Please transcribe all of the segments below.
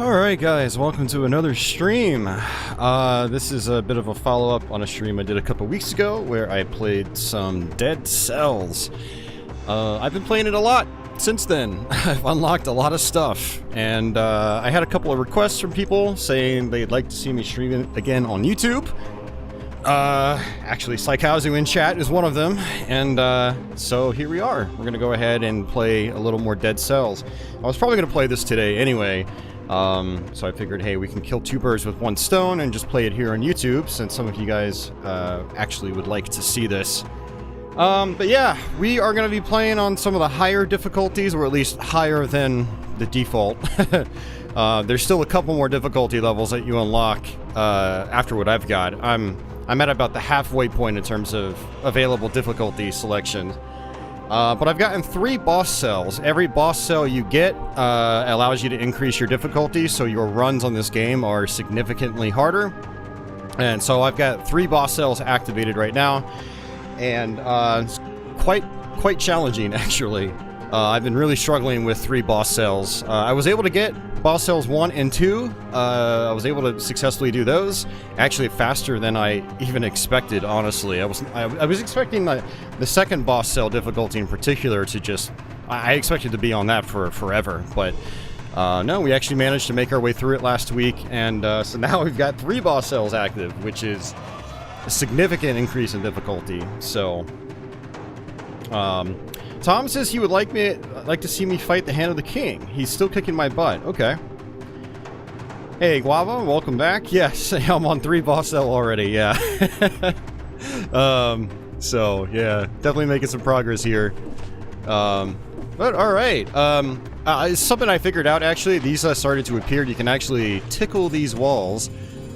Alright guys, welcome to another stream. This is a bit of a follow-up on a stream I did a couple weeks ago where I played some Dead Cells. I've been playing it a lot since then. I've unlocked a lot of stuff, and I had a couple of requests from people saying they'd like to see me stream it again on YouTube. Actually, Psychauzu in chat is one of them, and so here we are. We're gonna go ahead and play a little more Dead Cells. I was probably gonna play this today anyway, so I figured, hey, we can kill two birds with one stone and just play it here on YouTube, since some of you guys actually would like to see this. But yeah, we are gonna be playing on some of the higher difficulties, or at least higher than the default. There's still a couple more difficulty levels that you unlock after what I've got. I'm at about the halfway point in terms of available difficulty selection. But I've gotten 3 boss cells. Every boss cell you get allows you to increase your difficulty, so your runs on this game are significantly harder. And so I've got 3 boss cells activated right now, and it's quite challenging, actually. I've been really struggling with 3 boss cells. I was able to get boss cells 1 and 2. I was able to successfully do those, actually faster than I even expected, honestly. I was expecting the second boss cell difficulty in particular to just... I expected to be on that for forever, but no, we actually managed to make our way through it last week, and so now we've got 3 boss cells active, which is a significant increase in difficulty, so... Tom says he would like to see me fight the Hand of the King. He's still kicking my butt. Okay. Hey, Guava, welcome back. Yes, I'm on 3 boss cell already, yeah. So, yeah, definitely making some progress here. But, alright. It's something I figured out, actually. These started to appear. You can actually tickle these walls,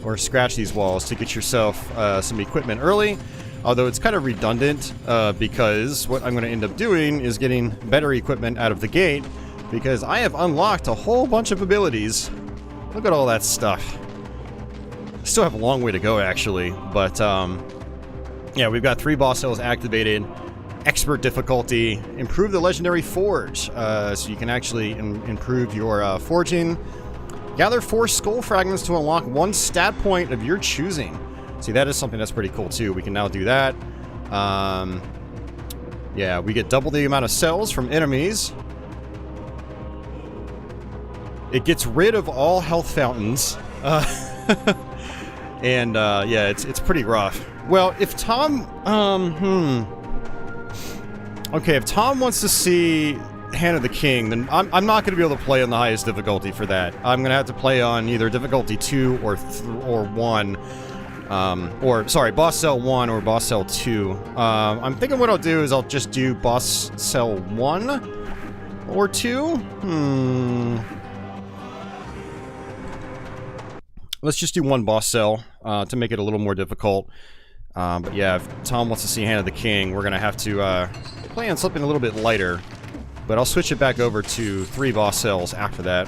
or scratch these walls, to get yourself some equipment early. Although it's kind of redundant, because what I'm going to end up doing is getting better equipment out of the gate, because I have unlocked a whole bunch of abilities. Look at all that stuff. Still have a long way to go, actually, but yeah, we've got 3 boss cells activated, expert difficulty, improve the legendary forge, so you can actually improve your forging. Gather 4 skull fragments to unlock 1 stat point of your choosing. See, that is something that's pretty cool, too. We can now do that. Yeah, we get double the amount of cells from enemies. It gets rid of all health fountains. And, yeah, it's pretty rough. Well, if Tom... Okay, if Tom wants to see Hand of the King, then I'm not going to be able to play on the highest difficulty for that. I'm going to have to play on either difficulty 2 or 1. Or, sorry, boss cell 1 or boss cell 2. I'm thinking what I'll do is I'll just do boss cell 1 or 2. Let's just do 1 boss cell, to make it a little more difficult. But yeah, if Tom wants to see Hand of the King, we're gonna have to, play on something a little bit lighter. But I'll switch it back over to 3 boss cells after that.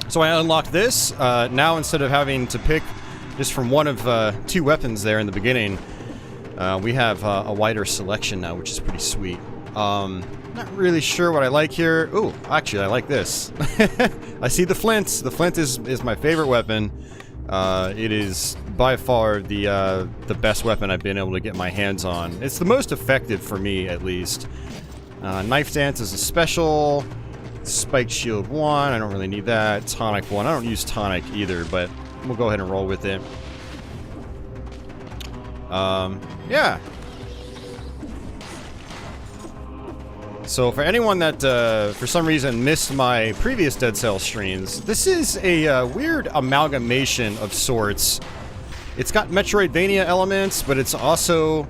So I unlocked this. Now instead of having to pick just from one of 2 weapons there in the beginning, we have a wider selection now, which is pretty sweet. Not really sure what I like here. Ooh, actually I like this. I see the flint. The flint is my favorite weapon. It is by far the best weapon I've been able to get my hands on. It's the most effective for me, at least. Knife Dance is a special. Spike Shield 1, I don't really need that. Tonic 1, I don't use Tonic either, but we'll go ahead and roll with it. Yeah. So for anyone that, for some reason, missed my previous Dead Cell streams, this is a weird amalgamation of sorts. It's got Metroidvania elements, but it's also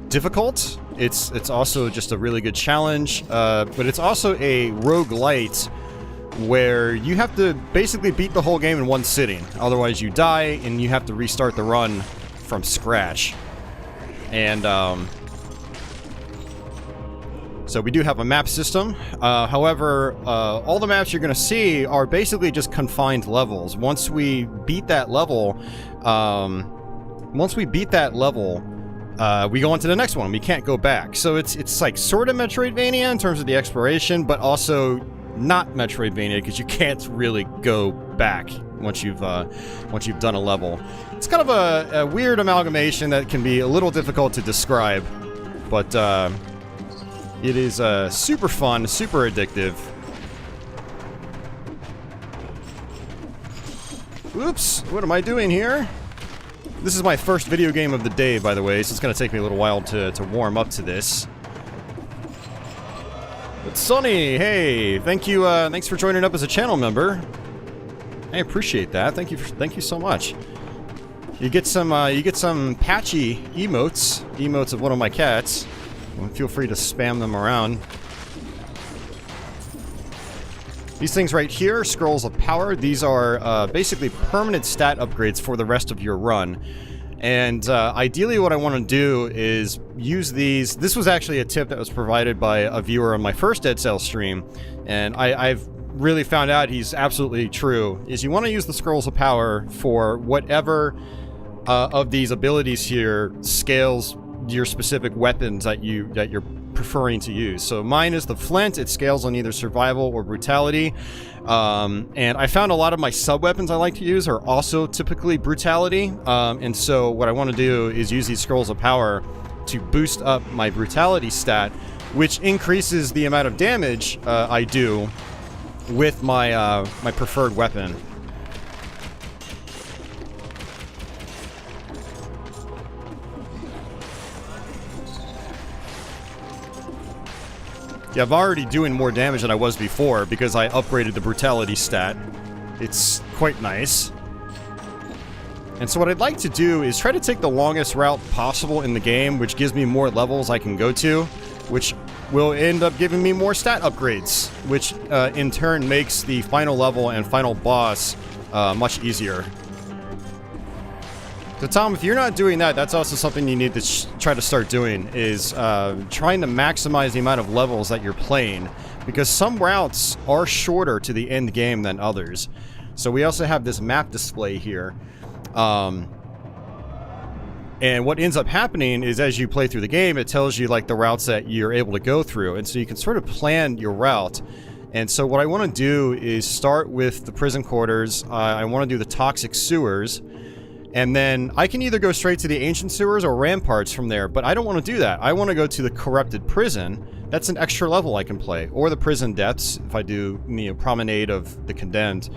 difficult. It's also just a really good challenge, but it's also a roguelite where you have to basically beat the whole game in one sitting. Otherwise you die and you have to restart the run from scratch. And so we do have a map system. However, all the maps you're going to see are basically just confined levels. Once we beat that level, we go on to the next one. We can't go back. So it's like sort of Metroidvania in terms of the exploration, but also not Metroidvania because you can't really go back once you've done a level. It's kind of a weird amalgamation that can be a little difficult to describe, but it is super fun, super addictive. Oops, what am I doing here? This is my first video game of the day, by the way, so it's going to take me a little while to warm up to this. But Sonny, hey, thank you, thanks for joining up as a channel member. I appreciate that. Thank you so much. You get some patchy emotes of one of my cats. Feel free to spam them around. These things right here are scrolls of power. These are basically permanent stat upgrades for the rest of your run. And ideally what I want to do is use these. This was actually a tip that was provided by a viewer on my first Dead Cells stream. And I've really found out he's absolutely true. Is you want to use the scrolls of power for whatever of these abilities here scales your specific weapons that you're preferring to use. So mine is the flint. It scales on either survival or brutality. And I found a lot of my sub-weapons I like to use are also typically brutality. And so what I want to do is use these scrolls of power to boost up my brutality stat, which increases the amount of damage I do with my my preferred weapon. Yeah, I'm already doing more damage than I was before because I upgraded the brutality stat. It's quite nice. And so what I'd like to do is try to take the longest route possible in the game, which gives me more levels I can go to, which will end up giving me more stat upgrades, which in turn makes the final level and final boss much easier. So Tom, if you're not doing that, that's also something you need to try to start doing, is trying to maximize the amount of levels that you're playing, because some routes are shorter to the end game than others. So we also have this map display here. And what ends up happening is as you play through the game, it tells you like the routes that you're able to go through, and so you can sort of plan your route. And so what I want to do is start with the prison quarters. I want to do the toxic sewers. And then I can either go straight to the ancient sewers or ramparts from there, but I don't want to do that. I want to go to the corrupted prison. That's an extra level I can play. Or the prison depths, if I do, you know, promenade of the condemned.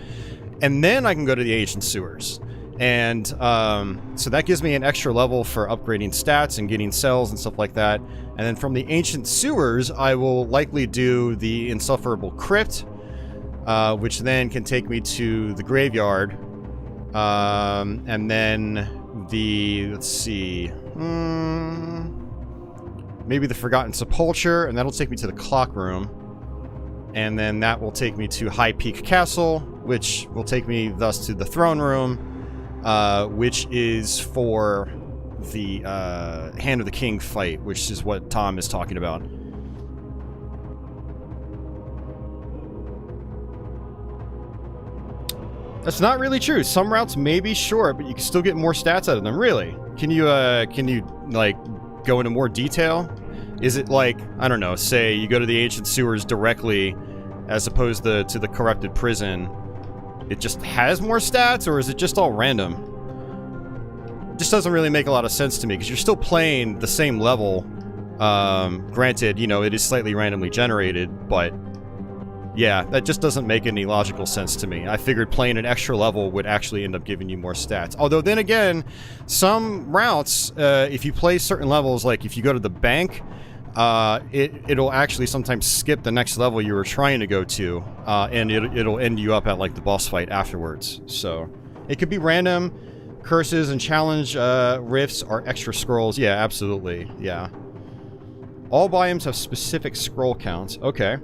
And then I can go to the ancient sewers. And so that gives me an extra level for upgrading stats and getting cells and stuff like that. And then from the ancient sewers, I will likely do the insufferable crypt, which then can take me to the graveyard. And then the, let's see, maybe the Forgotten Sepulchre, and that'll take me to the clock room. And then that will take me to High Peak Castle, which will take me thus to the throne room, which is for the Hand of the King fight, which is what Tom is talking about. That's not really true. Some routes may be short, but you can still get more stats out of them. Really? Can you like go into more detail? Is it like, I don't know, say you go to the ancient sewers directly as opposed to the corrupted prison? It just has more stats, or is it just all random? It just doesn't really make a lot of sense to me, because you're still playing the same level. Granted, you know, it is slightly randomly generated, but yeah, that just doesn't make any logical sense to me. I figured playing an extra level would actually end up giving you more stats. Although then again, some routes, if you play certain levels, like if you go to the bank, it'll actually sometimes skip the next level you were trying to go to, and it'll end you up at like the boss fight afterwards. So it could be random. Curses and challenge rifts are extra scrolls. Yeah, absolutely. Yeah. All biomes have specific scroll counts. Okay.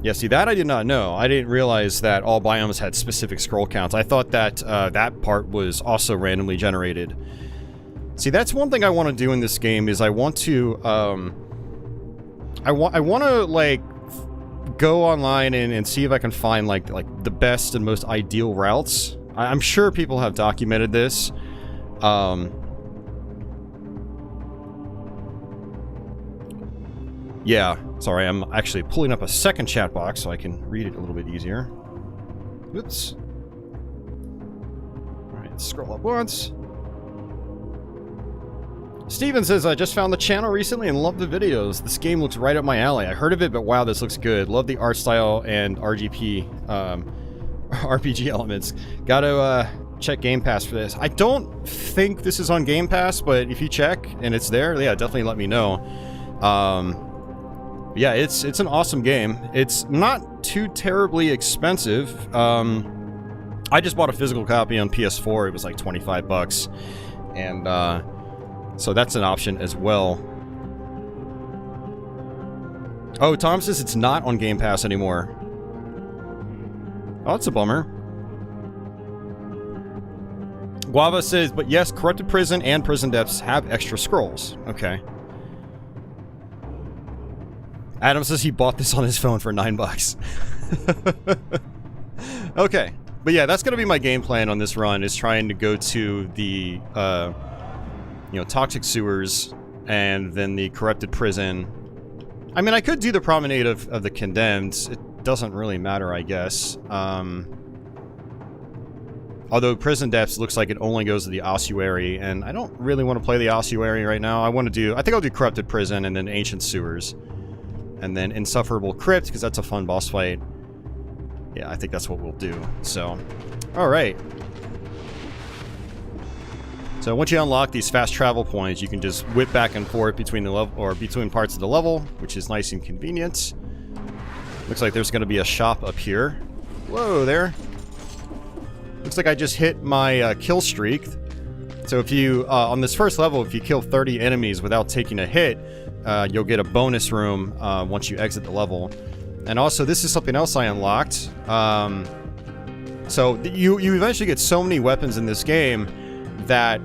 Yeah, see, that I did not know. I didn't realize that all biomes had specific scroll counts. I thought that that part was also randomly generated. See, that's one thing I want to do in this game, is I want to, I want to, like, go online and see if I can find, like the best and most ideal routes. I'm sure people have documented this. Yeah, sorry, I'm actually pulling up a second chat box so I can read it a little bit easier. Oops. Alright, scroll up once. Steven says, I just found the channel recently and love the videos. This game looks right up my alley. I heard of it, but wow, this looks good. Love the art style and RPG elements. Gotta check Game Pass for this. I don't think this is on Game Pass, but if you check and it's there, yeah, definitely let me know. Yeah, it's an awesome game. It's not too terribly expensive. I just bought a physical copy on PS4. It was like 25 bucks. And so that's an option as well. Oh, Tom says it's not on Game Pass anymore. Oh, that's a bummer. Guava says, but yes, Corrupted Prison and Prison Depths have extra scrolls. Okay. Adam says he bought this on his phone for 9 bucks. Okay. But yeah, that's gonna be my game plan on this run, is trying to go to the, you know, toxic sewers and then the corrupted prison. I mean, I could do the promenade of the condemned. It doesn't really matter, I guess. Although Prison Depths looks like it only goes to the ossuary, and I don't really want to play the ossuary right now. I think I'll do Corrupted Prison and then Ancient Sewers. And then Insufferable Crypt, because that's a fun boss fight. Yeah, I think that's what we'll do. So, alright. So once you unlock these fast travel points, you can just whip back and forth between the level, or between parts of the level, which is nice and convenient. Looks like there's going to be a shop up here. Whoa there. Looks like I just hit my kill streak. So if you, on this first level, if you kill 30 enemies without taking a hit, you'll get a bonus room once you exit the level. And also, this is something else I unlocked. So you eventually get so many weapons in this game that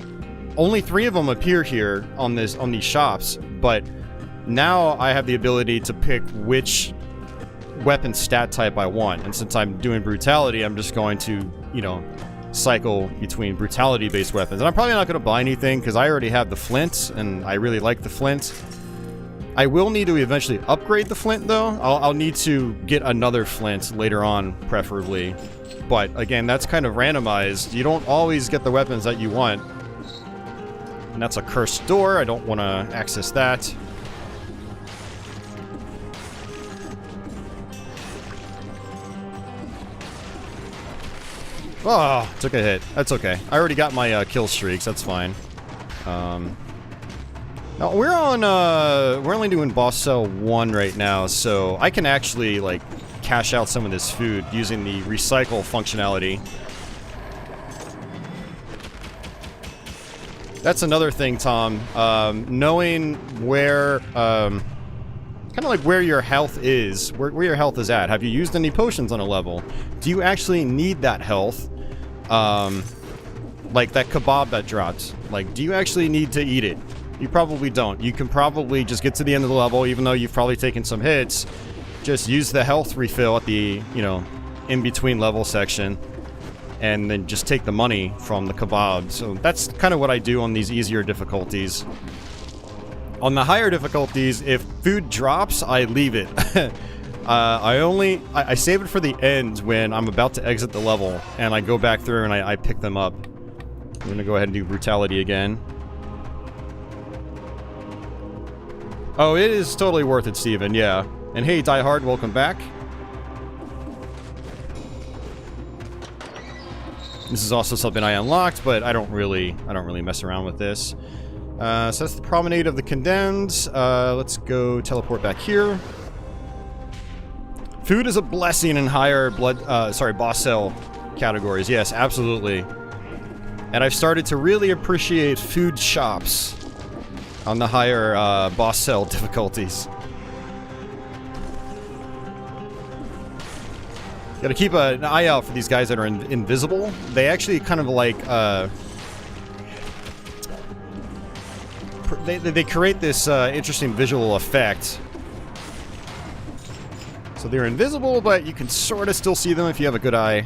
only 3 of them appear here on these shops. But now I have the ability to pick which weapon stat type I want. And since I'm doing brutality, I'm just going to, you know, cycle between brutality-based weapons. And I'm probably not going to buy anything because I already have the flint, and I really like the flint. I will need to eventually upgrade the flint, though. I'll need to get another flint later on, preferably. But, again, that's kind of randomized. You don't always get the weapons that you want. And that's a cursed door. I don't want to access that. Oh, took a hit. That's okay. I already got my kill streaks. That's fine. Now we're only doing boss cell 1 right now, so I can actually like cash out some of this food using the recycle functionality. That's another thing, Tom. Knowing where, kind of like where your health is, where your health is at. Have you used any potions on a level? Do you actually need that health? Like that kebab that dropped. Like, do you actually need to eat it? You probably don't. You can probably just get to the end of the level, even though you've probably taken some hits. Just use the health refill at the, you know, in-between level section. And then just take the money from the kebab. So that's kind of what I do on these easier difficulties. On the higher difficulties, if food drops, I leave it. I save it for the end when I'm about to exit the level, and I go back through and I pick them up. I'm gonna go ahead and do brutality again. Oh, it is totally worth it, Steven, yeah. And hey, Die Hard, welcome back. This is also something I unlocked, but I don't really mess around with this. So that's the Promenade of the Condemned. Let's go teleport back here. Food is a blessing in higher boss cell categories. Yes, absolutely. And I've started to really appreciate food shops on the higher boss cell difficulties. Gotta keep an eye out for these guys that are invisible. They actually kind of like, they create this interesting visual effect. So they're invisible, but you can sort of still see them if you have a good eye.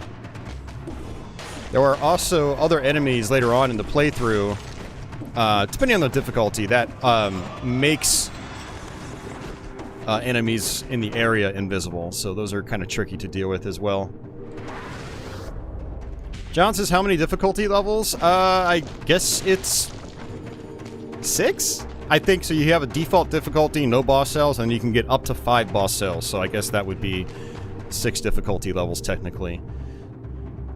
There are also other enemies later on in the playthrough, depending on the difficulty, that makes enemies in the area invisible, so those are kind of tricky to deal with as well. John says, how many difficulty levels? I guess it's 6? I think so. You have a default difficulty, no boss cells, and you can get up to 5 boss cells, so I guess that would be 6 difficulty levels technically.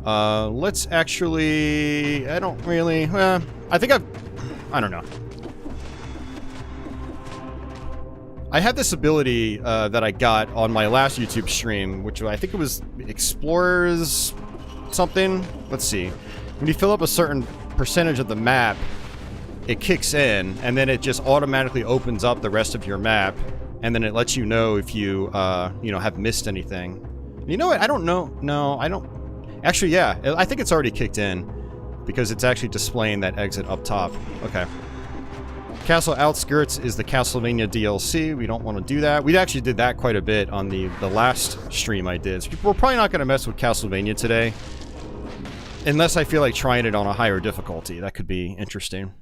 Let's actually... I don't really... I think I don't know. I had this ability that I got on my last YouTube stream, which I think it was Explorers something. Let's see. When you fill up a certain percentage of the map, it kicks in, and then it just automatically opens up the rest of your map, and then it lets you know if you, you know, have missed anything. You know what? I don't know. No, I don't... Actually, yeah. I think it's already kicked in, because it's actually displaying that exit up top. Okay. Castle Outskirts is the Castlevania DLC. We don't want to do that. We actually did that quite a bit on the last stream I did. So we're probably not going to mess with Castlevania today. Unless I feel like trying it on a higher difficulty. That could be interesting.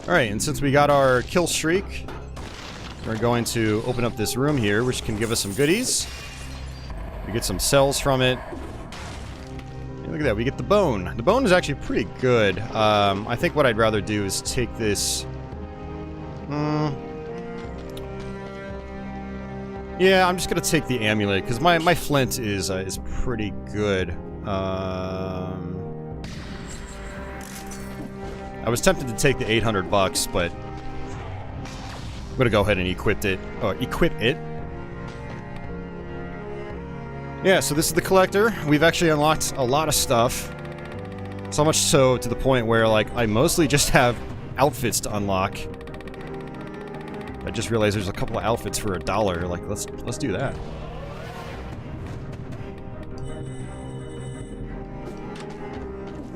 Alright, and since we got our kill streak, we're going to open up this room here, which can give us some goodies. We get some cells from it. And look at that, we get the bone. The bone is actually pretty good. I think what I'd rather do is take this... Yeah, I'm just gonna take the amulet, because my flint is pretty good. I was tempted to take the 800 bucks, but I'm gonna go ahead and equip it. Yeah, so this is the collector. We've actually unlocked a lot of stuff. So much so to the point where, like, I mostly just have outfits to unlock. I just realized there's a couple of outfits for $1. Like, let's do that.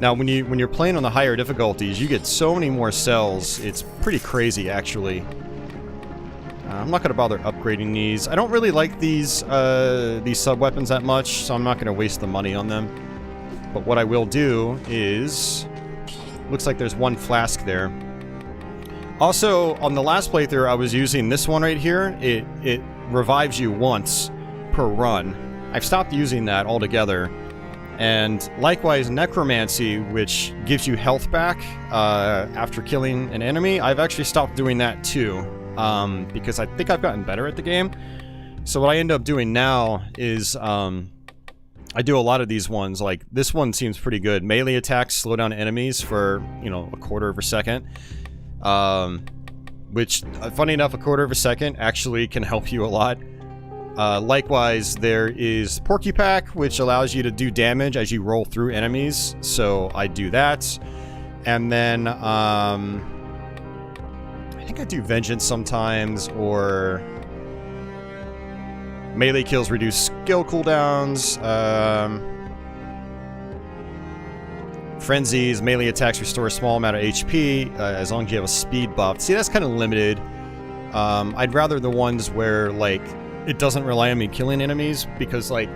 Now, when you're playing on the higher difficulties, you get so many more cells. It's pretty crazy, actually. I'm not going to bother upgrading these. I don't really like these sub-weapons that much, so I'm not going to waste the money on them. But what I will do is... Looks like there's one flask there. Also, on the last playthrough, I was using this one right here. It revives you once per run. I've stopped using that altogether. And likewise, Necromancy, which gives you health back after killing an enemy, I've actually stopped doing that too. Because I think I've gotten better at the game. So what I end up doing now is, I do a lot of these ones. Like, this one seems pretty good. Melee attacks slow down enemies for, you know, a quarter of a second. Which, funny enough, a quarter of a second actually can help you a lot. Likewise, there is Porcupine, which allows you to do damage as you roll through enemies. So I do that. And then, I think I do Vengeance sometimes, or melee kills reduce skill cooldowns. Frenzies, melee attacks restore a small amount of HP as long as you have a speed buff. See, that's kind of limited. I'd rather the ones where, like, it doesn't rely on me killing enemies, because, like,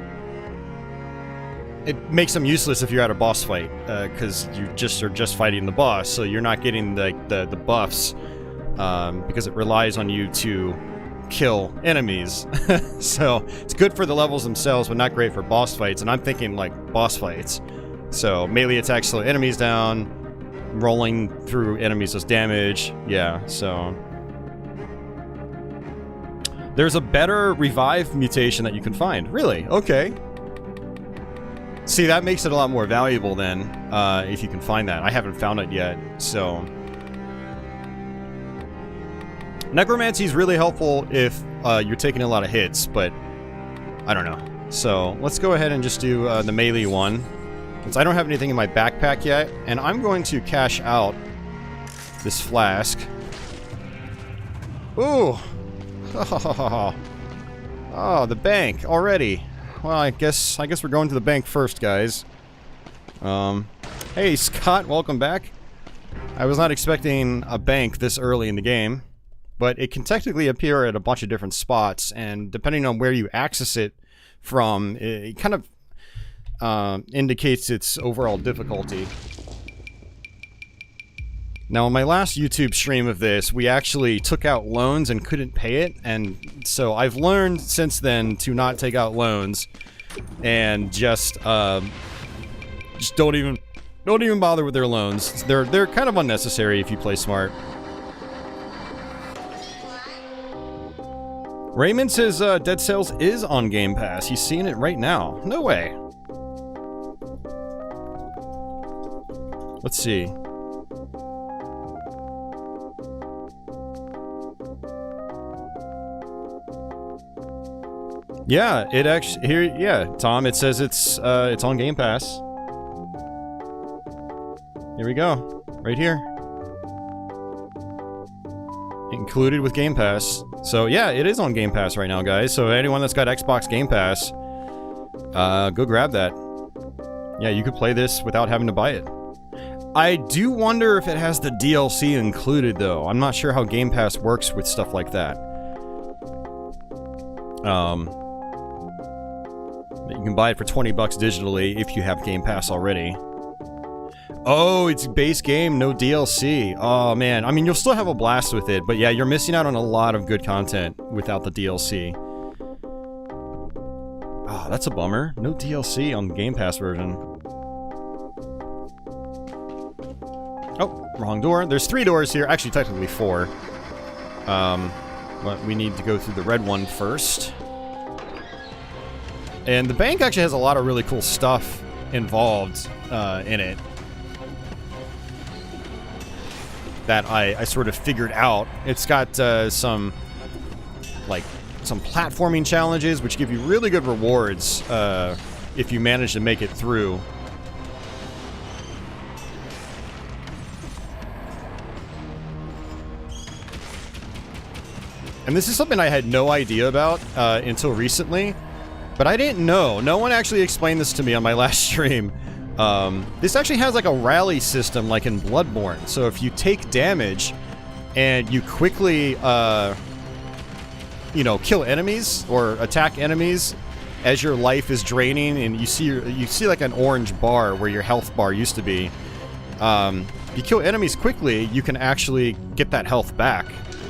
it makes them useless if you're at a boss fight, because you are just fighting the boss, so you're not getting the buffs. Because it relies on you to kill enemies. So, it's good for the levels themselves, but not great for boss fights, and I'm thinking, like, boss fights. So, melee attacks slow enemies down, rolling through enemies does damage, yeah, so... There's a better revive mutation that you can find. Really? Okay. See, that makes it a lot more valuable then, if you can find that. I haven't found it yet, so... Necromancy is really helpful if you're taking a lot of hits, but I don't know. So let's go ahead and just do the melee one, since I don't have anything in my backpack yet, and I'm going to cash out this flask. Ooh! Oh, the bank already. Well, I guess we're going to the bank first, guys. Hey Scott, welcome back. I was not expecting a bank this early in the game. But it can technically appear at a bunch of different spots, and depending on where you access it from, it kind of indicates its overall difficulty. Now, in my last YouTube stream of this, we actually took out loans and couldn't pay it, and so I've learned since then to not take out loans and just don't even bother with their loans. They're kind of unnecessary if you play smart. Raymond says Dead Cells is on Game Pass. He's seeing it right now. No way. Let's see. Yeah, it actually here. Yeah, Tom. It says it's on Game Pass. Here we go, right here, included with Game Pass. So yeah, it is on Game Pass right now, guys. So anyone that's got Xbox Game Pass, go grab that. Yeah, you could play this without having to buy it. I do wonder if it has the DLC included, though. I'm not sure how Game Pass works with stuff like that. You can buy it for 20 bucks digitally if you have Game Pass already. Oh, it's base game, no DLC. Oh, man. I mean, you'll still have a blast with it, but yeah, you're missing out on a lot of good content without the DLC. Oh, that's a bummer. No DLC on the Game Pass version. Oh, wrong door. There's 3 doors here. Actually, technically 4. But we need to go through the red one first. And the bank actually has a lot of really cool stuff involved in it that I sort of figured out. It's got some platforming challenges which give you really good rewards if you manage to make it through. And this is something I had no idea about until recently. But I didn't know. No one actually explained this to me on my last stream. This actually has like a rally system like in Bloodborne. So if you take damage and you quickly, kill enemies or attack enemies as your life is draining, and you see like an orange bar where your health bar used to be. If you kill enemies quickly, you can actually get that health back.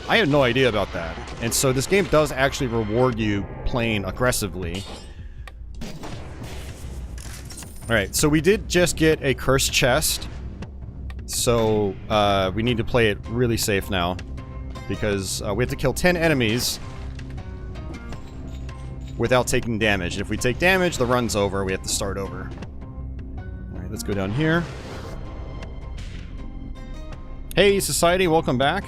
I had no idea about that. And so this game does actually reward you playing aggressively. Alright, so we did just get a cursed chest. So we need to play it really safe now. Because we have to kill 10 enemies without taking damage. And if we take damage, the run's over. We have to start over. Alright, let's go down here. Hey, Society, welcome back.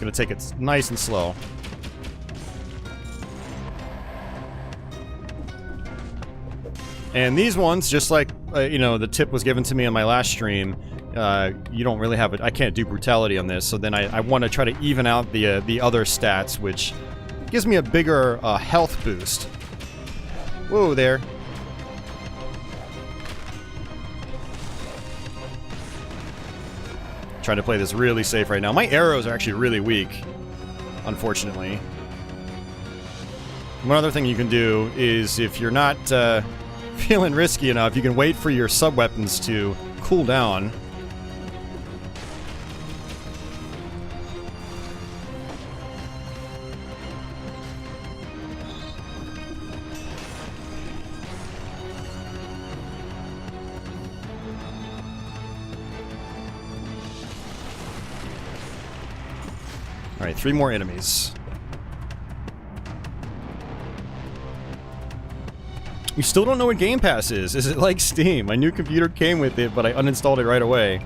Gonna take it nice and slow. And these ones, just like the tip was given to me on my last stream, you don't really have it. I can't do brutality on this, so then I want to try to even out the other stats, which gives me a bigger health boost. Whoa there. Trying to play this really safe right now. My arrows are actually really weak, unfortunately. One other thing you can do is, if you're not feeling risky enough, you can wait for your sub-weapons to cool down. Alright, 3 more enemies. We still don't know what Game Pass is. Is it like Steam? My new computer came with it, but I uninstalled it right away.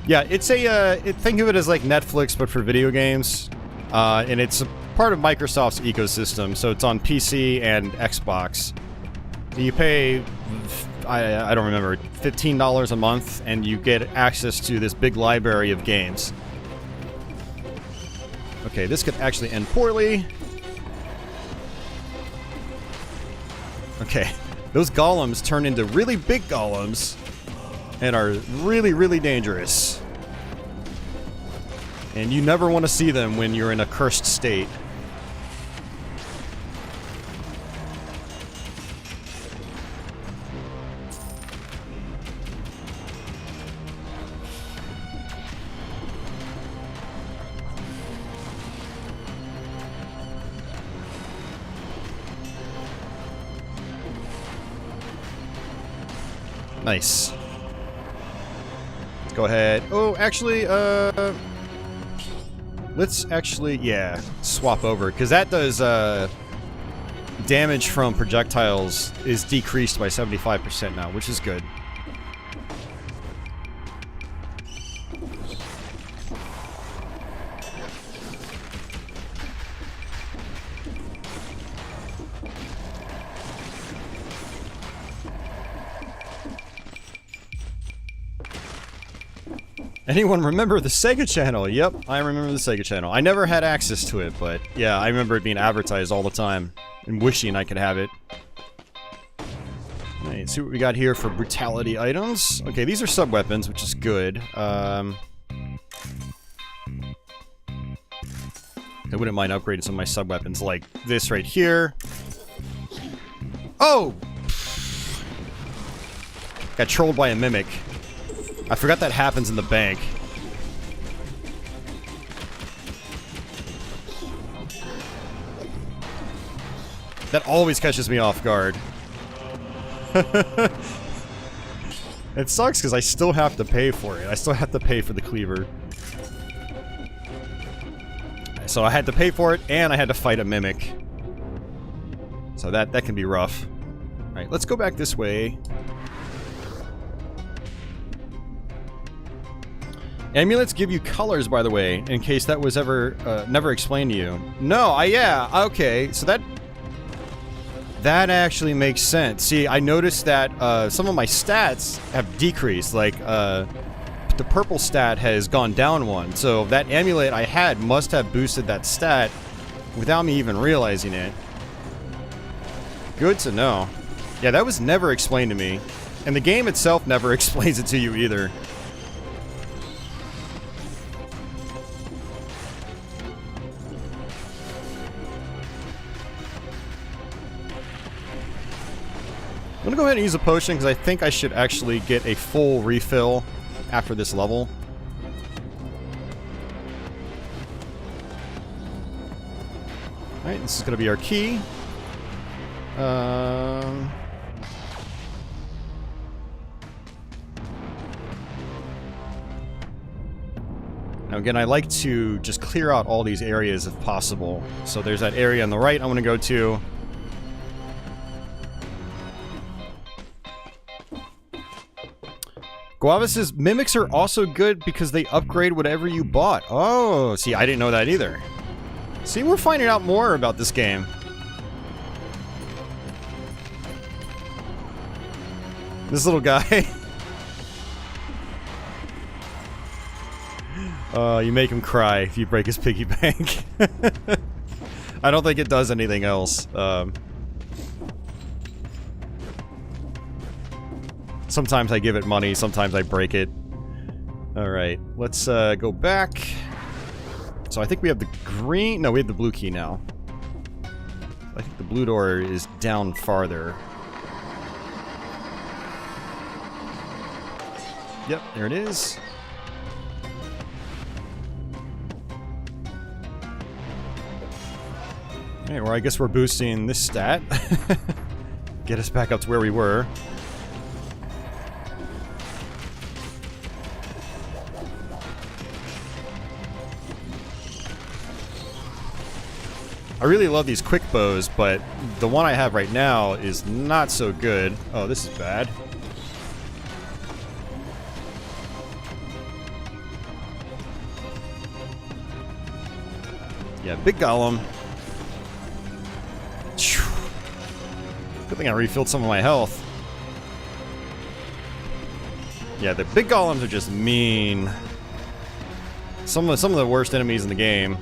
Yeah, it's a, think of it as like Netflix, but for video games. And it's a part of Microsoft's ecosystem, so it's on PC and Xbox. You pay, I don't remember, $15 a month, and you get access to this big library of games. Okay, this could actually end poorly. Okay, those golems turn into really big golems and are really, really dangerous. And you never want to see them when you're in a cursed state. Nice. Let's go ahead. Oh, actually, let's actually, yeah, swap over, because that does, damage from projectiles is decreased by 75% now, which is good. Anyone remember the Sega Channel? Yep, I remember the Sega Channel. I never had access to it, but yeah, I remember it being advertised all the time and wishing I could have it. Alright, see what we got here for brutality items. Okay, these are sub-weapons, which is good. I wouldn't mind upgrading some of my sub-weapons, like this right here. Oh! Got trolled by a mimic. I forgot that happens in the bank. That always catches me off guard. It sucks because I still have to pay for it. I still have to pay for the cleaver. So I had to pay for it, and I had to fight a mimic. So that can be rough. Alright, let's go back this way. Amulets give you colors, by the way, in case that was ever, never explained to you. No, yeah, okay, so that actually makes sense. See, I noticed that, some of my stats have decreased, like, the purple stat has gone down one, so that amulet I had must have boosted that stat without me even realizing it. Good to know. Yeah, that was never explained to me, and the game itself never explains it to you either. I'm gonna go ahead and use a potion because I think I should actually get a full refill after this level. Alright, this is gonna be our key. Now again, I like to just clear out all these areas if possible. So there's that area on the right I want to go to. Guava says, mimics are also good because they upgrade whatever you bought. Oh, see, I didn't know that either. See, we're finding out more about this game. This little guy. You make him cry if you break his piggy bank. I don't think it does anything else. Sometimes I give it money, sometimes I break it. Alright, let's go back. So I think we have the green... No, we have the blue key now. I think the blue door is down farther. Yep, there it is. Alright, well I guess we're boosting this stat. Get us back up to where we were. I really love these quick bows, but the one I have right now is not so good. Oh, this is bad. Yeah, big golem. Good thing I refilled some of my health. Yeah, the big golems are just mean. Some of the worst enemies in the game.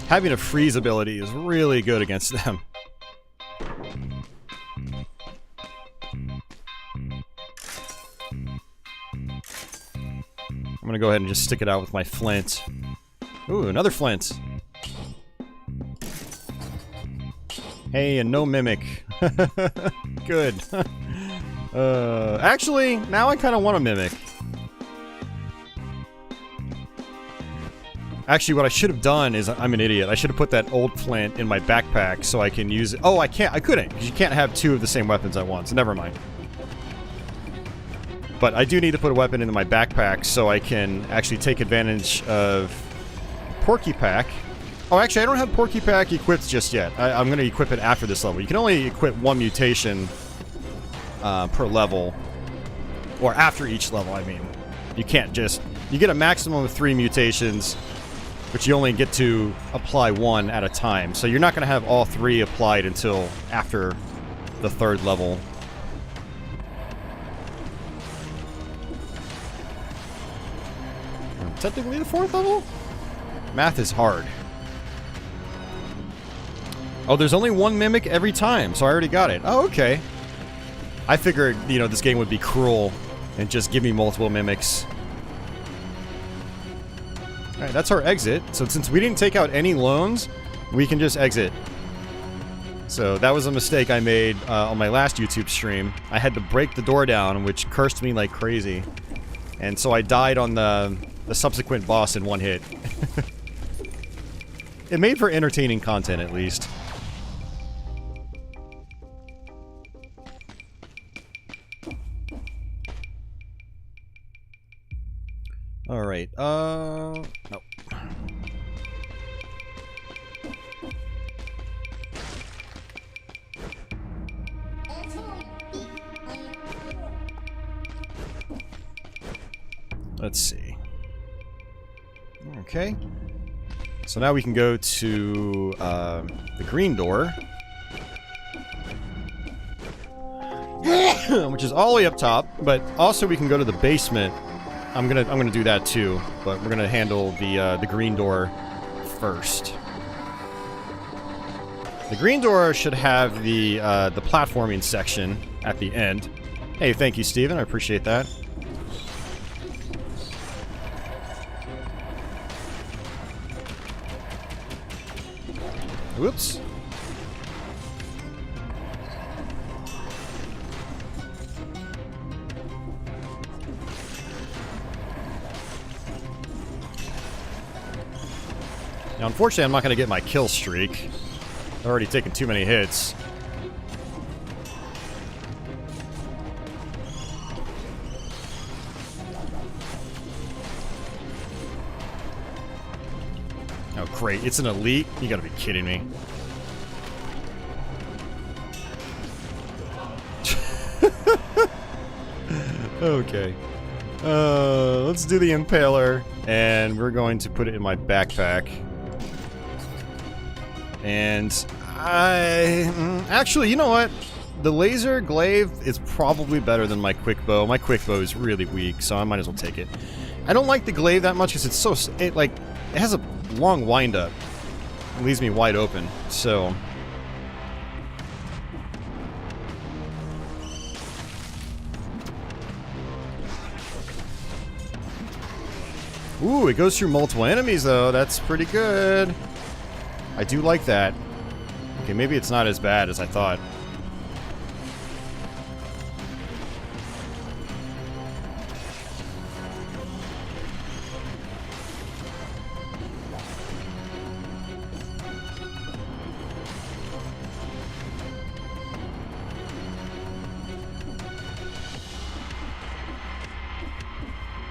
Having a freeze ability is really good against them. I'm gonna go ahead and just stick it out with my flint. Ooh, another flint. Hey, and no mimic. Good. Actually, now I kind of want a mimic. Actually, what I should have done is, I'm an idiot. I should have put that old flint in my backpack so I can use it. Oh, I can't. I couldn't, because you can't have two of the same weapons at once. Never mind. But I do need to put a weapon into my backpack so I can actually take advantage of Porky Pack. Oh, actually, I don't have Porky Pack equipped just yet. I'm going to equip it after this level. You can only equip one mutation per level. Or after each level, I mean. You can't just... You get a maximum of 3 mutations, but you only get to apply 1 at a time. So you're not going to have all 3 applied until after the 3rd level. Technically the 4th level? Math is hard. Oh, there's only 1 mimic every time, so I already got it. Oh, okay. I figured, you know, this game would be cruel and just give me multiple mimics. Alright, that's our exit. So since we didn't take out any loans, we can just exit. So that was a mistake I made on my last YouTube stream. I had to break the door down, which cursed me like crazy. And so I died on the subsequent boss in 1 hit. It made for entertaining content, at least. Alright, no. Let's see. Okay. So now we can go to the green door. Which is all the way up top, but also we can go to the basement. I'm gonna do that too, but we're gonna handle the green door first. The green door should have the platforming section at the end. Hey, thank you, Steven. I appreciate that. Whoops. Now, unfortunately, I'm not going to get my kill streak. I've already taken too many hits. Oh, great. It's an elite? You gotta be kidding me. Okay. Let's do the impaler, and we're going to put it in my backpack. And actually, you know what? The laser glaive is probably better than my quick bow. My quick bow is really weak, so I might as well take it. I don't like the glaive that much because it's so... It has a long wind-up. It leaves me wide open, so... Ooh, it goes through multiple enemies, though. That's pretty good. I do like that. Okay, maybe it's not as bad as I thought.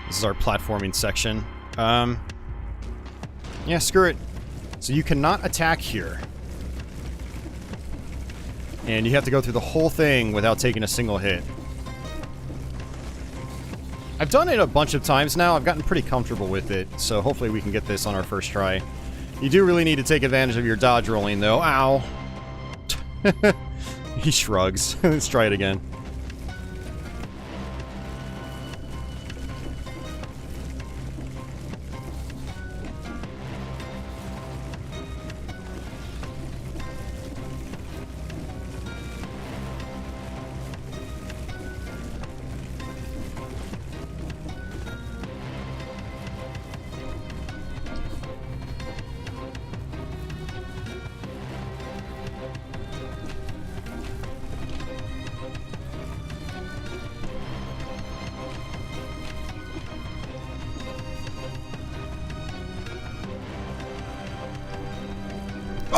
This is our platforming section. Yeah, screw it. So you cannot attack here. And you have to go through the whole thing without taking a single hit. I've done it a bunch of times now. I've gotten pretty comfortable with it, so hopefully we can get this on our first try. You do really need to take advantage of your dodge rolling, though. Ow! He shrugs. Let's try it again.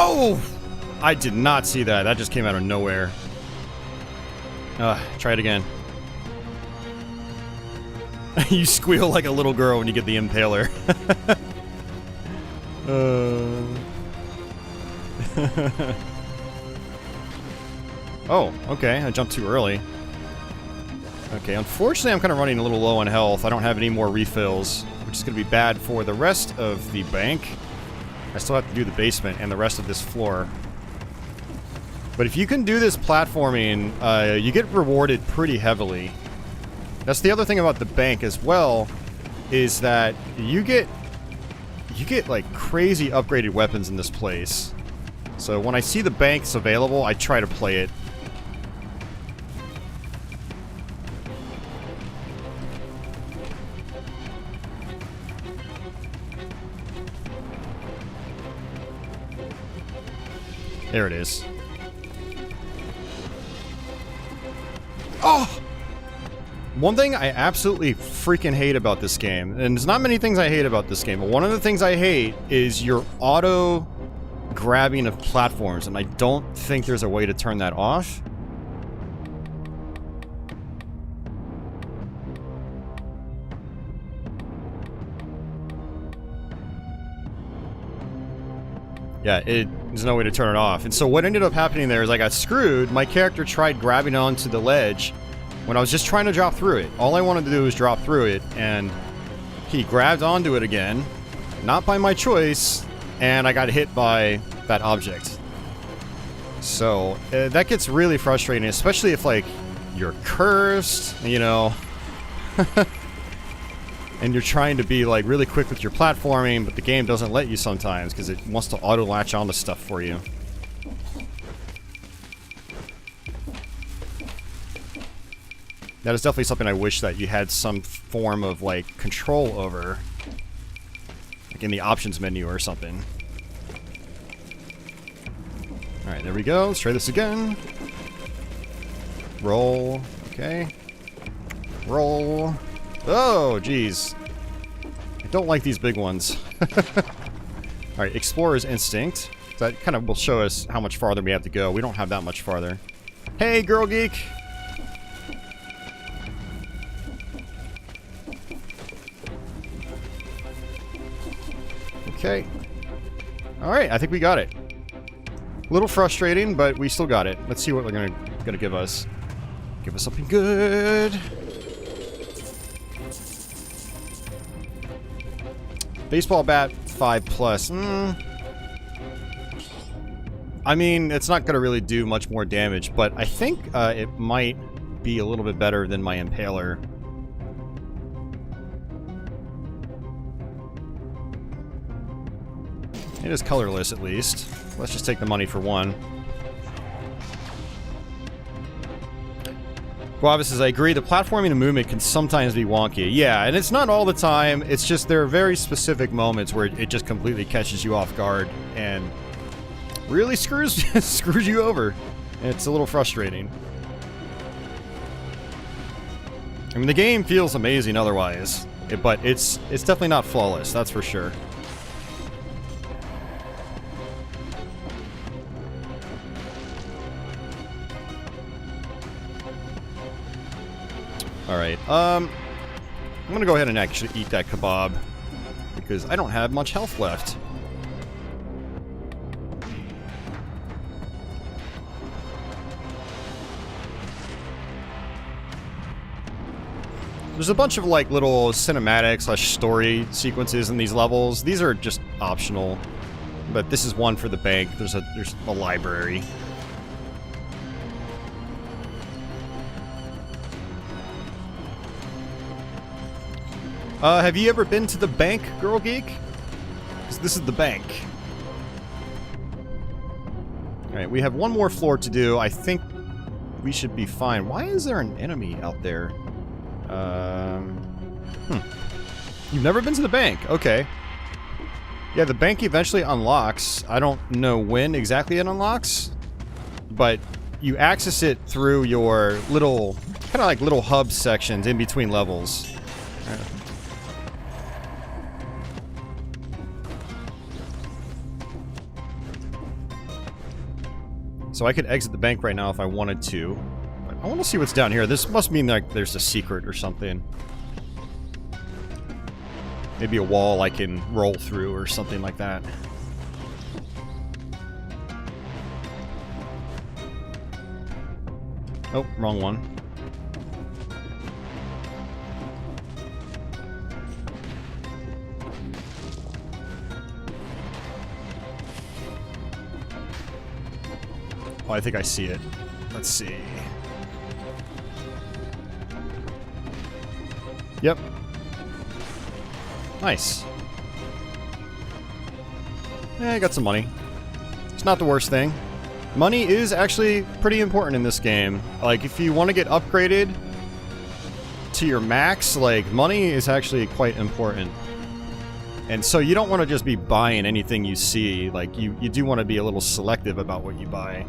Oh! I did not see that. That just came out of nowhere. Try it again. You squeal like a little girl when you get the impaler. Oh, okay. I jumped too early. Okay, unfortunately I'm kind of running a little low on health. I don't have any more refills, which is going to be bad for the rest of the bank. I still have to do the basement and the rest of this floor. But if you can do this platforming, you get rewarded pretty heavily. That's the other thing about the bank as well, is that you get like crazy upgraded weapons in this place. So when I see the banks available, I try to play it. There it is. Oh! One thing I absolutely freaking hate about this game, and there's not many things I hate about this game, but one of the things I hate is your auto grabbing of platforms, and I don't think there's a way to turn that off. Yeah, there's no way to turn it off. And so what ended up happening there is I got screwed. My character tried grabbing onto the ledge when I was just trying to drop through it. All I wanted to do was drop through it, and he grabbed onto it again, not by my choice, and I got hit by that object. So that gets really frustrating, especially if, like, you're cursed, you know, and you're trying to be, like, really quick with your platforming, but the game doesn't let you sometimes because it wants to auto-latch onto stuff for you. That is definitely something I wish that you had some form of, like, control over. Like in the options menu or something. Alright, there we go. Let's try this again. Roll. Okay. Roll. Oh, jeez. I don't like these big ones. Alright, Explorer's Instinct. That kind of will show us how much farther we have to go. We don't have that much farther. Hey, Girl Geek! Okay. Alright, I think we got it. A little frustrating, but we still got it. Let's see what they're gonna give us. Give us something good. Baseball bat 5+. I mean, it's not gonna really do much more damage, but I think it might be a little bit better than my Impaler. It is colorless, at least. Let's just take the money for one. Guava says, I agree, the platforming and movement can sometimes be wonky. Yeah, and it's not all the time, it's just there are very specific moments where it just completely catches you off guard and really screws you over. And it's a little frustrating. I mean, the game feels amazing otherwise, but it's definitely not flawless, that's for sure. Alright, I'm gonna go ahead and actually eat that kebab, because I don't have much health left. There's a bunch of, like, little cinematic / story sequences in these levels. These are just optional, but this is one for the bank. There's a library. Have you ever been to the bank, Girl Geek? 'Cause this is the bank. Alright, we have one more floor to do. I think we should be fine. Why is there an enemy out there? You've never been to the bank. Okay. Yeah, the bank eventually unlocks. I don't know when exactly it unlocks, but you access it through your little, kind of like little hub sections in between levels. So I could exit the bank right now if I wanted to. But I want to see what's down here. This must mean like there's a secret or something. Maybe a wall I can roll through or something like that. Oh, wrong one. Oh, I think I see it. Let's see. Yep. Nice. Yeah, I got some money. It's not the worst thing. Money is actually pretty important in this game. Like, if you want to get upgraded to your max, like, money is actually quite important. And so you don't want to just be buying anything you see. Like, you do want to be a little selective about what you buy.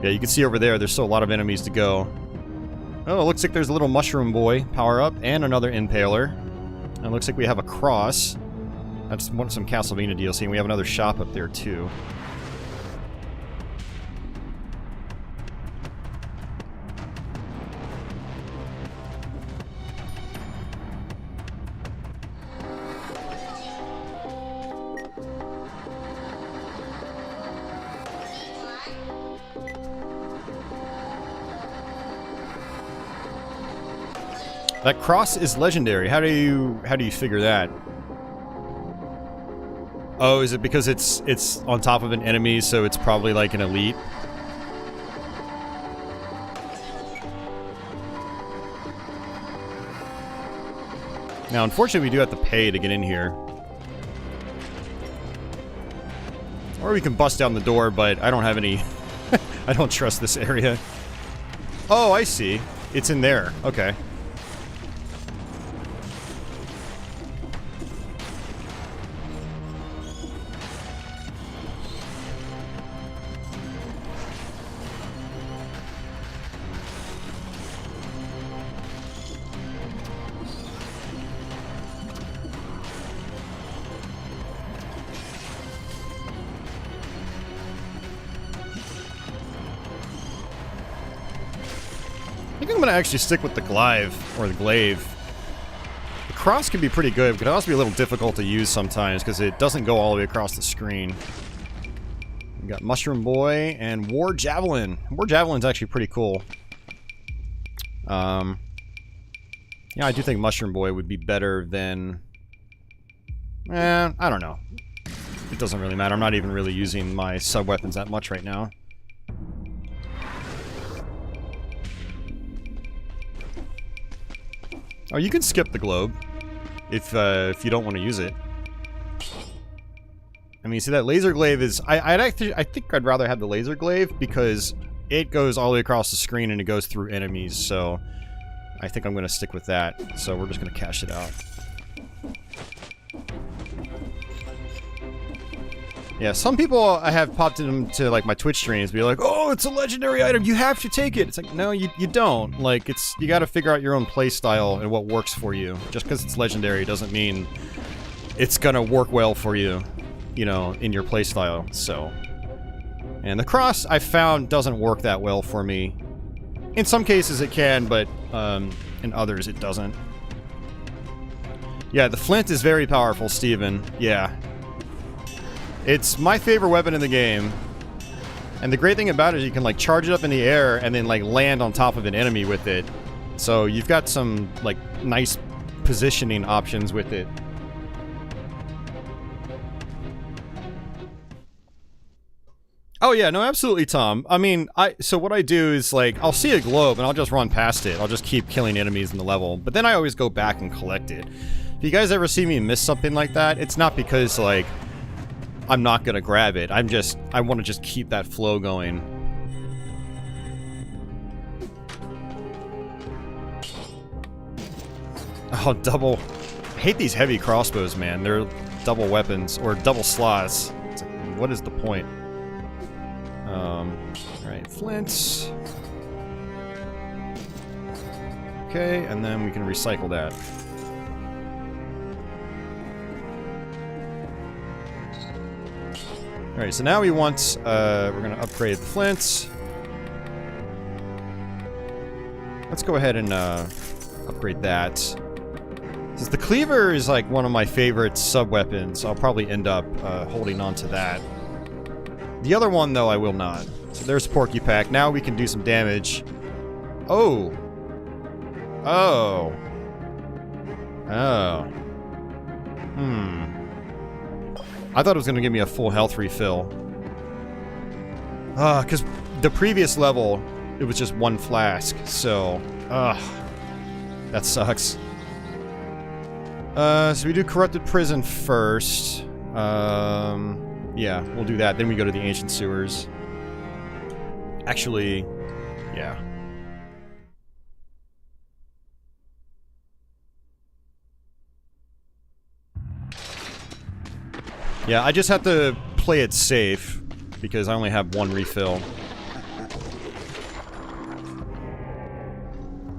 Yeah, you can see over there, there's still a lot of enemies to go. Oh, it looks like there's a little mushroom boy power-up and another impaler. And it looks like we have a cross. That's some Castlevania DLC, and we have another shop up there, too. That cross is legendary. How do you figure that? Oh, is it because it's on top of an enemy, so it's probably like an elite? Now, unfortunately, we do have to pay to get in here. Or we can bust down the door, but I don't have any... I don't trust this area. Oh, I see. It's in there. Okay. I think I'm gonna actually stick with the glaive, or the glaive. The cross can be pretty good, but it can also be a little difficult to use sometimes, because it doesn't go all the way across the screen. We got Mushroom Boy and War Javelin. War Javelin's actually pretty cool. Yeah, I do think Mushroom Boy would be better than... I don't know. It doesn't really matter. I'm not even really using my sub-weapons that much right now. Oh, you can skip the globe if you don't want to use it. I mean, see, that laser glaive is... I think I'd rather have the laser glaive because it goes all the way across the screen and it goes through enemies, so I think I'm going to stick with that. So we're just going to cash it out. Yeah, some people I have popped into like my Twitch streams be like, oh, it's a legendary item, you have to take it. It's like, no, you don't. Like, you gotta figure out your own play style and what works for you. Just because it's legendary doesn't mean it's gonna work well for you, you know, in your play style, so. And the cross, I found, doesn't work that well for me. In some cases it can, but in others it doesn't. Yeah, the flint is very powerful, Steven. Yeah. It's my favorite weapon in the game. And the great thing about it is you can like charge it up in the air and then like land on top of an enemy with it. So you've got some like nice positioning options with it. Oh yeah, no, absolutely, Tom. I mean, so what I do is like, I'll see a globe and I'll just run past it. I'll just keep killing enemies in the level. But then I always go back and collect it. If you guys ever see me miss something like that, it's not because like, I'm not gonna grab it. I want to just keep that flow going. Oh, double. I hate these heavy crossbows, man. They're double weapons, or double slots. It's like, what is the point? Alright, flints. Okay, and then we can recycle that. Alright, so now we want, we're gonna upgrade the flints. Let's go ahead and, upgrade that. Since the cleaver is like one of my favorite sub-weapons, I'll probably end up, holding on to that. The other one, though, I will not. So there's Porky Pack. Now we can do some damage. Oh! Oh. Oh. I thought it was going to give me a full health refill. Because the previous level, it was just one flask, so... that sucks. So we do Corrupted Prison first. Yeah, we'll do that. Then we go to the Ancient Sewers. Actually, yeah. Yeah, I just have to play it safe, because I only have one refill.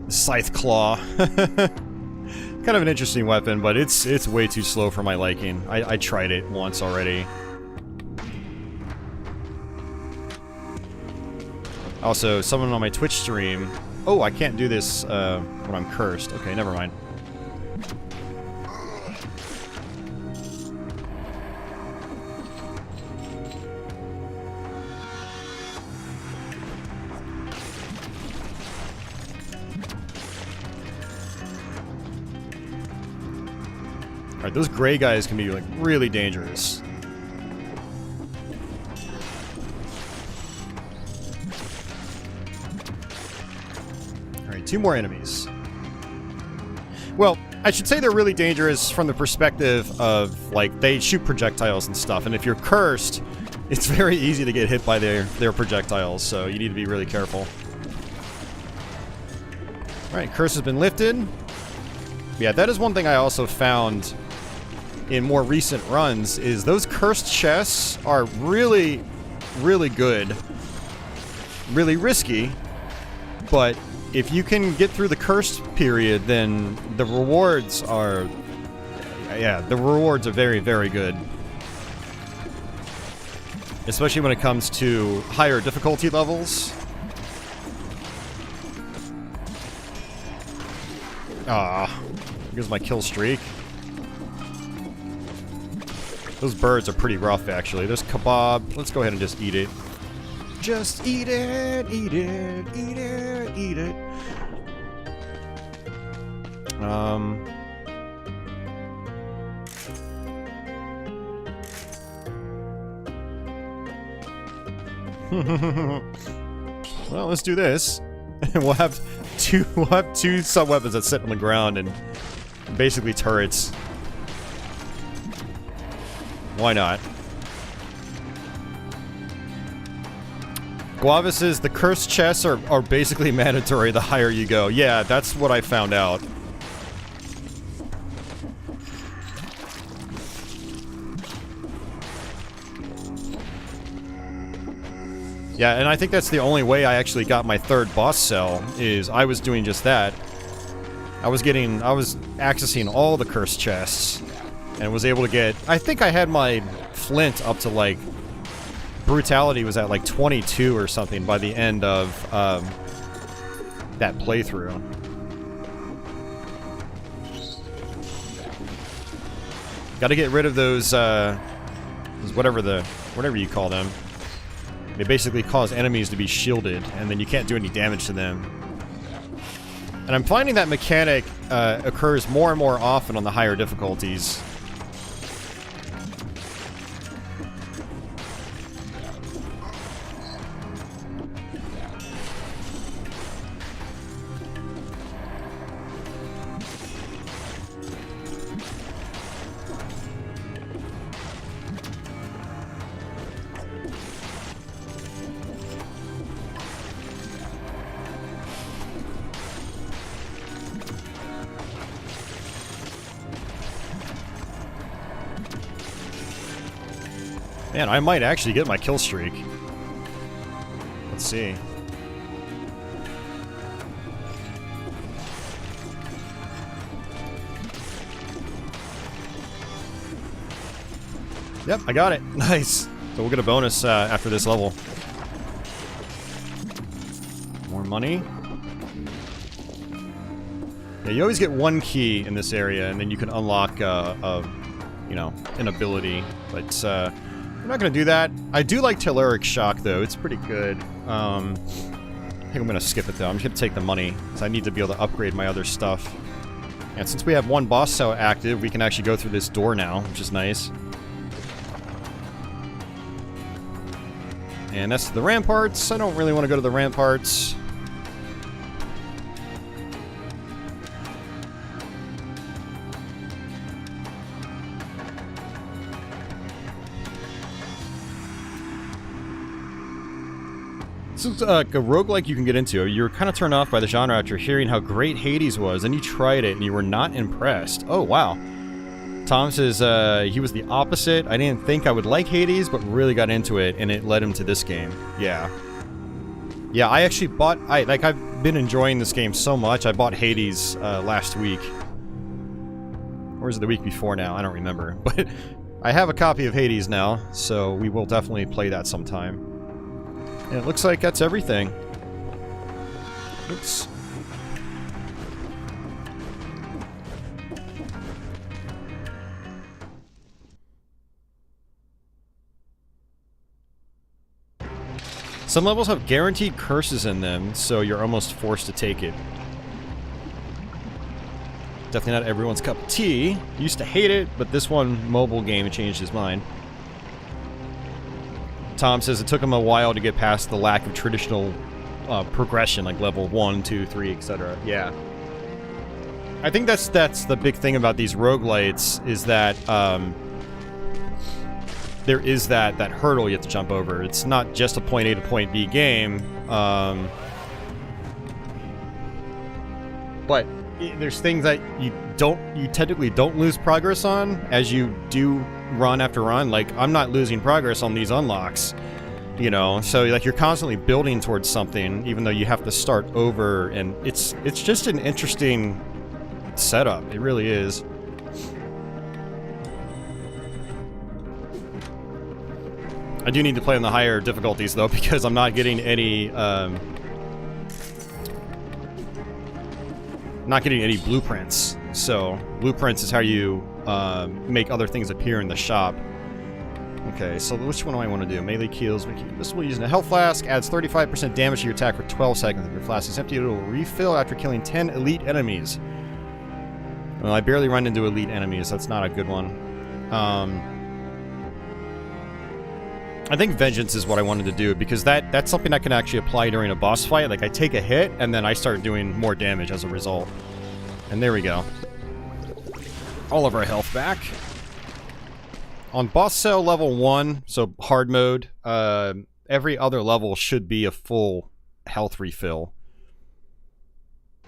Scythe Claw. Kind of an interesting weapon, but it's way too slow for my liking. I tried it once already. Also, someone on my Twitch stream... Oh, I can't do this when I'm cursed. Okay, never mind. Alright, those gray guys can be, like, really dangerous. Alright, 2 more enemies. Well, I should say they're really dangerous from the perspective of, like, they shoot projectiles and stuff, and if you're cursed, it's very easy to get hit by their projectiles, so you need to be really careful. Alright, curse has been lifted. Yeah, that is one thing I also found in more recent runs, is those cursed chests are really, really good. Really risky, but if you can get through the cursed period, then the rewards are... Yeah, the rewards are very, very good. Especially when it comes to higher difficulty levels. Ah, here's my kill streak. Those birds are pretty rough, actually. There's kebab. Let's go ahead and just eat it. Just eat it, eat it, eat it, eat it. Well, let's do this. We'll have two sub-weapons that sit on the ground and basically turrets. Why not? Guava says the cursed chests are basically mandatory the higher you go. Yeah, that's what I found out. Yeah, and I think that's the only way I actually got my 3rd boss cell, is I was doing just that. I was accessing all the cursed chests, and was able to get... I think I had my flint up to, like... Brutality was at, like, 22 or something by the end of, that playthrough. Gotta get rid of those whatever you call them. They basically cause enemies to be shielded, and then you can't do any damage to them. And I'm finding that mechanic occurs more and more often on the higher difficulties. Man, I might actually get my kill streak. Let's see. Yep, I got it. Nice. So we'll get a bonus after this level. More money. Yeah, you always get one key in this area, and then you can unlock you know, an ability. But I'm not going to do that. I do like Telluric Shock, though. It's pretty good. I think I'm going to skip it, though. I'm just going to take the money, because I need to be able to upgrade my other stuff. And since we have one boss cell active, we can actually go through this door now, which is nice. And that's the ramparts. I don't really want to go to the ramparts. This is a roguelike you can get into. You're kind of turned off by the genre after hearing how great Hades was, and you tried it and you were not impressed. Oh, wow. Tom says he was the opposite. I didn't think I would like Hades, but really got into it, and it led him to this game. Yeah. Yeah, I actually bought... I've been enjoying this game so much, I bought Hades last week. Or is it the week before now? I don't remember. But I have a copy of Hades now, so we will definitely play that sometime. And it looks like that's everything. Oops. Some levels have guaranteed curses in them, so you're almost forced to take it. Definitely not everyone's cup of tea. Used to hate it, but this one mobile game changed his mind. Tom says it took him a while to get past the lack of traditional progression, like level 1, 2, 3, etc. Yeah. I think that's the big thing about these roguelites, is that there is that hurdle you have to jump over. It's not just a point A to point B game, but there's things that you technically don't lose progress on as you do run after run. Like, I'm not losing progress on these unlocks, you know, so like you're constantly building towards something even though you have to start over, and it's just an interesting setup. It really is. I do need to play on the higher difficulties though, because I'm not getting any blueprints. So blueprints is how you make other things appear in the shop. Okay, so which one do I want to do? Melee kills. This will use a health flask. Adds 35% damage to your attack for 12 seconds. If your flask is empty, it will refill after killing 10 elite enemies. Well, I barely run into elite enemies. That's not a good one. I think Vengeance is what I wanted to do, because that's something I can actually apply during a boss fight. Like, I take a hit, and then I start doing more damage as a result. And there we go. All of our health back. On boss cell level 1, so hard mode, every other level should be a full health refill.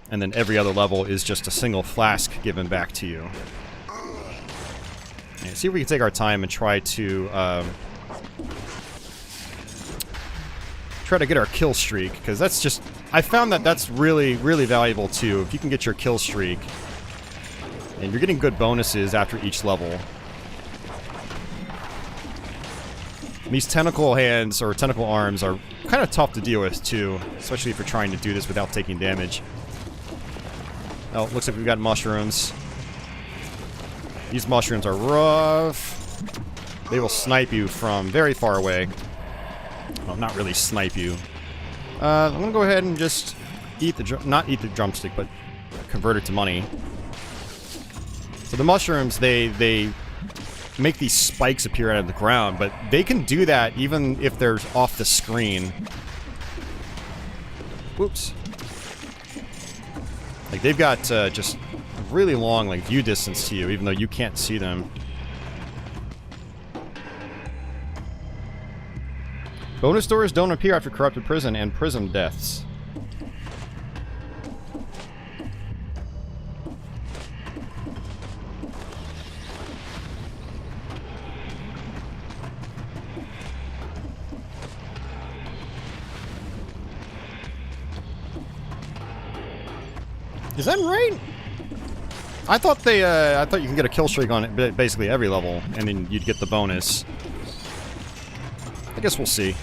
And then every other level is just a single flask given back to you. Yeah, see if we can take our time and try to get our kill streak, because that's just... I found that that's really, really valuable too. If you can get your kill streak, and you're getting good bonuses after each level. These tentacle hands, or tentacle arms, are kind of tough to deal with too, especially if you're trying to do this without taking damage. Oh, looks like we've got mushrooms. These mushrooms are rough. They will snipe you from very far away. Well, not really snipe you. I'm gonna go ahead and just eat the not eat the drumstick, but convert it to money. So the mushrooms, they make these spikes appear out of the ground, but they can do that even if they're off the screen. Whoops. Like, they've got just really long, like, view distance to you, even though you can't see them. Bonus doors don't appear after corrupted prison and prism deaths. Is that right? I thought I thought you can get a kill streak on it basically every level, and then you'd get the bonus. I guess we'll see.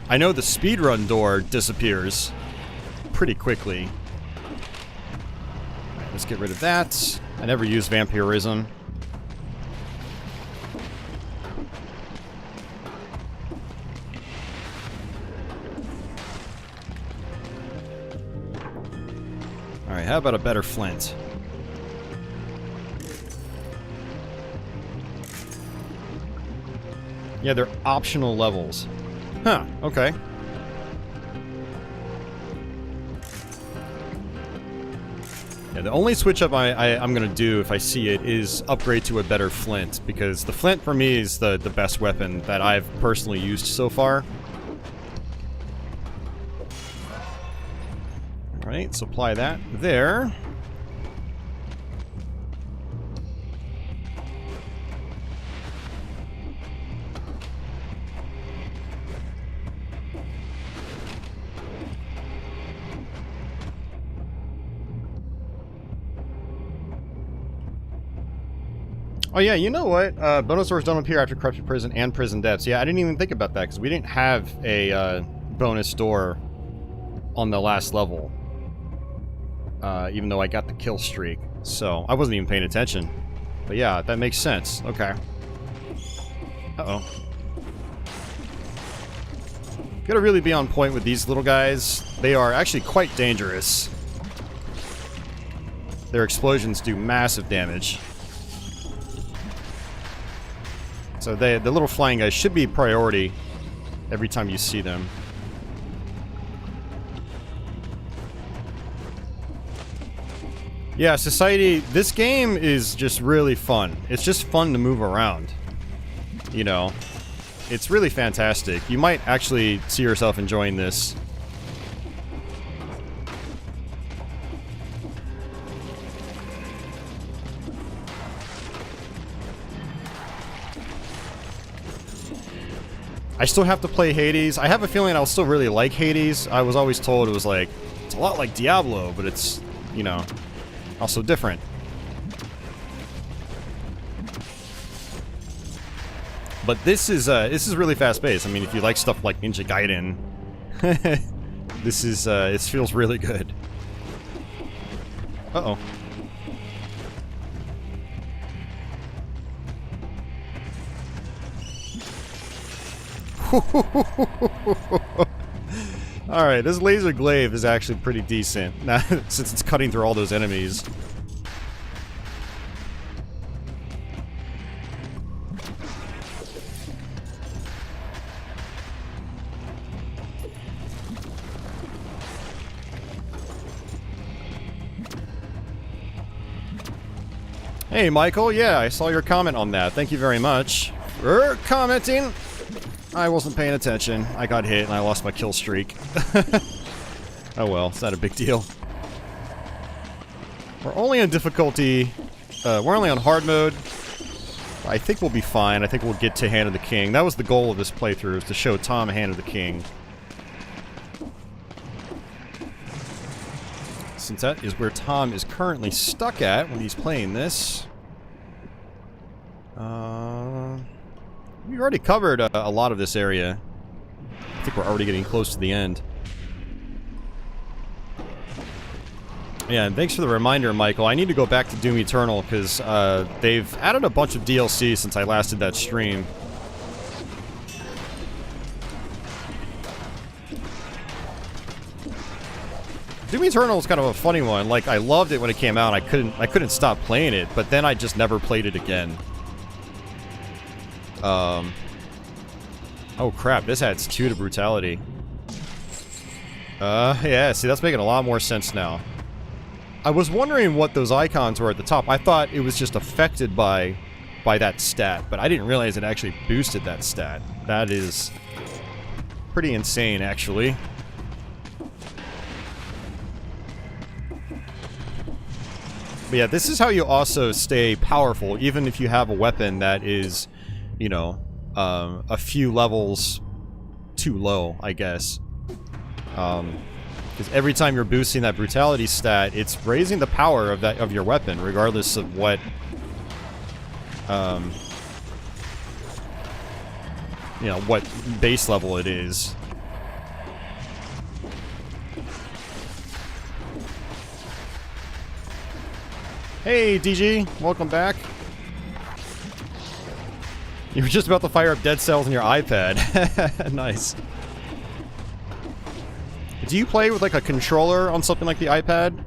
I know the speedrun door disappears pretty quickly. Alright, let's get rid of that. I never use vampirism. Alright, how about a better flint? Yeah, they're optional levels. Huh, okay. Yeah, the only switch up I'm gonna do if I see it is upgrade to a better flint, because the flint for me is the best weapon that I've personally used so far. Alright, so apply that there. Oh yeah, you know what? Bonus doors don't appear after Corrupted Prison and Prison Depths. Yeah, I didn't even think about that, because we didn't have a bonus door on the last level. Even though I got the kill streak. So, I wasn't even paying attention. But yeah, that makes sense. Okay. Uh-oh. Gotta really be on point with these little guys. They are actually quite dangerous. Their explosions do massive damage. So the little flying guys should be priority every time you see them. Yeah, Society, this game is just really fun. It's just fun to move around. You know, it's really fantastic. You might actually see yourself enjoying this. I still have to play Hades. I have a feeling I'll still really like Hades. I was always told it was like, it's a lot like Diablo, but it's, you know, also different. But this is really fast-paced. I mean, if you like stuff like Ninja Gaiden, it feels really good. Uh-oh. Alright, this laser glaive is actually pretty decent, now, since it's cutting through all those enemies. Hey Michael, yeah, I saw your comment on that. Thank you very much for commenting. I wasn't paying attention. I got hit and I lost my kill streak. Oh well, it's not a big deal. We're only on difficulty... we're only on hard mode. I think we'll be fine. I think we'll get to Hand of the King. That was the goal of this playthrough, is to show Tom Hand of the King. Since that is where Tom is currently stuck at when he's playing this. We've already covered a lot of this area. I think we're already getting close to the end. Yeah, and thanks for the reminder, Michael. I need to go back to Doom Eternal, because they've added a bunch of DLC since I last did that stream. Doom Eternal is kind of a funny one. Like, I loved it when it came out. I couldn't stop playing it, but then I just never played it again. Oh crap, this adds 2 to brutality. Yeah, see, that's making a lot more sense now. I was wondering what those icons were at the top. I thought it was just affected by that stat, but I didn't realize it actually boosted that stat. That is pretty insane, actually. But yeah, this is how you also stay powerful, even if you have a weapon that is, you know, a few levels too low, I guess. Because every time you're boosting that brutality stat, it's raising the power of your weapon, regardless of what you know, what base level it is. Hey, DG, welcome back. You were just about to fire up dead cells on your iPad. Nice. Do you play with like a controller on something like the iPad?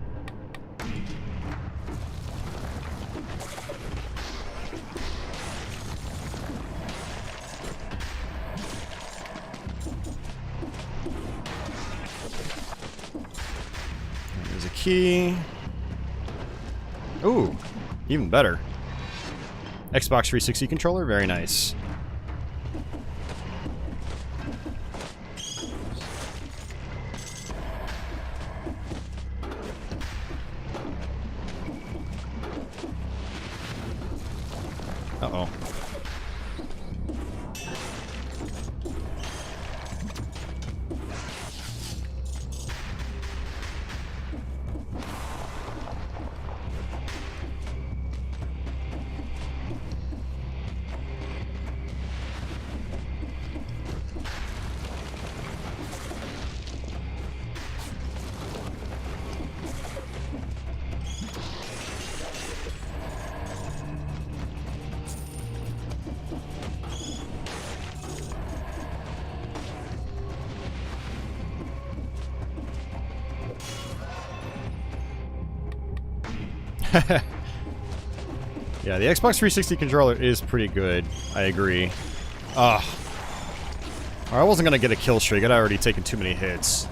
There's a key. Ooh, even better. Xbox 360 controller, very nice. Uh-oh. Yeah, the Xbox 360 controller is pretty good. I agree. Ugh. I wasn't gonna get a kill streak. I'd already taken too many hits.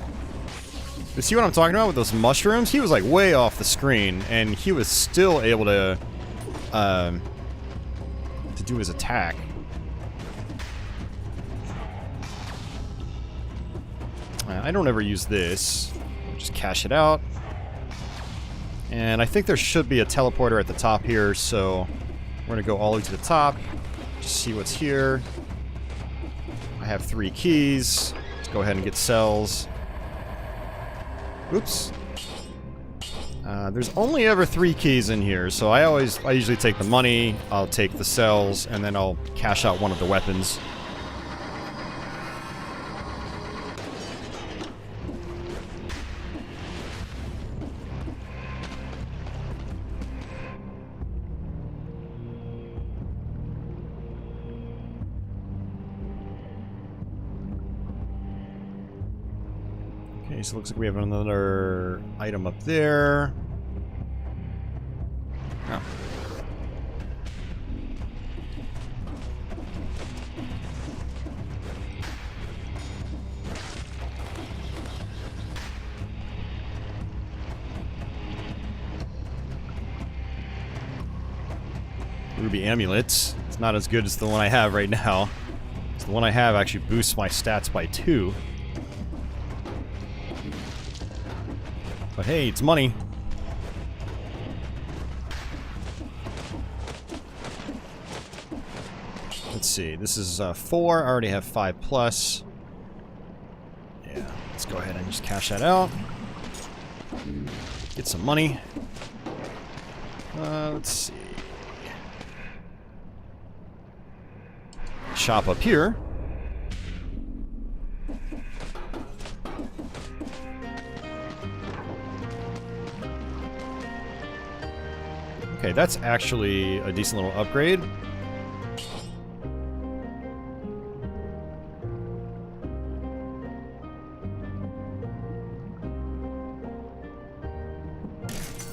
You see what I'm talking about with those mushrooms? He was like way off the screen, and he was still able to do his attack. I don't ever use this. Just cash it out. And I think there should be a teleporter at the top here, so we're going to go all the way to the top. Just see what's here. I have 3 keys. Let's go ahead and get cells. Oops. There's only ever 3 keys in here, so I usually take the money, I'll take the cells, and then I'll cash out one of the weapons. Okay, so it looks like we have another item up there. Oh. Ruby amulets. It's not as good as the one I have right now. So the one I have actually boosts my stats by 2. But hey, it's money. Let's see, this is 4. I already have 5 plus. Yeah, let's go ahead and just cash that out. Get some money. Let's see. Shop up here. Okay, that's actually a decent little upgrade.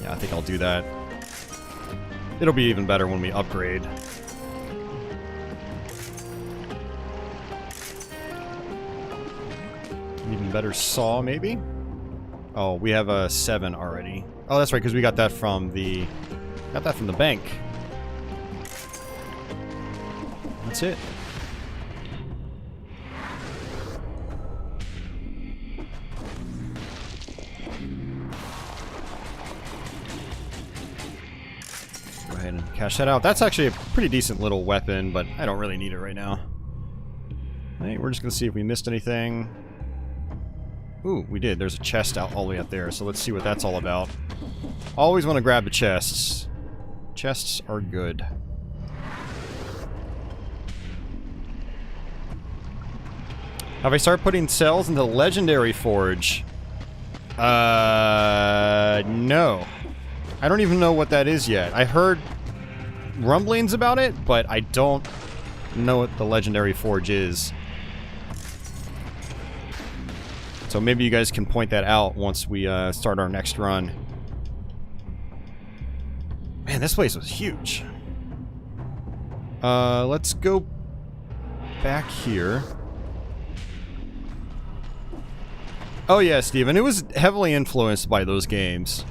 Yeah, I think I'll do that. It'll be even better when we upgrade. Even better saw, maybe? Oh, we have a 7 already. Oh, that's right, because we got that from the... Got that from the bank. That's it. Go ahead and cash that out. That's actually a pretty decent little weapon, but I don't really need it right now. Alright, we're just gonna see if we missed anything. Ooh, we did. There's a chest out all the way up there, so let's see what that's all about. Always want to grab the chests. Chests are good. Have I started putting cells into the Legendary Forge? No. I don't even know what that is yet. I heard rumblings about it, but I don't know what the Legendary Forge is. So maybe you guys can point that out once we start our next run. Man, this place was huge. Let's go back here. Oh yeah, Steven, it was heavily influenced by those games.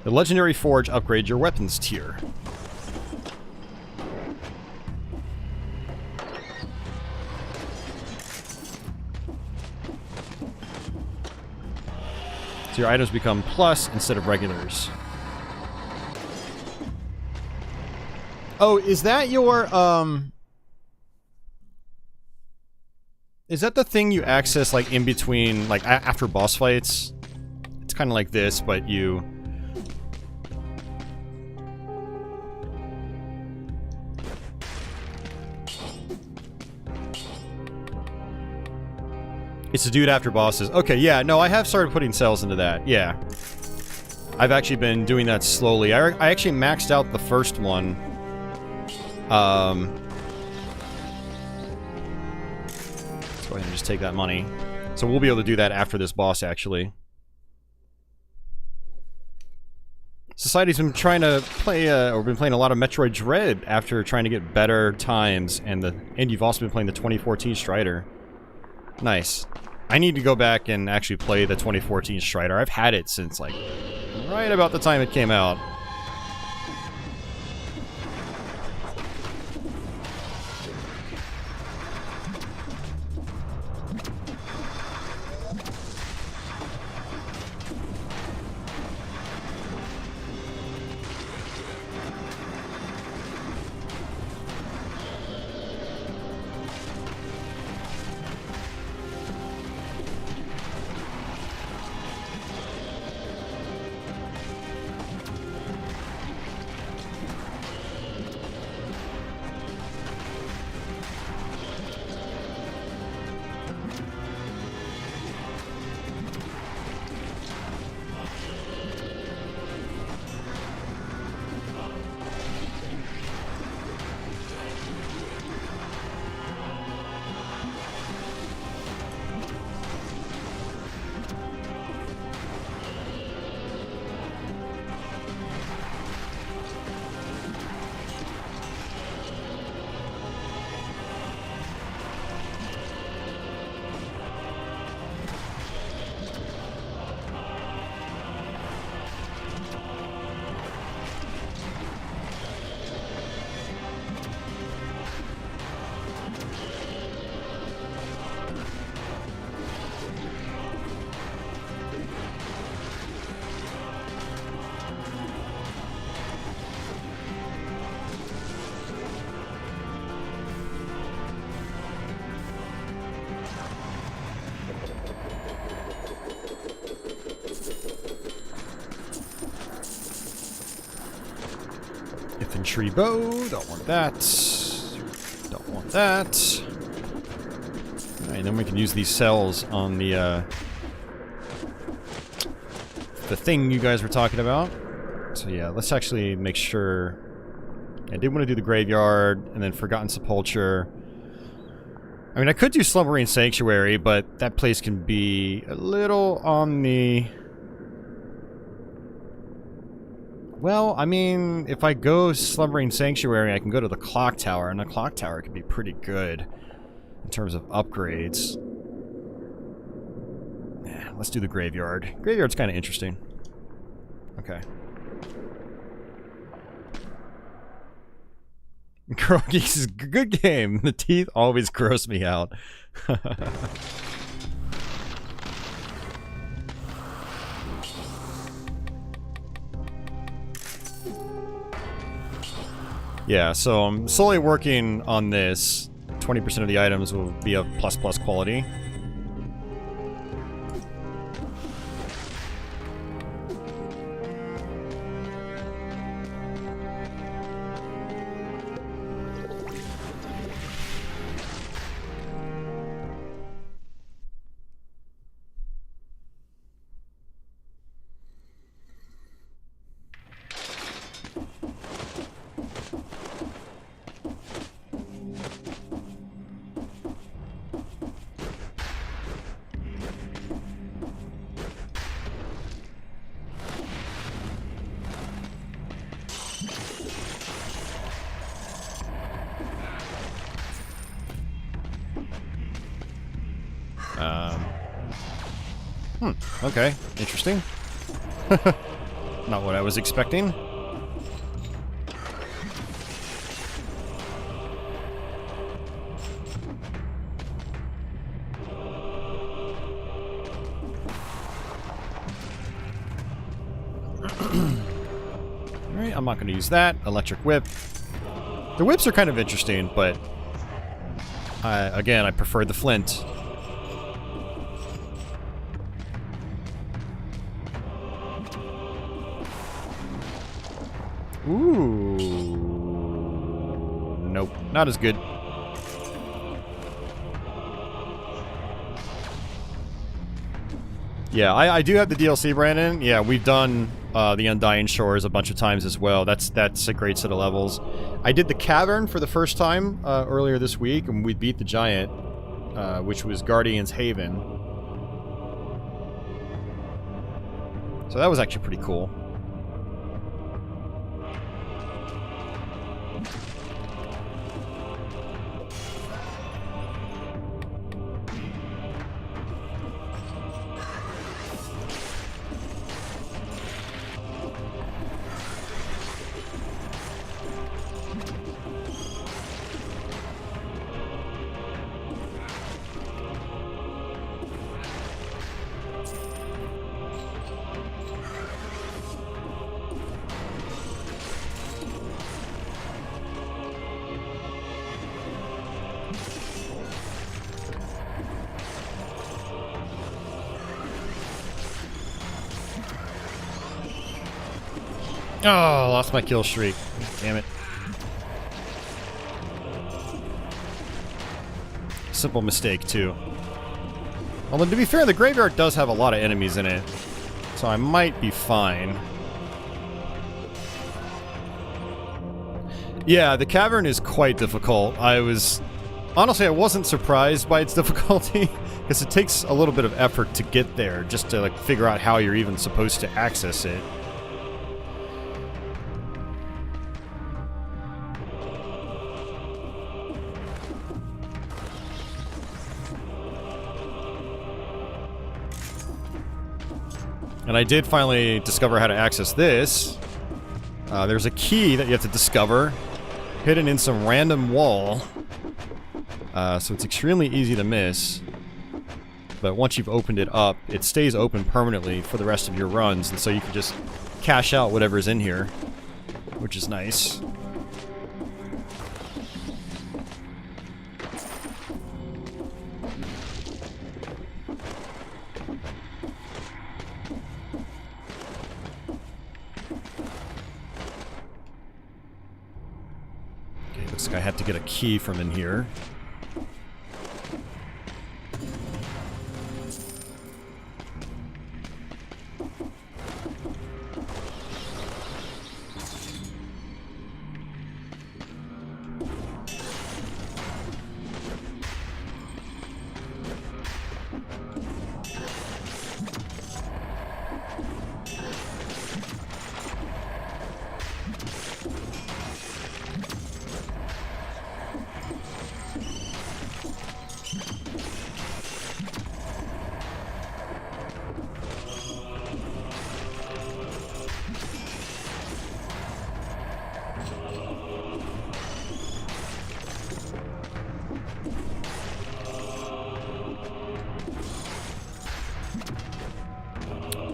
The Legendary Forge upgrades your weapons tier. So your items become plus instead of regulars. Oh, is that your, is that the thing you access, like, in between, like, after boss fights? It's kind of like this, but you... It's a dude after bosses. Okay, yeah, no, I have started putting cells into that, yeah. I've actually been doing that slowly. I actually maxed out the first one. Let's go ahead and just take that money. So we'll be able to do that after this boss, actually. Society's been trying to play, or been playing a lot of Metroid Dread after trying to get better times, and you've also been playing the 2014 Strider. Nice. I need to go back and actually play the 2014 Strider. I've had it since, like, right about the time it came out. Infantry bow, don't want that. Don't want that. Alright, then we can use these cells on the thing you guys were talking about. So yeah, let's actually make sure. I did want to do the graveyard, and then Forgotten Sepulchre. I mean, I could do Slumbering Sanctuary, but that place can be a little on the... Well, I mean, if I go Slumbering Sanctuary, I can go to the Clock Tower, and the Clock Tower could be pretty good in terms of upgrades. Yeah, let's do the Graveyard. Graveyard's kind of interesting. Okay. Girl Geeks is a good game. The teeth always gross me out. Yeah, so I'm slowly working on this. 20% of the items will be of plus quality. Okay, interesting. Not what I was expecting. Alright, I'm not going to use that. Electric whip. The whips are kind of interesting, but again, I prefer the flint. Ooh. Nope, not as good. Yeah, I do have the DLC, Brandon. Yeah, we've done the Undying Shores a bunch of times as well. That's a great set of levels. I did the Cavern for the first time earlier this week, and we beat the Giant, which was Guardian's Haven. So that was actually pretty cool. Oh, lost my kill streak. Damn it. Simple mistake, too. Although, to be fair, the graveyard does have a lot of enemies in it, so I might be fine. Yeah, the cavern is quite difficult. Honestly, I wasn't surprised by its difficulty, because it takes a little bit of effort to get there, just to, like, figure out how you're even supposed to access it. And I did finally discover how to access this. There's a key that you have to discover, hidden in some random wall. So it's extremely easy to miss. But once you've opened it up, it stays open permanently for the rest of your runs, and so you can just cash out whatever's in here, which is nice. Looks like I have to get a key from in here.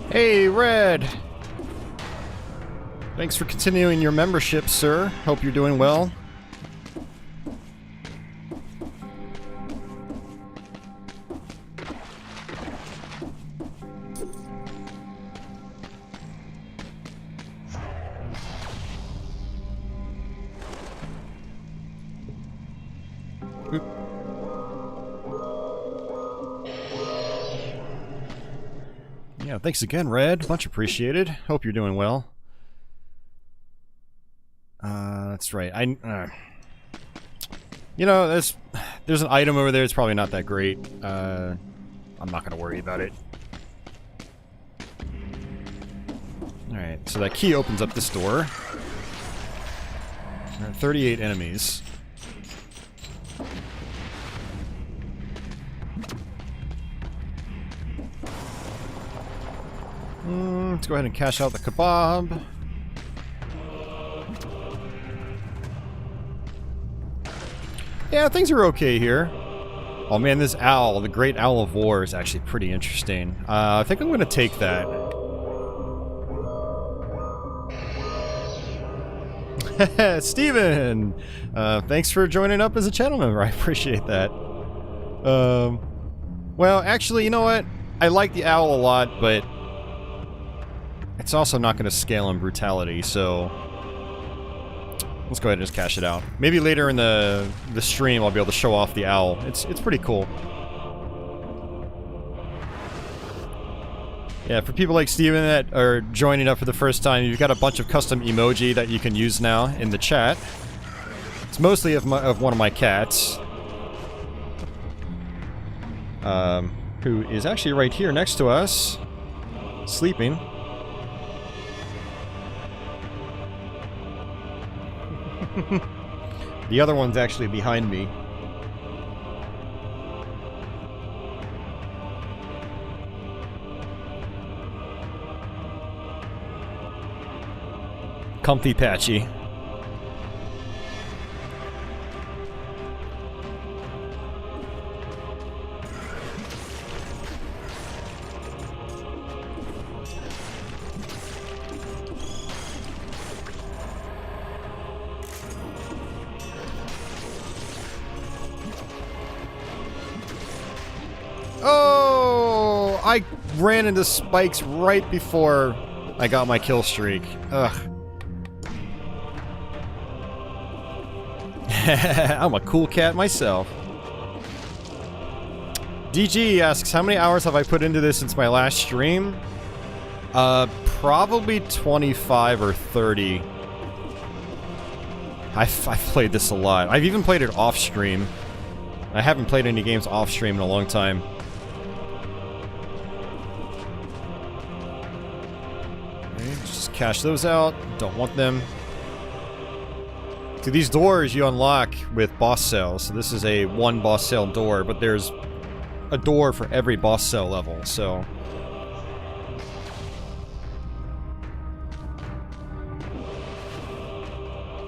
Hey, Red! Thanks for continuing your membership, sir. Hope you're doing well. Yeah, thanks again, Red. Much appreciated. Hope you're doing well. That's right. You know, there's an item over there. It's probably not that great. I'm not gonna worry about it. Alright, so that key opens up this door. There are 38 enemies. Let's go ahead and cash out the kebab. Yeah, things are okay here. Oh man, this owl, the Great Owl of War, is actually pretty interesting. I think I'm going to take that. Steven! Thanks for joining up as a channel member. I appreciate that. Well, actually, you know what? I like the owl a lot, but it's also not going to scale in brutality, so let's go ahead and just cash it out. Maybe later in the stream I'll be able to show off the owl. It's pretty cool. Yeah, for people like Steven that are joining up for the first time, you've got a bunch of custom emoji that you can use now in the chat. It's mostly of one of my cats. Who is actually right here next to us, sleeping. The other one's actually behind me. Comfy Patchy. Oh! I ran into spikes right before I got my kill streak. Ugh. I'm a cool cat myself. DG asks, how many hours have I put into this since my last stream? Probably 25 or 30. I've played this a lot. I've even played it off stream. I haven't played any games off stream in a long time. Okay, just cash those out. Don't want them. So these doors you unlock with boss cells. So this is a one boss cell door, but there's a door for every boss cell level, so...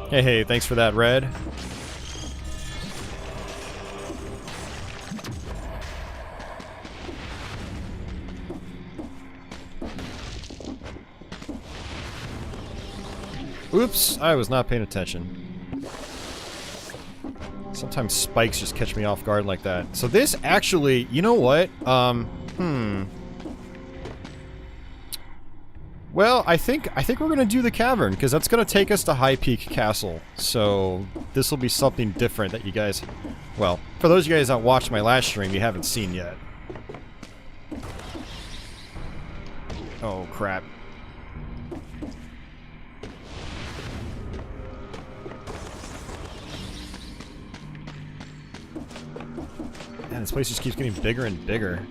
Hey, thanks for that, Red. Oops, I was not paying attention. Sometimes spikes just catch me off guard like that. So this actually, you know what? Well, I think we're gonna do the cavern, because that's gonna take us to High Peak Castle. So this will be something different that you guys, well, for those of you guys that watched my last stream, you haven't seen yet. Oh crap. Man, this place just keeps getting bigger and bigger.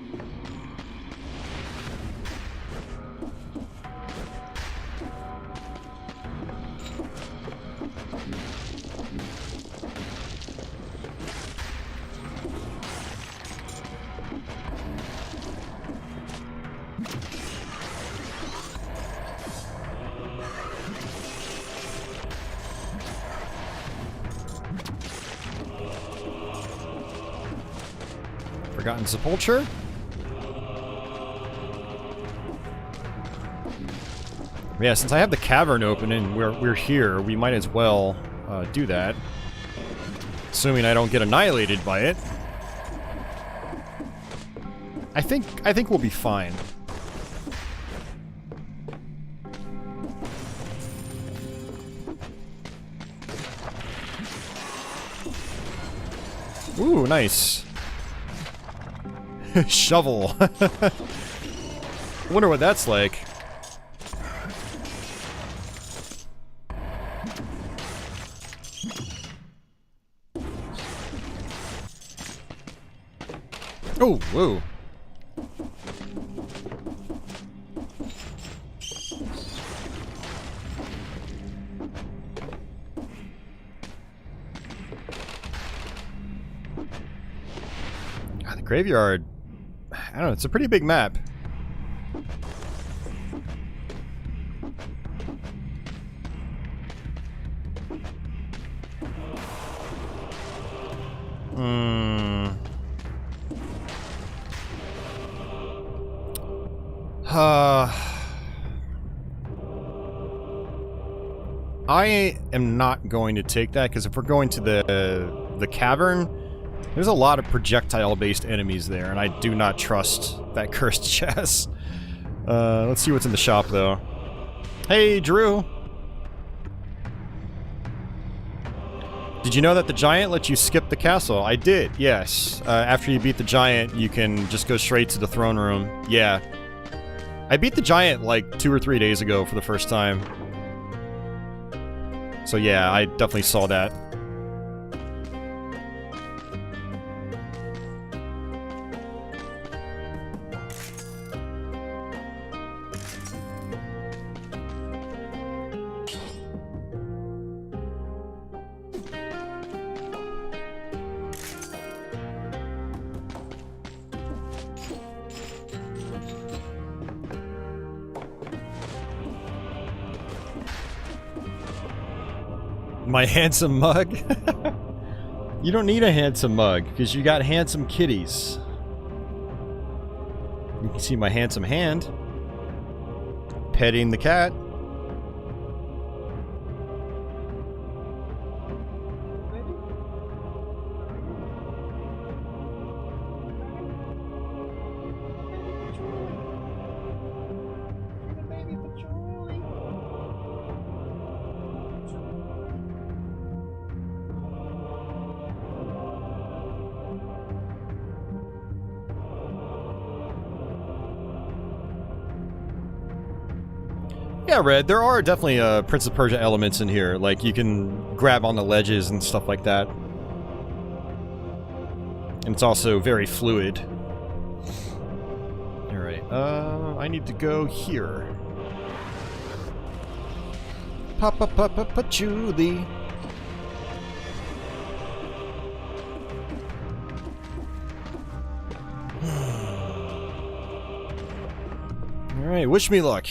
Forgotten Sepulture. Yeah, since I have the cavern open and we're here, we might as well do that. Assuming I don't get annihilated by it. I think we'll be fine. Ooh, nice. Shovel. Wonder what that's like. Oh, whoa. God, the graveyard. I don't know, it's a pretty big map. I am not going to take that, because if we're going to the cavern, there's a lot of projectile-based enemies there, and I do not trust that cursed chest. Let's see what's in the shop, though. Hey, Drew! Did you know that the giant lets you skip the castle? I did, yes. After you beat the giant, you can just go straight to the throne room. Yeah. I beat the giant like 2 or 3 days ago for the first time. So yeah, I definitely saw that. My handsome mug? You don't need a handsome mug, because you got handsome kitties. You can see my handsome hand. Petting the cat. Yeah, Red, there are definitely Prince of Persia elements in here. Like, you can grab on the ledges and stuff like that. And it's also very fluid. Alright, I need to go here. Patchouli. Alright, wish me luck.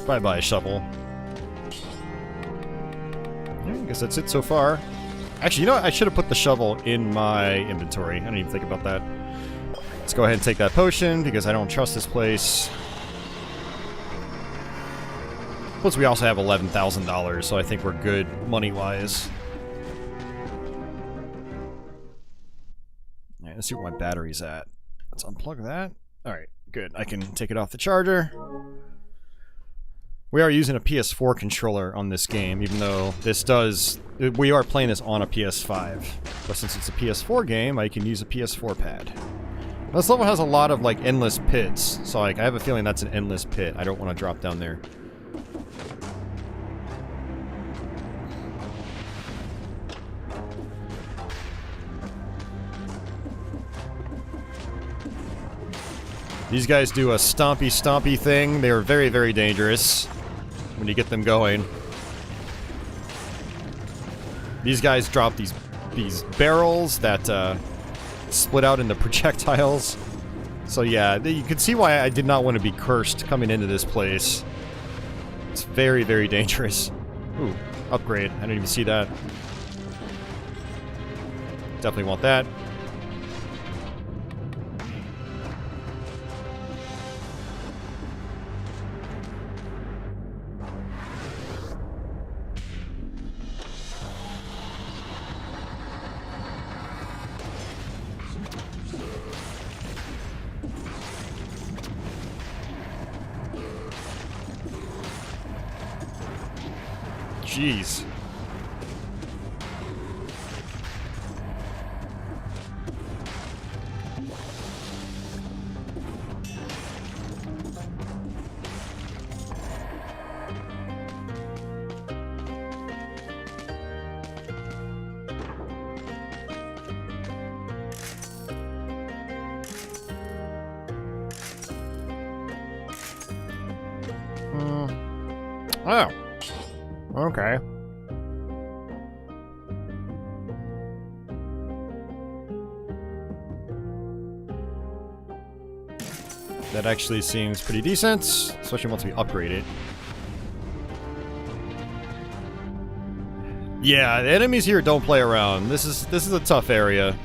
Bye-bye, shovel. Yeah, I guess that's it so far. Actually, you know what? I should have put the shovel in my inventory. I didn't even think about that. Let's go ahead and take that potion, because I don't trust this place. Plus, we also have $11,000, so I think we're good money-wise. Alright, let's see where my battery's at. Let's unplug that. Alright, good. I can take it off the charger. We are using a PS4 controller on this game, even though this does... We are playing this on a PS5. But since it's a PS4 game, I can use a PS4 pad. This level has a lot of, like, endless pits. So, like, I have a feeling that's an endless pit. I don't want to drop down there. These guys do a stompy thing. They are very, very dangerous when you get them going. These guys drop these barrels that split out into projectiles. So yeah, you can see why I did not want to be cursed coming into this place. It's very, very dangerous. Ooh, upgrade. I didn't even see that. Definitely want that. Jeez. Oh. Okay. That actually seems pretty decent, especially once we upgrade it. Yeah, the enemies here don't play around. This is a tough area.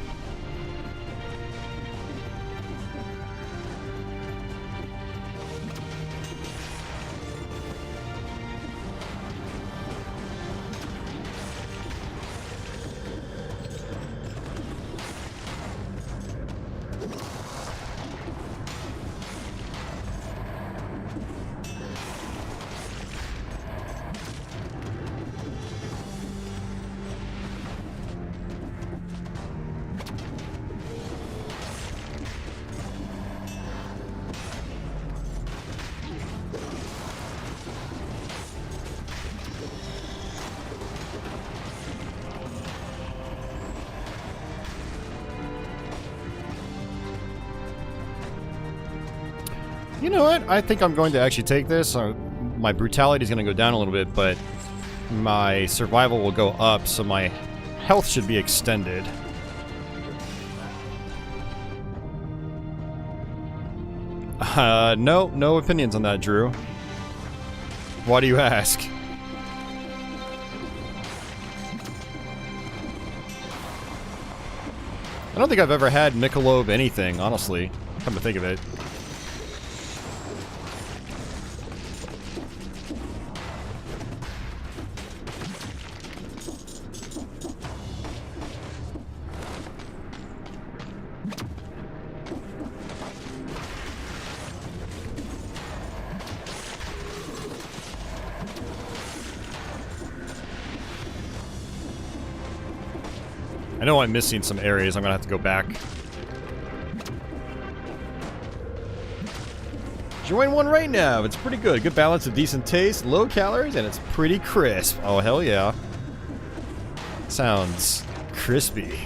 You know what? I think I'm going to actually take this. My brutality is going to go down a little bit, but my survival will go up, so my health should be extended. No opinions on that, Drew. Why do you ask? I don't think I've ever had Michelob anything, honestly. Come to think of it. I know I'm missing some areas. I'm gonna have to go back. Join one right now. It's pretty good. Good balance of decent taste, low calories, and it's pretty crisp. Oh, hell yeah. Sounds crispy.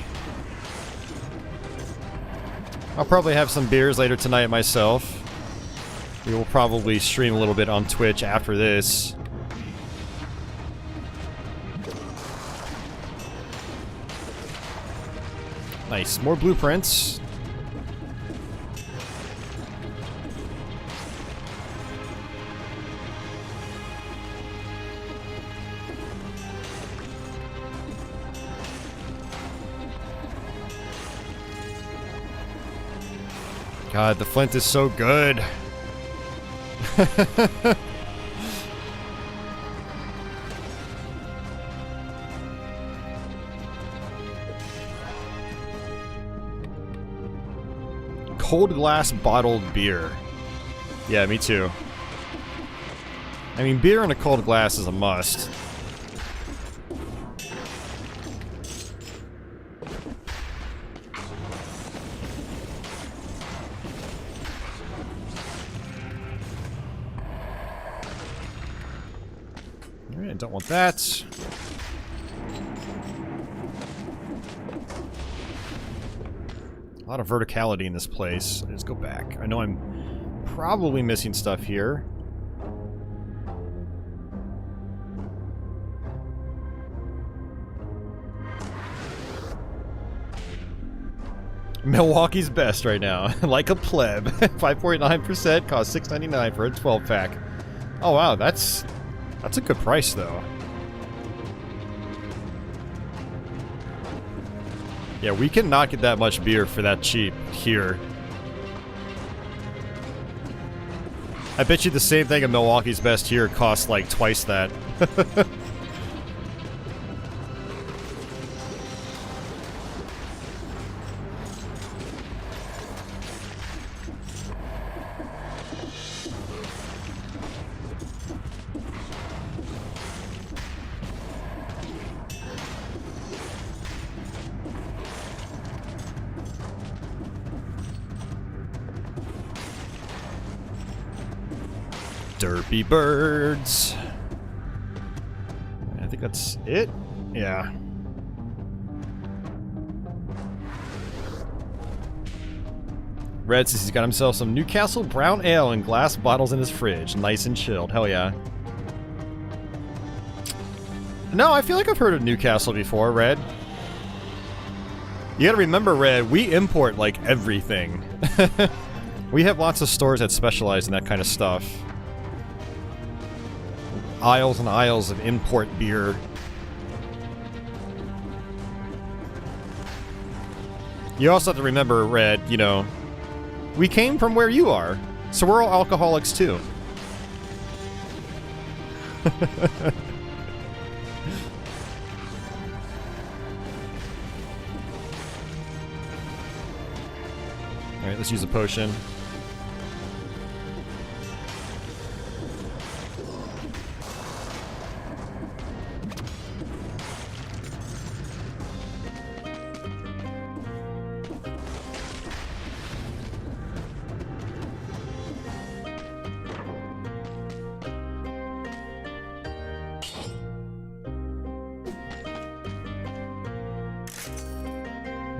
I'll probably have some beers later tonight myself. We will probably stream a little bit on Twitch after this. Nice. More blueprints. God, the flint is so good. Cold glass bottled beer. Yeah, me too. I mean, beer in a cold glass is a must. Alright, don't want that. A lot of verticality in this place. Let's go back. I know I'm probably missing stuff here. Milwaukee's best right now. Like a pleb. 5.9%, cost $6.99 for a 12-pack. Oh wow, that's a good price though. Yeah, we cannot get that much beer for that cheap here. I bet you the same thing at Milwaukee's best here costs like twice that. Derpy birds. I think that's it. Yeah. Red says he's got himself some Newcastle Brown Ale in glass bottles in his fridge. Nice and chilled. Hell yeah. No, I feel like I've heard of Newcastle before, Red. You gotta remember, Red, we import, like, everything. We have lots of stores that specialize in that kind of stuff. Aisles and aisles of import beer. You also have to remember, Red, you know, we came from where you are, so we're all alcoholics too. Alright, let's use a potion.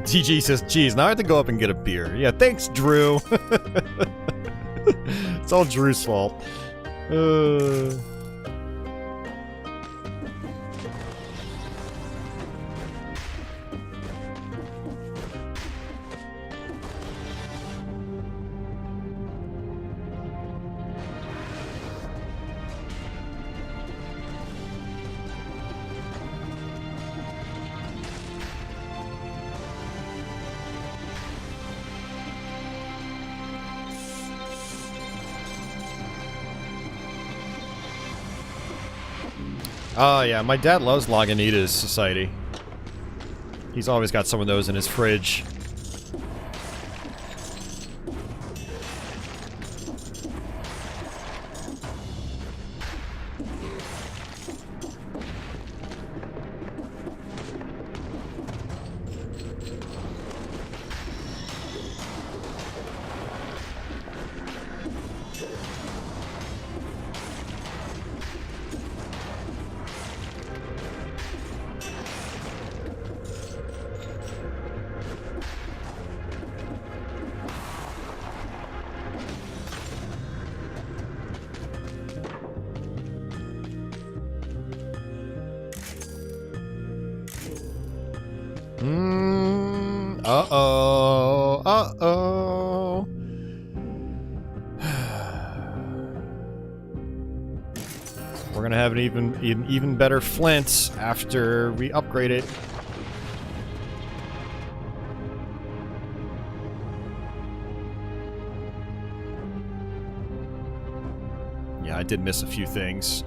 TG says, geez, now I have to go up and get a beer. Yeah, thanks, Drew. It's all Drew's fault. Oh yeah, my dad loves Lagunitas Society. He's always got some of those in his fridge. Uh-oh. Uh-oh. We're gonna have an even better flint after we upgrade it. Yeah, I did miss a few things.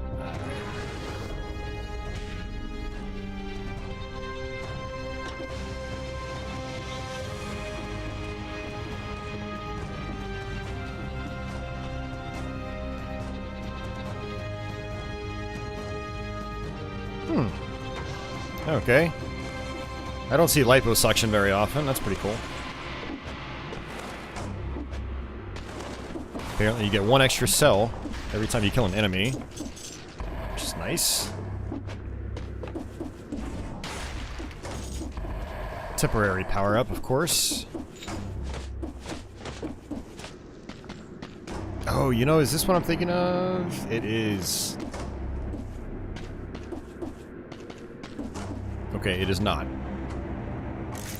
Okay. I don't see liposuction very often. That's pretty cool. Apparently you get one extra cell every time you kill an enemy, which is nice. Temporary power-up, of course. Oh, you know, is this what I'm thinking of? It is. Okay, it is not.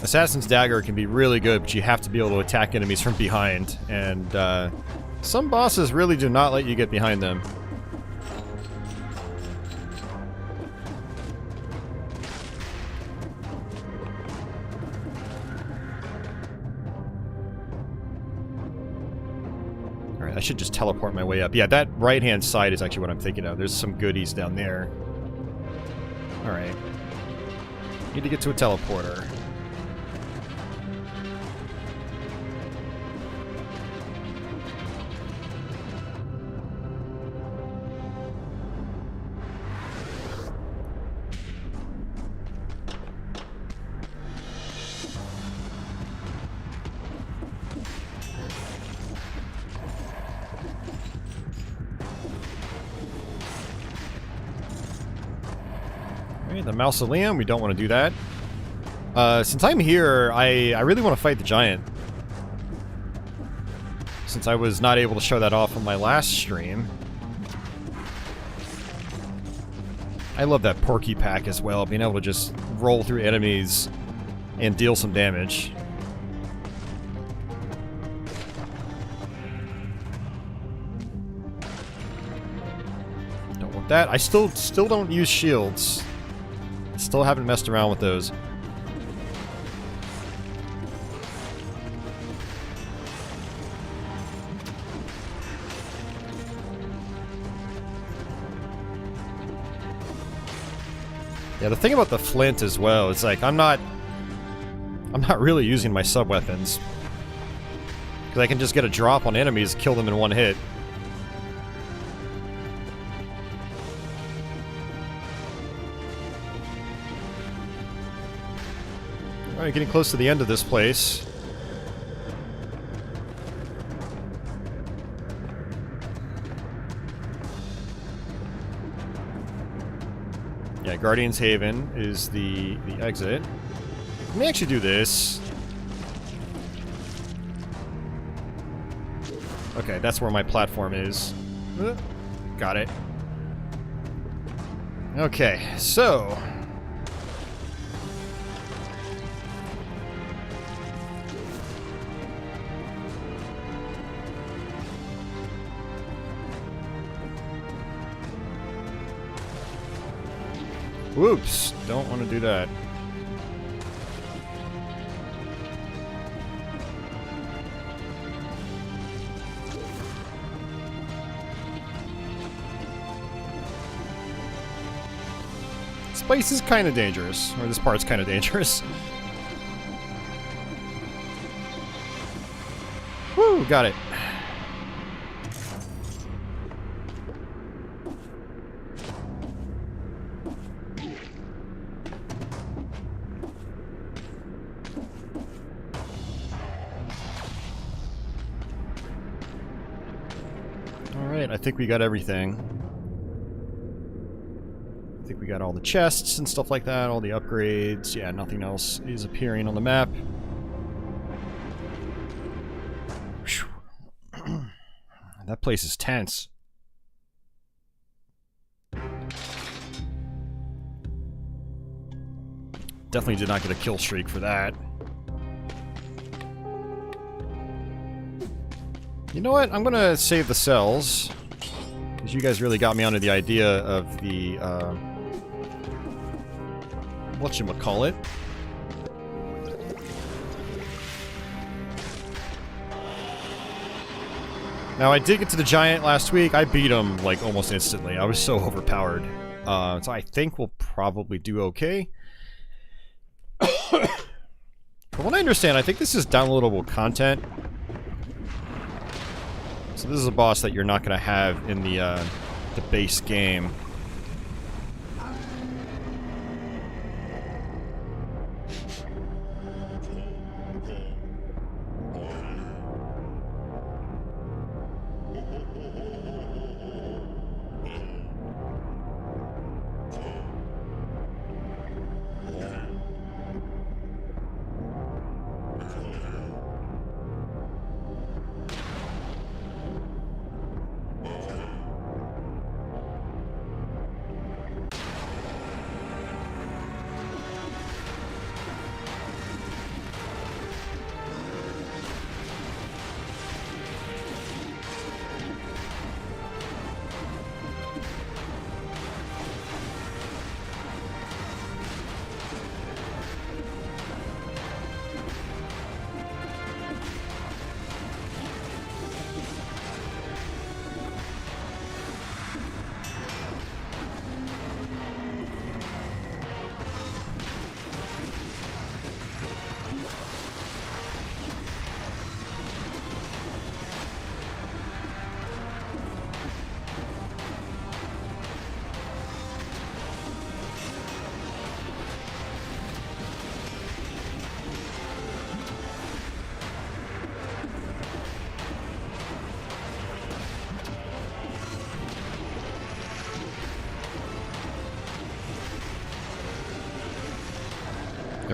Assassin's Dagger can be really good, but you have to be able to attack enemies from behind, and some bosses really do not let you get behind them. Alright, I should just teleport my way up. Yeah, that right-hand side is actually what I'm thinking of. There's some goodies down there. Alright. Need to get to a teleporter. The mausoleum, we don't want to do that. Since I'm here, I really want to fight the giant. Since I was not able to show that off on my last stream. I love that Porky Pack as well, being able to just roll through enemies and deal some damage. Don't want that. I still don't use shields. Still haven't messed around with those. Yeah, the thing about the flint as well, it's like I'm not really using my sub-weapons. Because I can just get a drop on enemies, kill them in one hit. Alright, getting close to the end of this place. Yeah, Guardian's Haven is the exit. Let me actually do this. Okay, that's where my platform is. Got it. Okay, so... Whoops! Don't want to do that. This place is kind of dangerous. Or this part's kind of dangerous. Woo! Got it. I think we got everything. I think we got all the chests and stuff like that, all the upgrades. Yeah, nothing else is appearing on the map. That place is tense. Definitely did not get a kill streak for that. You know what? I'm gonna save the cells. Because you guys really got me onto the idea of the, whatchamacallit. Now, I did get to the giant last week. I beat him, like, almost instantly. I was so overpowered. So I think we'll probably do okay. From what I understand, I think this is downloadable content. So this is a boss that you're not going to have in the base game.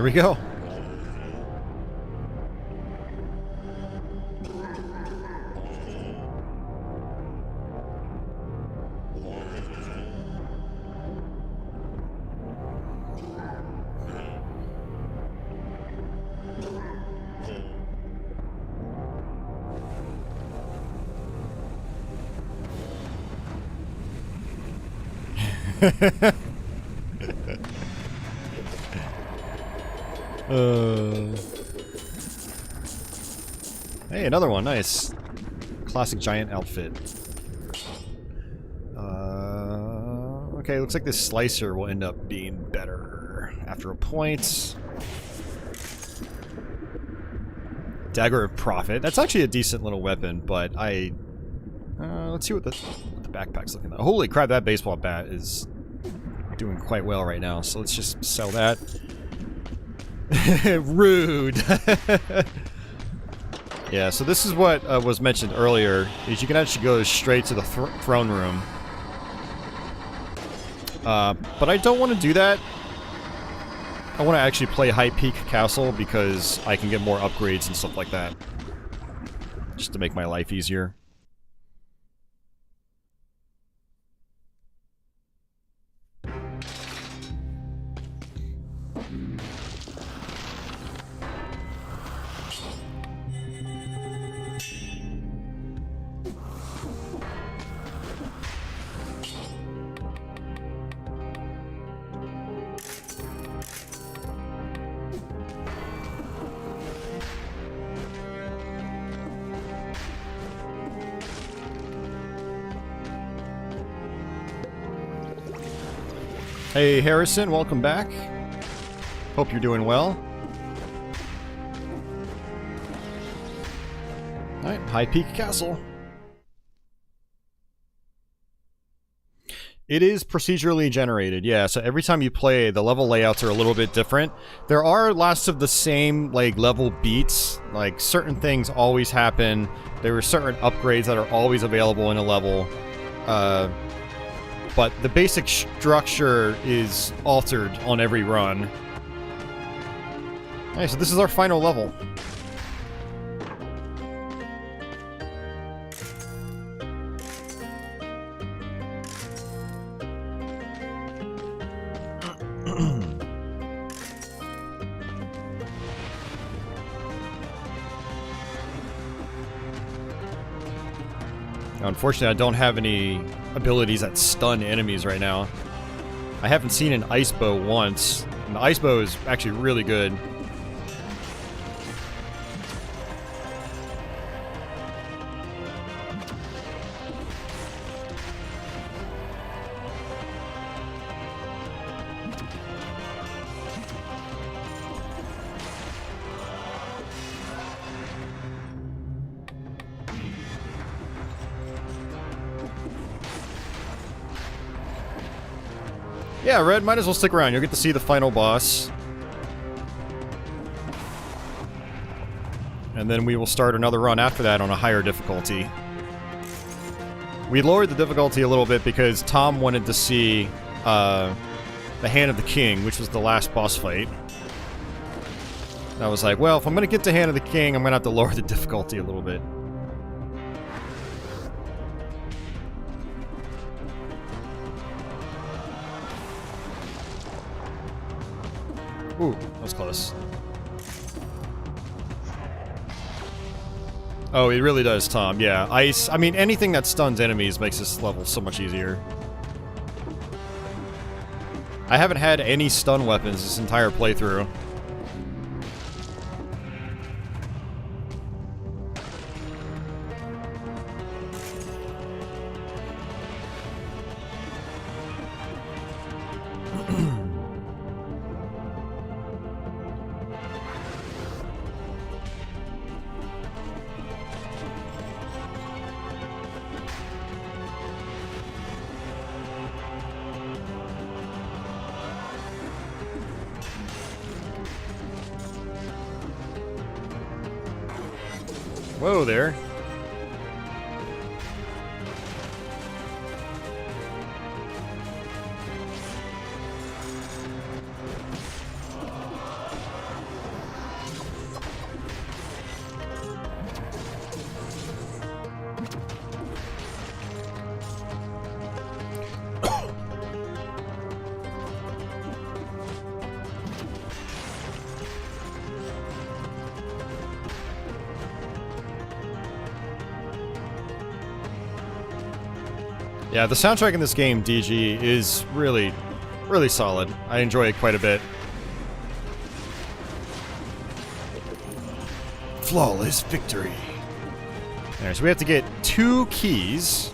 Here we go. Hey, another one. Nice. Classic giant outfit. Okay, looks like this slicer will end up being better after a point. Dagger of Profit. That's actually a decent little weapon, but let's see what the backpack's looking like. Holy crap, that baseball bat is doing quite well right now, so let's just sell that. Rude. Yeah, so this is what was mentioned earlier, is you can actually go straight to the throne room. But I don't want to do that. I want to actually play High Peak Castle because I can get more upgrades and stuff like that. Just to make my life easier. Hey Harrison, welcome back. Hope you're doing well. Alright, High Peak Castle. It is procedurally generated, yeah, so every time you play, the level layouts are a little bit different. There are lots of the same, like, level beats. Like, certain things always happen. There are certain upgrades that are always available in a level. But the basic structure is altered on every run. Alright, so this is our final level. Unfortunately, I don't have any abilities that stun enemies right now. I haven't seen an ice bow once, and the ice bow is actually really good. Yeah, Red, might as well stick around. You'll get to see the final boss. And then we will start another run after that on a higher difficulty. We lowered the difficulty a little bit because Tom wanted to see the Hand of the King, which was the last boss fight. And I was like, well, if I'm going to get to Hand of the King, I'm going to have to lower the difficulty a little bit. Ooh, that was close. Oh, it really does, Tom. Yeah, ice. I mean, anything that stuns enemies makes this level so much easier. I haven't had any stun weapons this entire playthrough. Whoa there. Yeah, the soundtrack in this game, DG, is really, really solid. I enjoy it quite a bit. Flawless victory. Alright, so we have to get 2 keys.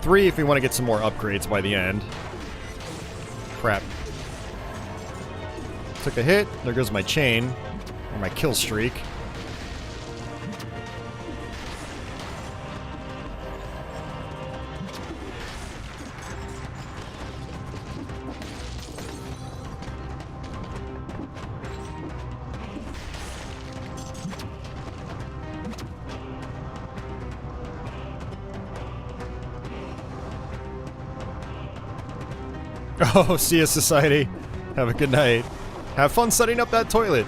Three if we want to get some more upgrades by the end. Crap. Took a hit. There goes my chain. Or my kill streak. Oh, see ya, society. Have a good night. Have fun setting up that toilet.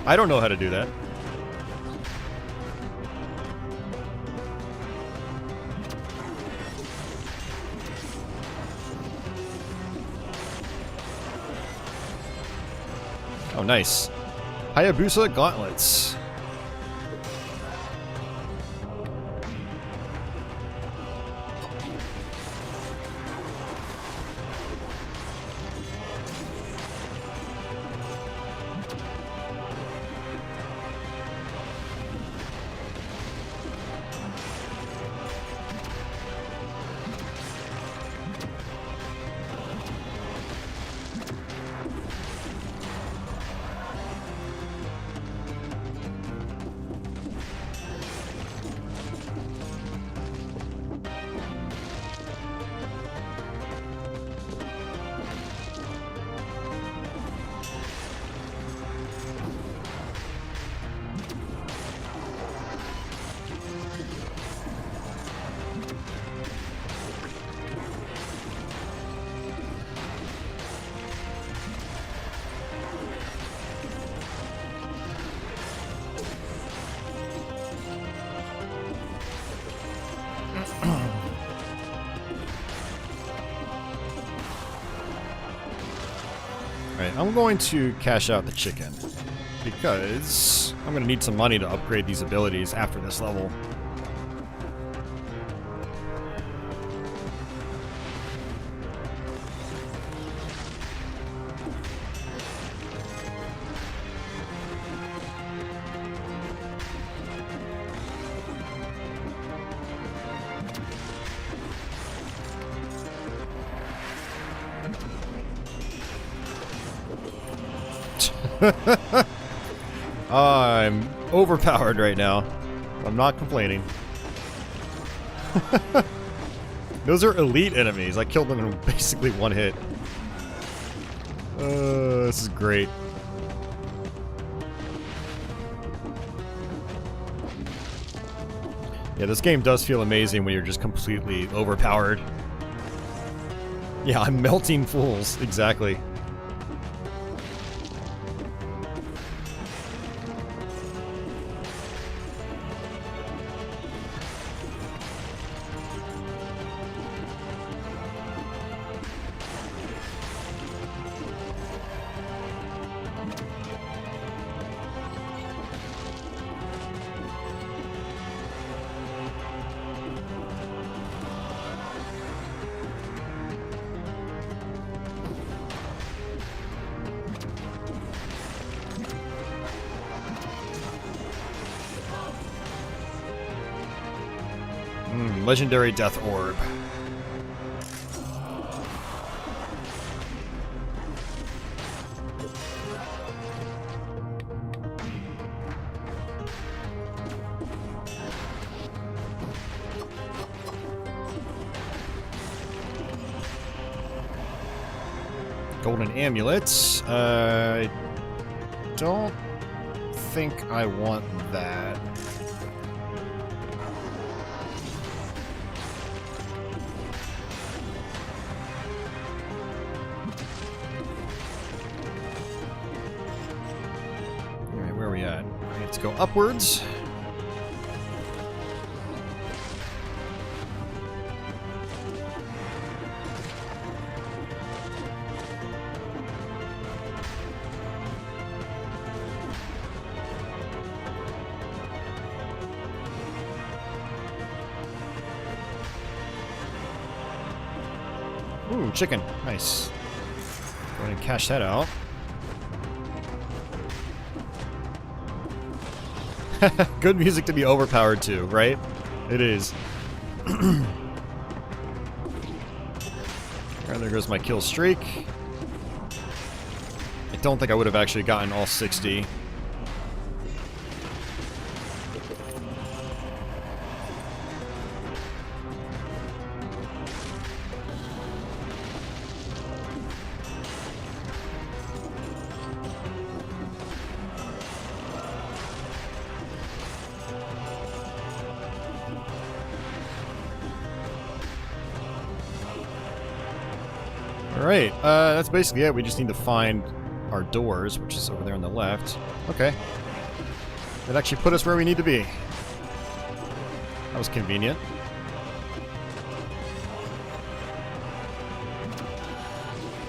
I don't know how to do that. Oh, nice. Hayabusa gauntlets. Alright, I'm going to cash out the chicken. Because I'm going to need some money to upgrade these abilities after this level. I'm overpowered right now. I'm not complaining. Those are elite enemies. I killed them in basically one hit. This is great. Yeah, this game does feel amazing when you're just completely overpowered. Yeah, I'm melting fools. Exactly. Legendary Death Orb. Golden amulets. I don't think I want that. Let's go upwards. Ooh, chicken. Nice. Go ahead and cash that out. Good music to be overpowered to, right? It is. Alright, there goes my kill streak. I don't think I would have actually gotten all 60. Alright, that's basically it. We just need to find our doors, which is over there on the left. Okay. That actually put us where we need to be. That was convenient.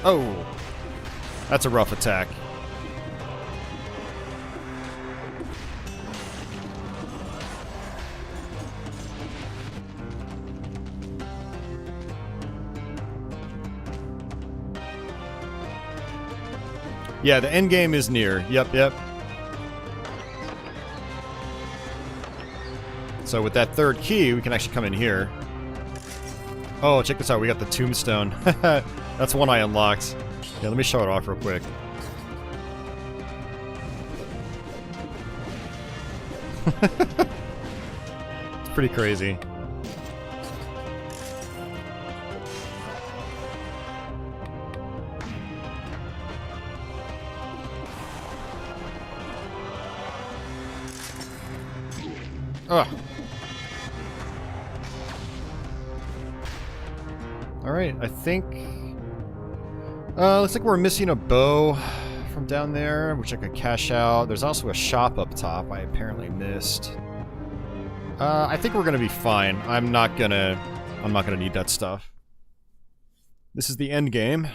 Oh! That's a rough attack. Yeah, the end game is near. Yep. So with that third key, we can actually come in here. Oh, check this out. We got the tombstone. That's one I unlocked. Yeah, let me show it off real quick. It's pretty crazy. Ugh. Alright, I think... looks like we're missing a bow from down there, which I could cash out. There's also a shop up top I apparently missed. I think we're gonna be fine. I'm not gonna need that stuff. This is the end game.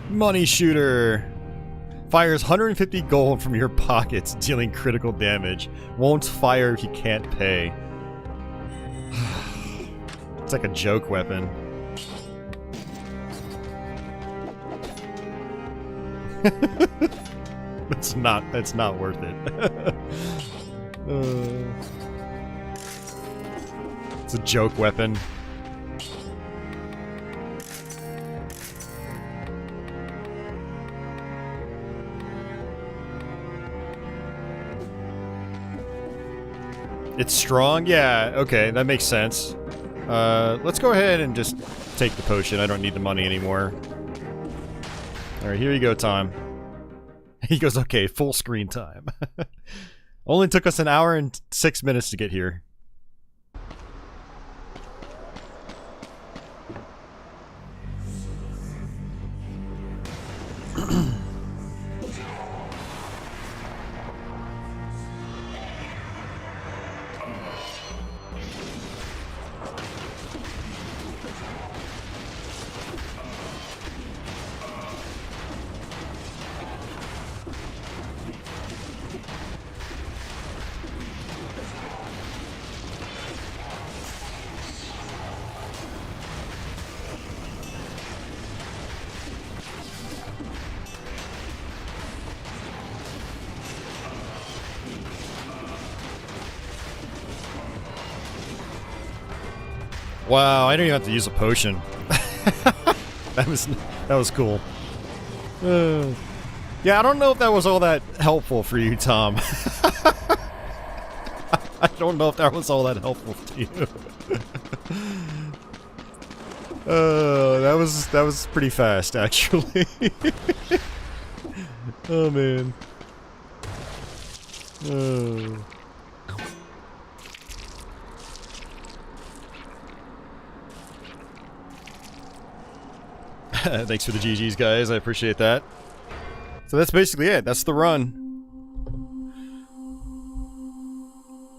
Money shooter. Fires 150 gold from your pockets, dealing critical damage. Won't fire if you can't pay. It's like a joke weapon. That's not worth it. It's a joke weapon. It's strong? Yeah, okay, that makes sense. Let's go ahead and just take the potion. I don't need the money anymore. Alright, here you go, Tom. He goes, okay, full screen time. Only took us an hour and 6 minutes to get here. Wow, I didn't even have to use a potion. That was cool. Yeah, I don't know if that was all that helpful for you, Tom. I don't know if that was all that helpful to you. That was pretty fast, actually. Oh man. Oh. Thanks for the GGs, guys. I appreciate that. So that's basically it. That's the run.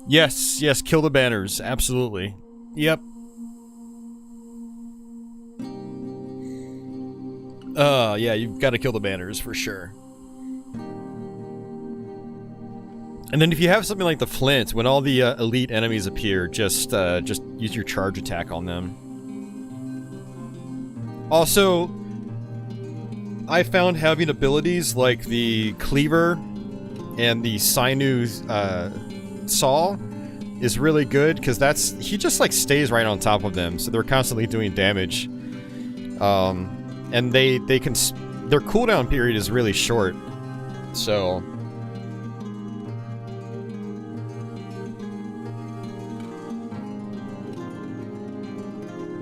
Yes, kill the banners. Absolutely. Yep. Yeah, you've got to kill the banners for sure. And then if you have something like the flint, when all the elite enemies appear, just use your charge attack on them. Also, I found having abilities like the cleaver and the sinew saw is really good, because he just like stays right on top of them, so they're constantly doing damage. And their cooldown period is really short, so...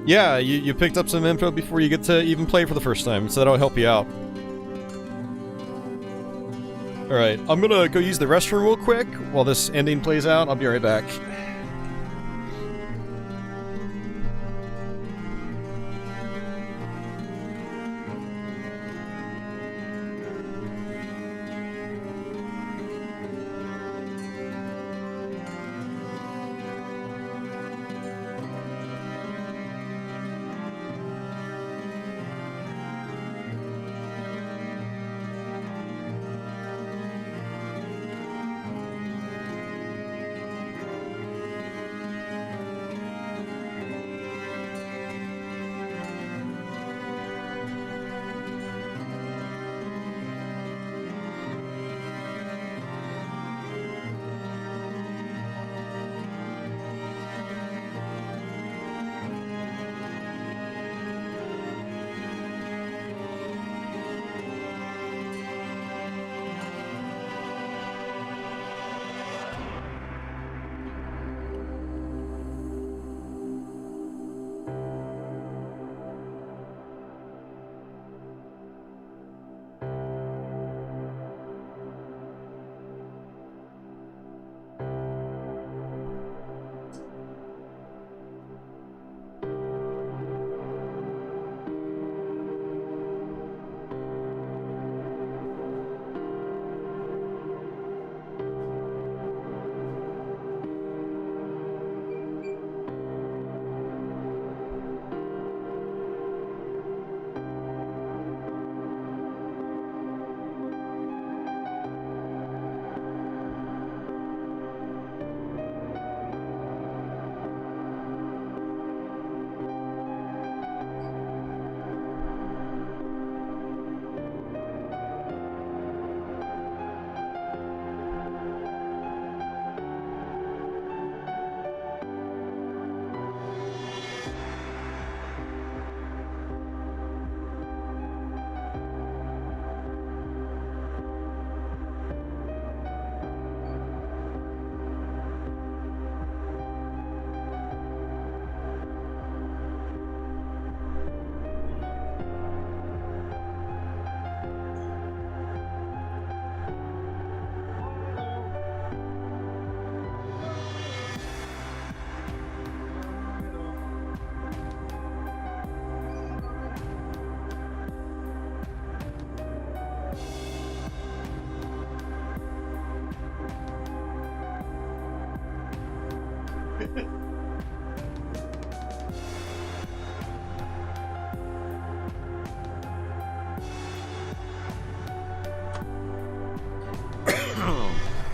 Yeah, you picked up some info before you get to even play for the first time, so that'll help you out. Alright, I'm gonna go use the restroom real quick while this ending plays out. I'll be right back.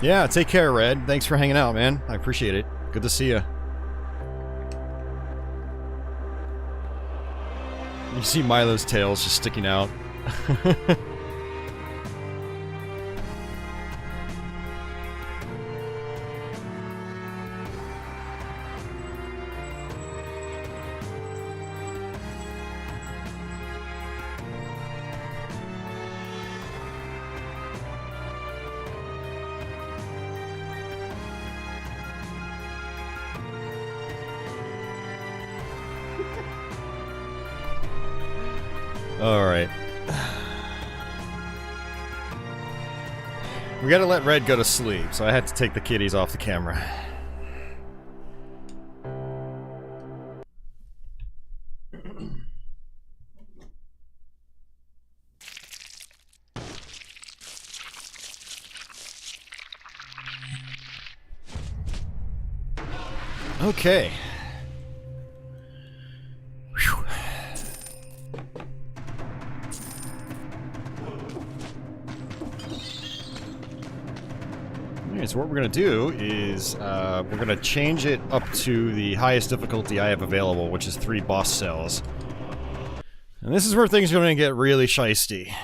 Yeah, take care, Red. Thanks for hanging out, man. I appreciate it. Good to see you. You see Milo's tails just sticking out. Alright. We gotta let Red go to sleep, so I had to take the kitties off the camera. Okay. Whew. Alright, so what we're going to do is we're going to change it up to the highest difficulty I have available, which is 3 boss cells. And this is where things are going to get really shisty.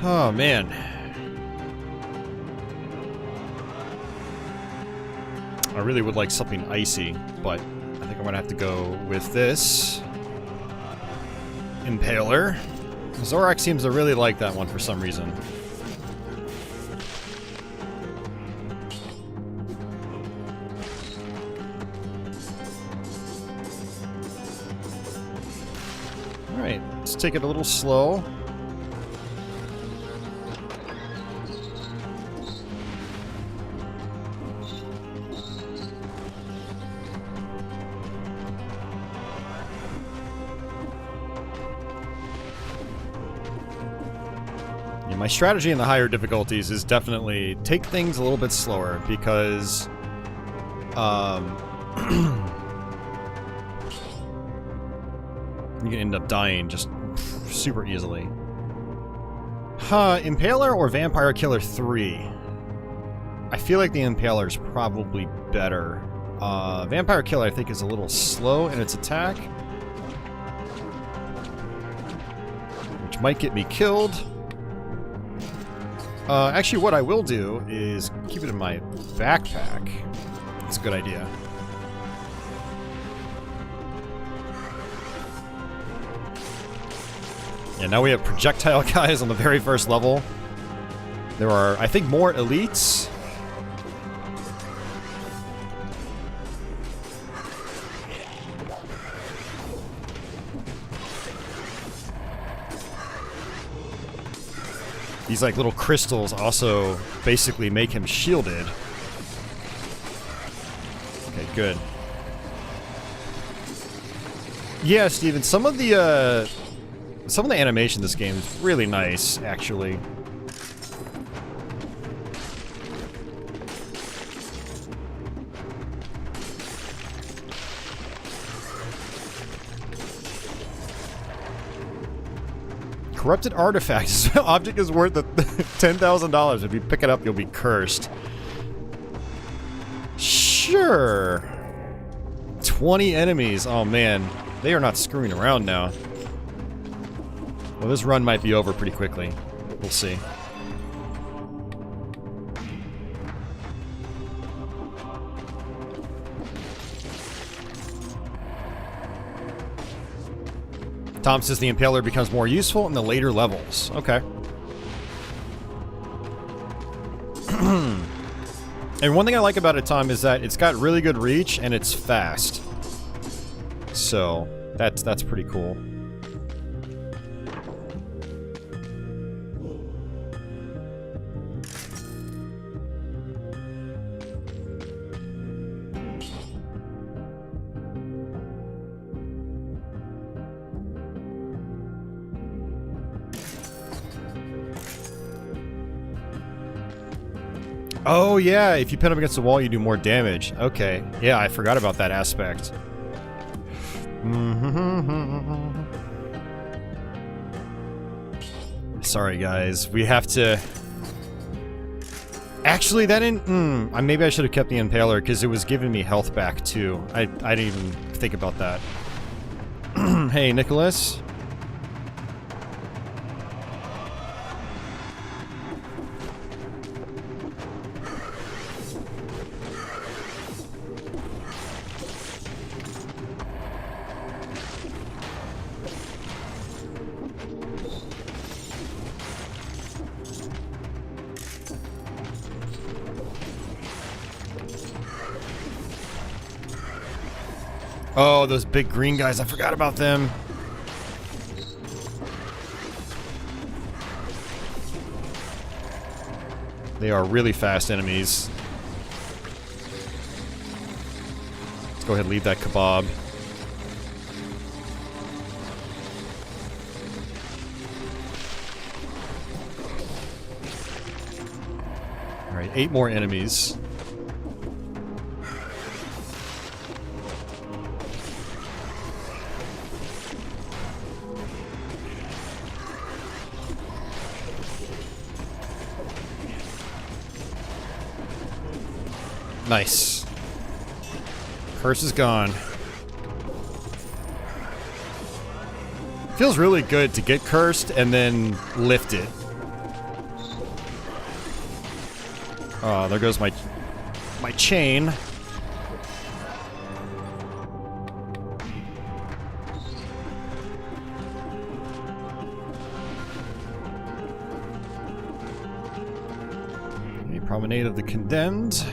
Oh, man. I really would like something icy, but I think I'm gonna have to go with this Impaler. Zorak seems to really like that one for some reason. Alright, let's take it a little slow. My strategy in the higher difficulties is definitely take things a little bit slower because you can end up dying just super easily. Impaler or Vampire Killer 3? I feel like the Impaler is probably better. Vampire Killer I think is a little slow in its attack, which might get me killed. Actually, what I will do is keep it in my backpack. That's a good idea. Yeah, now we have projectile guys on the very first level. There are, I think, more elites. These like little crystals also basically make him shielded. Okay, good. Yeah, Steven, some of the animation in this game is really nice, actually. Corrupted artifact. This object is worth $10,000. If you pick it up, you'll be cursed. Sure. 20 enemies. Oh man, they are not screwing around now. Well, this run might be over pretty quickly. We'll see. Tom says the Impaler becomes more useful in the later levels. Okay. And one thing I like about it, Tom, is that it's got really good reach and it's fast. So, that's pretty cool. Oh yeah, if you pin up against the wall you do more damage. Okay, yeah, I forgot about that aspect. Sorry guys, we have to... Actually, that didn't... maybe I should have kept the Impaler because it was giving me health back too. I didn't even think about that. Hey, Nicholas. Oh, those big green guys, I forgot about them. They are really fast enemies. Let's go ahead and leave that kebab. Alright, 8 more enemies. Nice. Curse is gone. Feels really good to get cursed and then lift it. Oh, there goes my chain. A Promenade of the Condemned.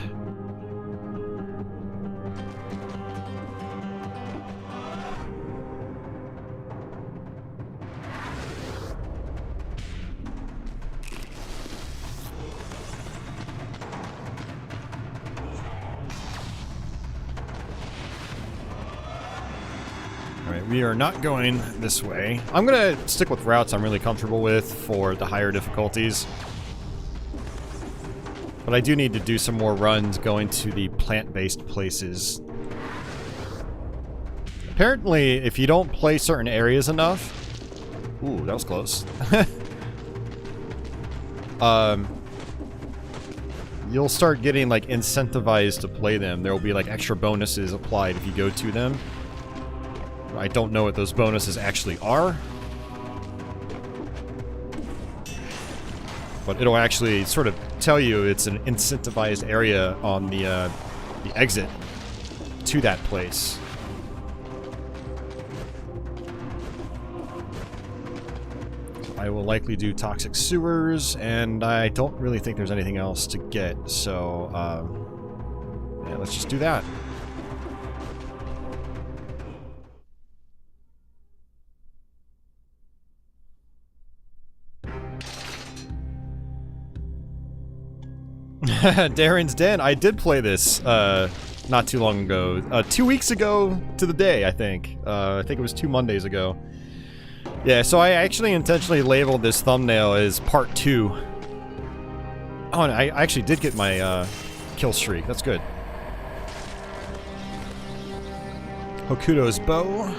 We are not going this way. I'm gonna stick with routes I'm really comfortable with for the higher difficulties. But I do need to do some more runs going to the plant-based places. Apparently, if you don't play certain areas enough... Ooh, that was close. You'll start getting, like, incentivized to play them. There will be, like, extra bonuses applied if you go to them. I don't know what those bonuses actually are. But it'll actually sort of tell you it's an incentivized area on the exit to that place. I will likely do toxic sewers, and I don't really think there's anything else to get, so yeah, let's just do that. Darren's Den. I did play this not too long ago. 2 weeks ago to the day, I think. I think it was 2 Mondays ago. Yeah, so I actually intentionally labeled this thumbnail as part 2. Oh, and I actually did get my kill streak. That's good. Hokuto's bow.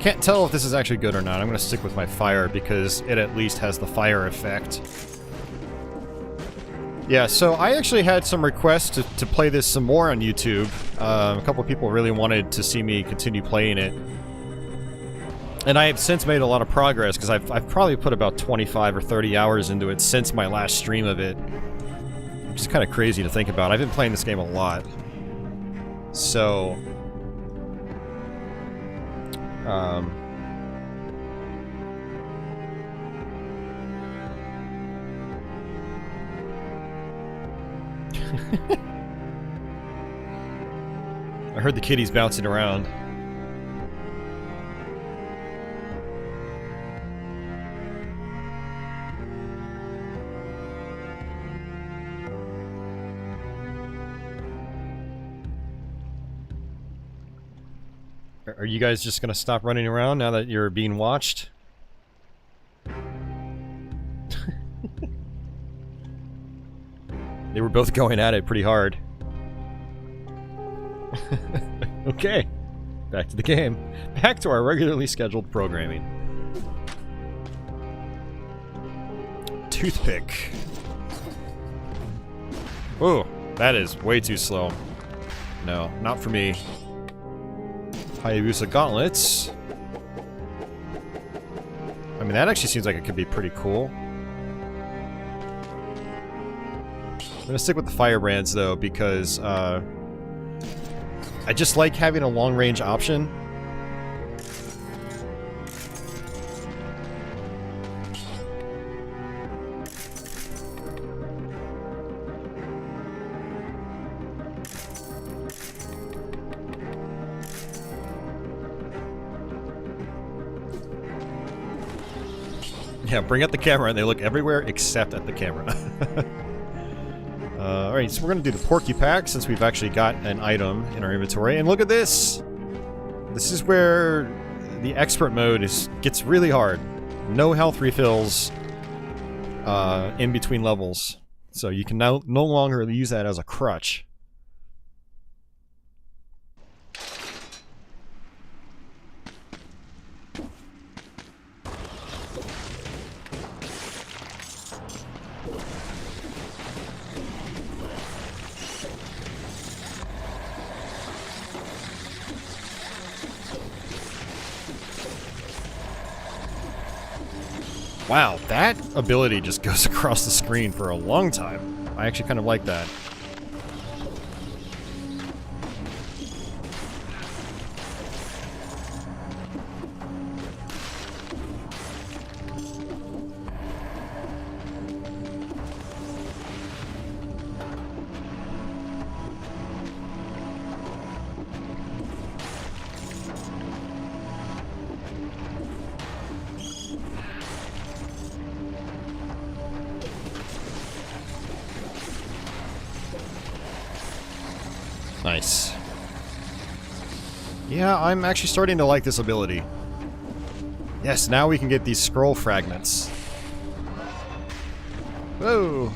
Can't tell if this is actually good or not. I'm going to stick with my fire because it at least has the fire effect. Yeah, so I actually had some requests to play this some more on YouTube. A couple of people really wanted to see me continue playing it. And I have since made a lot of progress because I've probably put about 25 or 30 hours into it since my last stream of it. Which is kind of crazy to think about. I've been playing this game a lot. So... I heard the kitties bouncing around. Are you guys just gonna stop running around now that you're being watched? They were both going at it pretty hard. Okay. Back to the game. Back to our regularly scheduled programming. Toothpick. Ooh, that is way too slow. No, not for me. Hayabusa gauntlets. I mean, that actually seems like it could be pretty cool. I'm gonna stick with the firebrands though, because I just like having a long-range option. Yeah, bring out the camera and they look everywhere except at the camera. Alright, so we're gonna do the Porky Pack since we've actually got an item in our inventory. And look at this! This is where the expert mode gets really hard. No health refills in between levels. So you can no longer use that as a crutch. Wow, that ability just goes across the screen for a long time. I actually kind of like that. Nice. Yeah, I'm actually starting to like this ability. Yes, now we can get these scroll fragments. Whoa!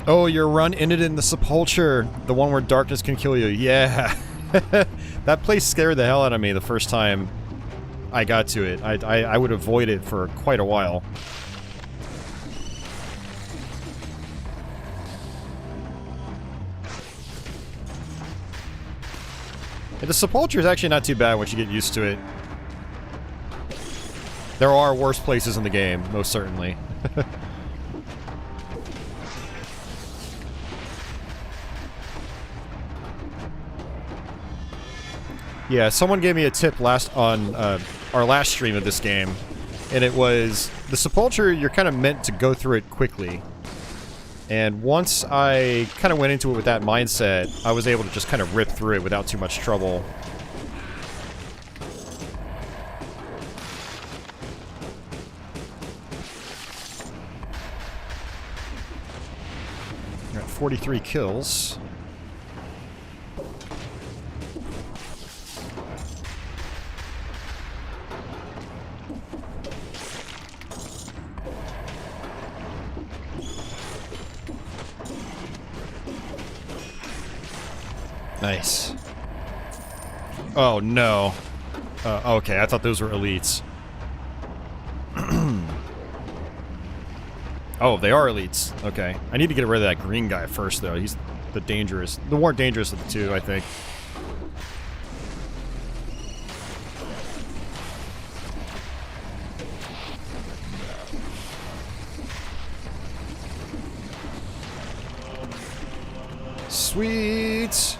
Oh, your run ended in the sepulcher. The one where darkness can kill you. Yeah. That place scared the hell out of me the first time I got to it. I would avoid it for quite a while. And the sepulcher is actually not too bad once you get used to it. There are worse places in the game, most certainly. Yeah, someone gave me a tip on our last stream of this game, and it was, the sepulcher, you're kind of meant to go through it quickly. And once I kind of went into it with that mindset, I was able to just kind of rip through it without too much trouble. Got 43 kills. Nice. Oh, no. Okay, I thought those were elites. Oh, they are elites. Okay. I need to get rid of that green guy first, though. He's the more dangerous of the two, I think. Sweet!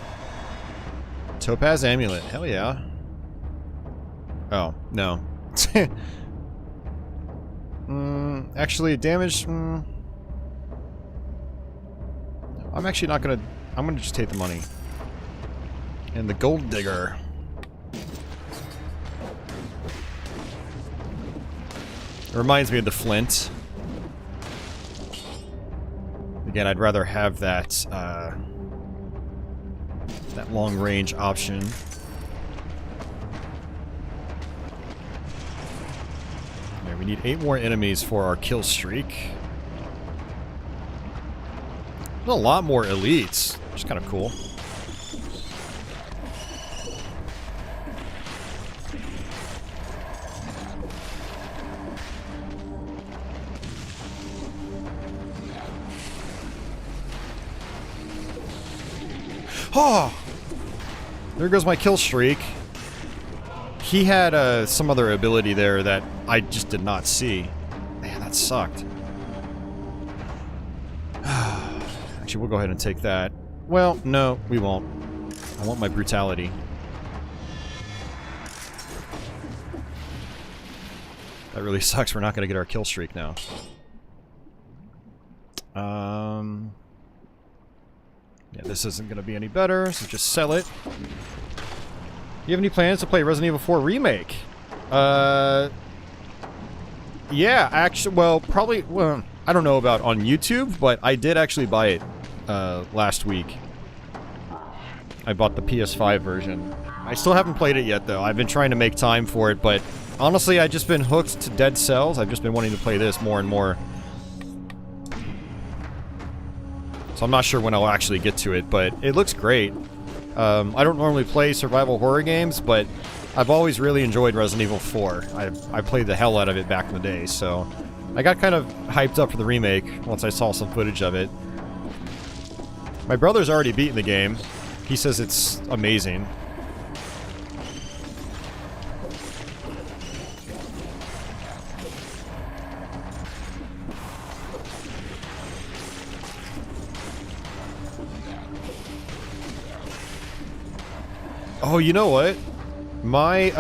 Topaz Amulet. Hell yeah. Oh, no. Actually, damage... I'm actually not gonna... I'm gonna just take the money. And the gold digger. It reminds me of the flint. Again, I'd rather have that, that long-range option. Right, we need 8 more enemies for our kill streak. There's a lot more elites, which is kind of cool. Oh! There goes my kill streak. He had some other ability there that I just did not see. Man, that sucked. Actually, we'll go ahead and take that. Well, no, we won't. I want my brutality. That really sucks. We're not going to get our kill streak now. Yeah, this isn't going to be any better, so just sell it. Do you have any plans to play Resident Evil 4 Remake? Yeah, actually, well, probably, well, I don't know about on YouTube, but I did actually buy it last week. I bought the PS5 version. I still haven't played it yet, though. I've been trying to make time for it, but honestly, I've just been hooked to Dead Cells. I've just been wanting to play this more and more. So I'm not sure when I'll actually get to it, but it looks great. I don't normally play survival horror games, but I've always really enjoyed Resident Evil 4. I played the hell out of it back in the day, so I got kind of hyped up for the remake once I saw some footage of it. My brother's already beaten the game. He says it's amazing. Oh, you know what? My,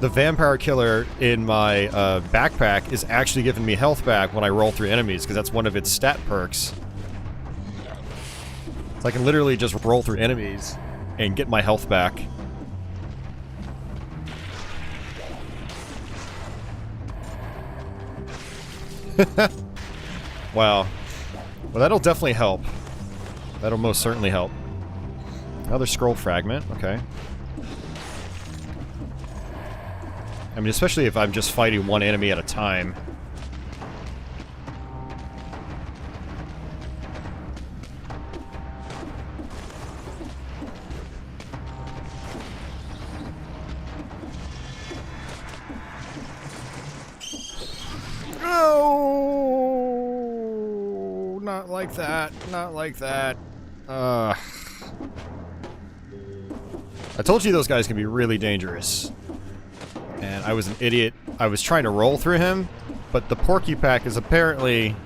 the vampire killer in my, backpack is actually giving me health back when I roll through enemies, because that's one of its stat perks. So I can literally just roll through enemies and get my health back. Wow. Well, that'll definitely help. That'll most certainly help. Another scroll fragment, okay. I mean, especially if I'm just fighting one enemy at a time. No, not like that, not like that. I told you those guys can be really dangerous. And I was an idiot. I was trying to roll through him, but the Porky-Pack is apparently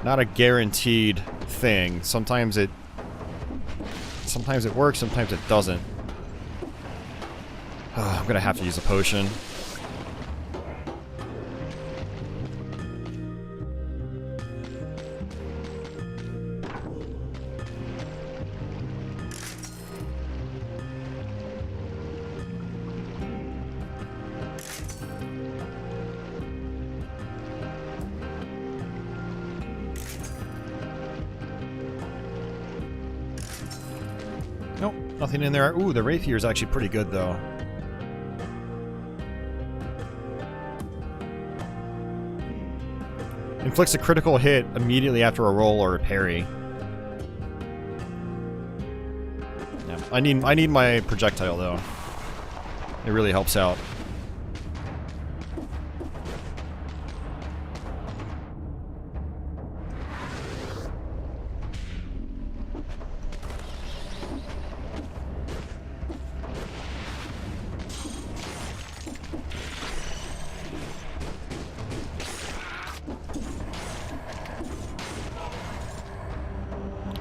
not a guaranteed thing. Sometimes it works, sometimes it doesn't. I'm gonna have to use a potion. Nope, nothing in there. Ooh, the rapier is actually pretty good, though. Inflicts a critical hit immediately after a roll or a parry. Yeah, I need my projectile, though. It really helps out.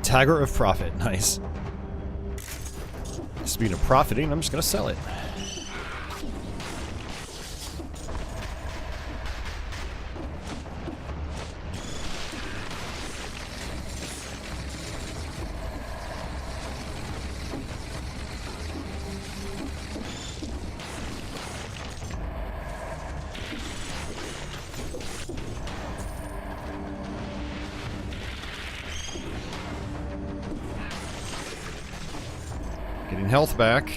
Tagger of Profit, nice. Speaking of profiting, I'm just gonna sell it. Getting health back.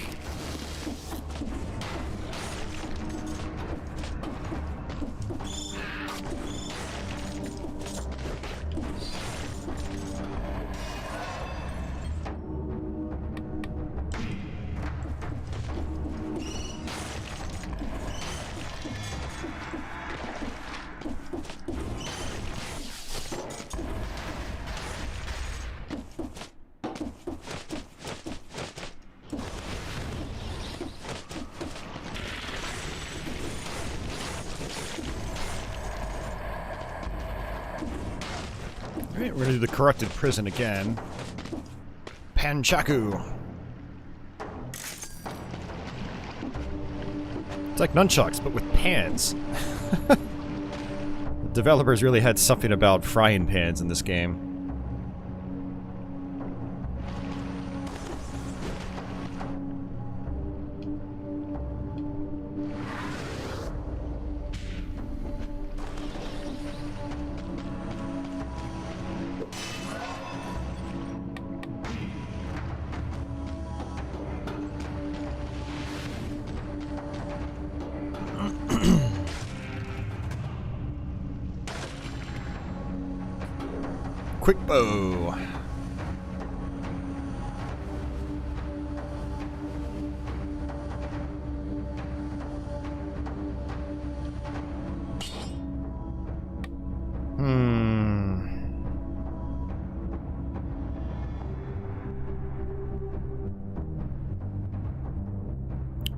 Alright, we're gonna do the corrupted prison again. Panchaku. It's like nunchucks, but with pans. The developers really had something about frying pans in this game. quick bow.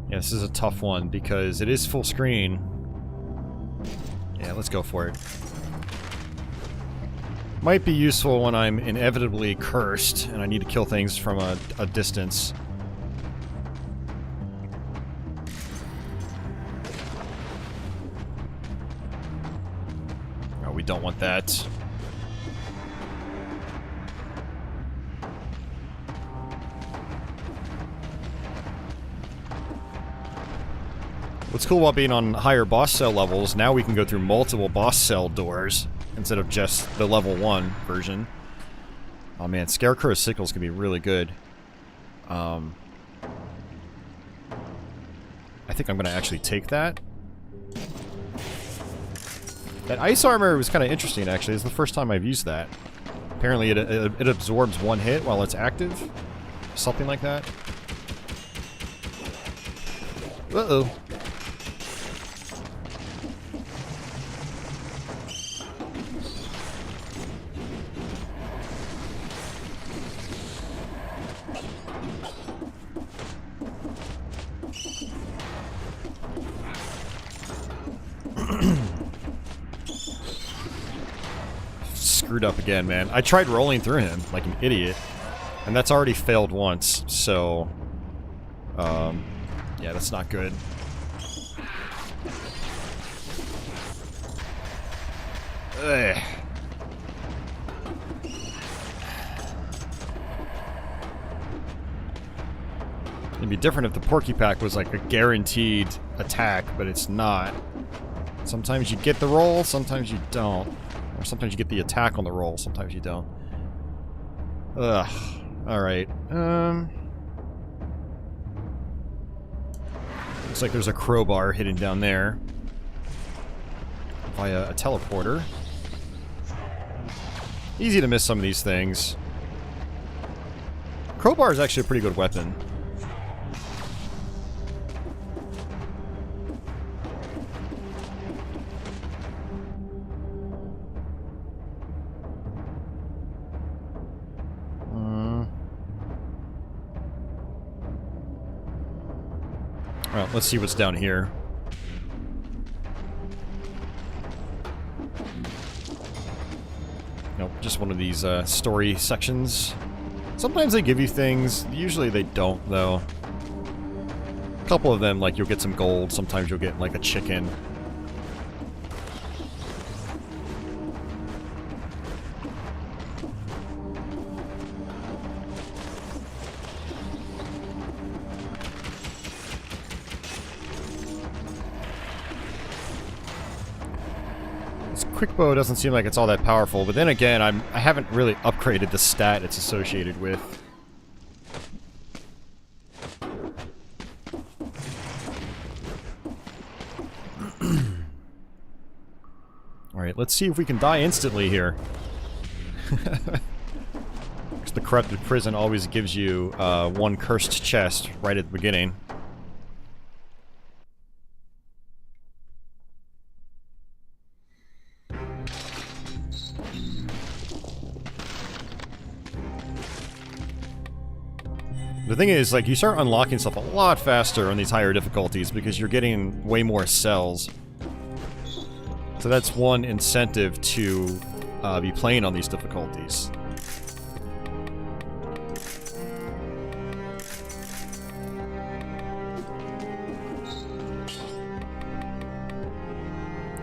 Yeah, this is a tough one because it is full screen. Yeah, let's go for it. Might be useful when I'm inevitably cursed and I need to kill things from a distance. Oh, we don't want that. What's cool about being on higher boss cell levels, now we can go through multiple boss cell doors instead of just the level 1 version. Oh man, Scarecrow's sickles can be really good. I think I'm gonna actually take that. That ice armor was kind of interesting, actually. It's the first time I've used that. Apparently it absorbs 1 hit while it's active. Something like that. Uh-oh. Screwed up again, man. I tried rolling through him like an idiot, and that's already failed once, so... yeah, that's not good. Ugh. It'd be different if the Porky-Pack was like a guaranteed attack, but it's not. Sometimes you get the roll, sometimes you don't. Or sometimes you get the attack on the roll, sometimes you don't. Ugh. Alright. Looks like there's a crowbar hidden down there. Via a teleporter. Easy to miss some of these things. Crowbar is actually a pretty good weapon. Well, let's see what's down here. Nope, just one of these story sections. Sometimes they give you things, usually they don't, though. A couple of them, like, you'll get some gold, sometimes you'll get, like, a chicken. Quick bow doesn't seem like it's all that powerful, but then again, I haven't really upgraded the stat it's associated with. Alright, let's see if we can die instantly here. Because the corrupted prison always gives you one cursed chest right at the beginning. The thing is, like, you start unlocking stuff a lot faster on these higher difficulties because you're getting way more cells. So that's one incentive to be playing on these difficulties.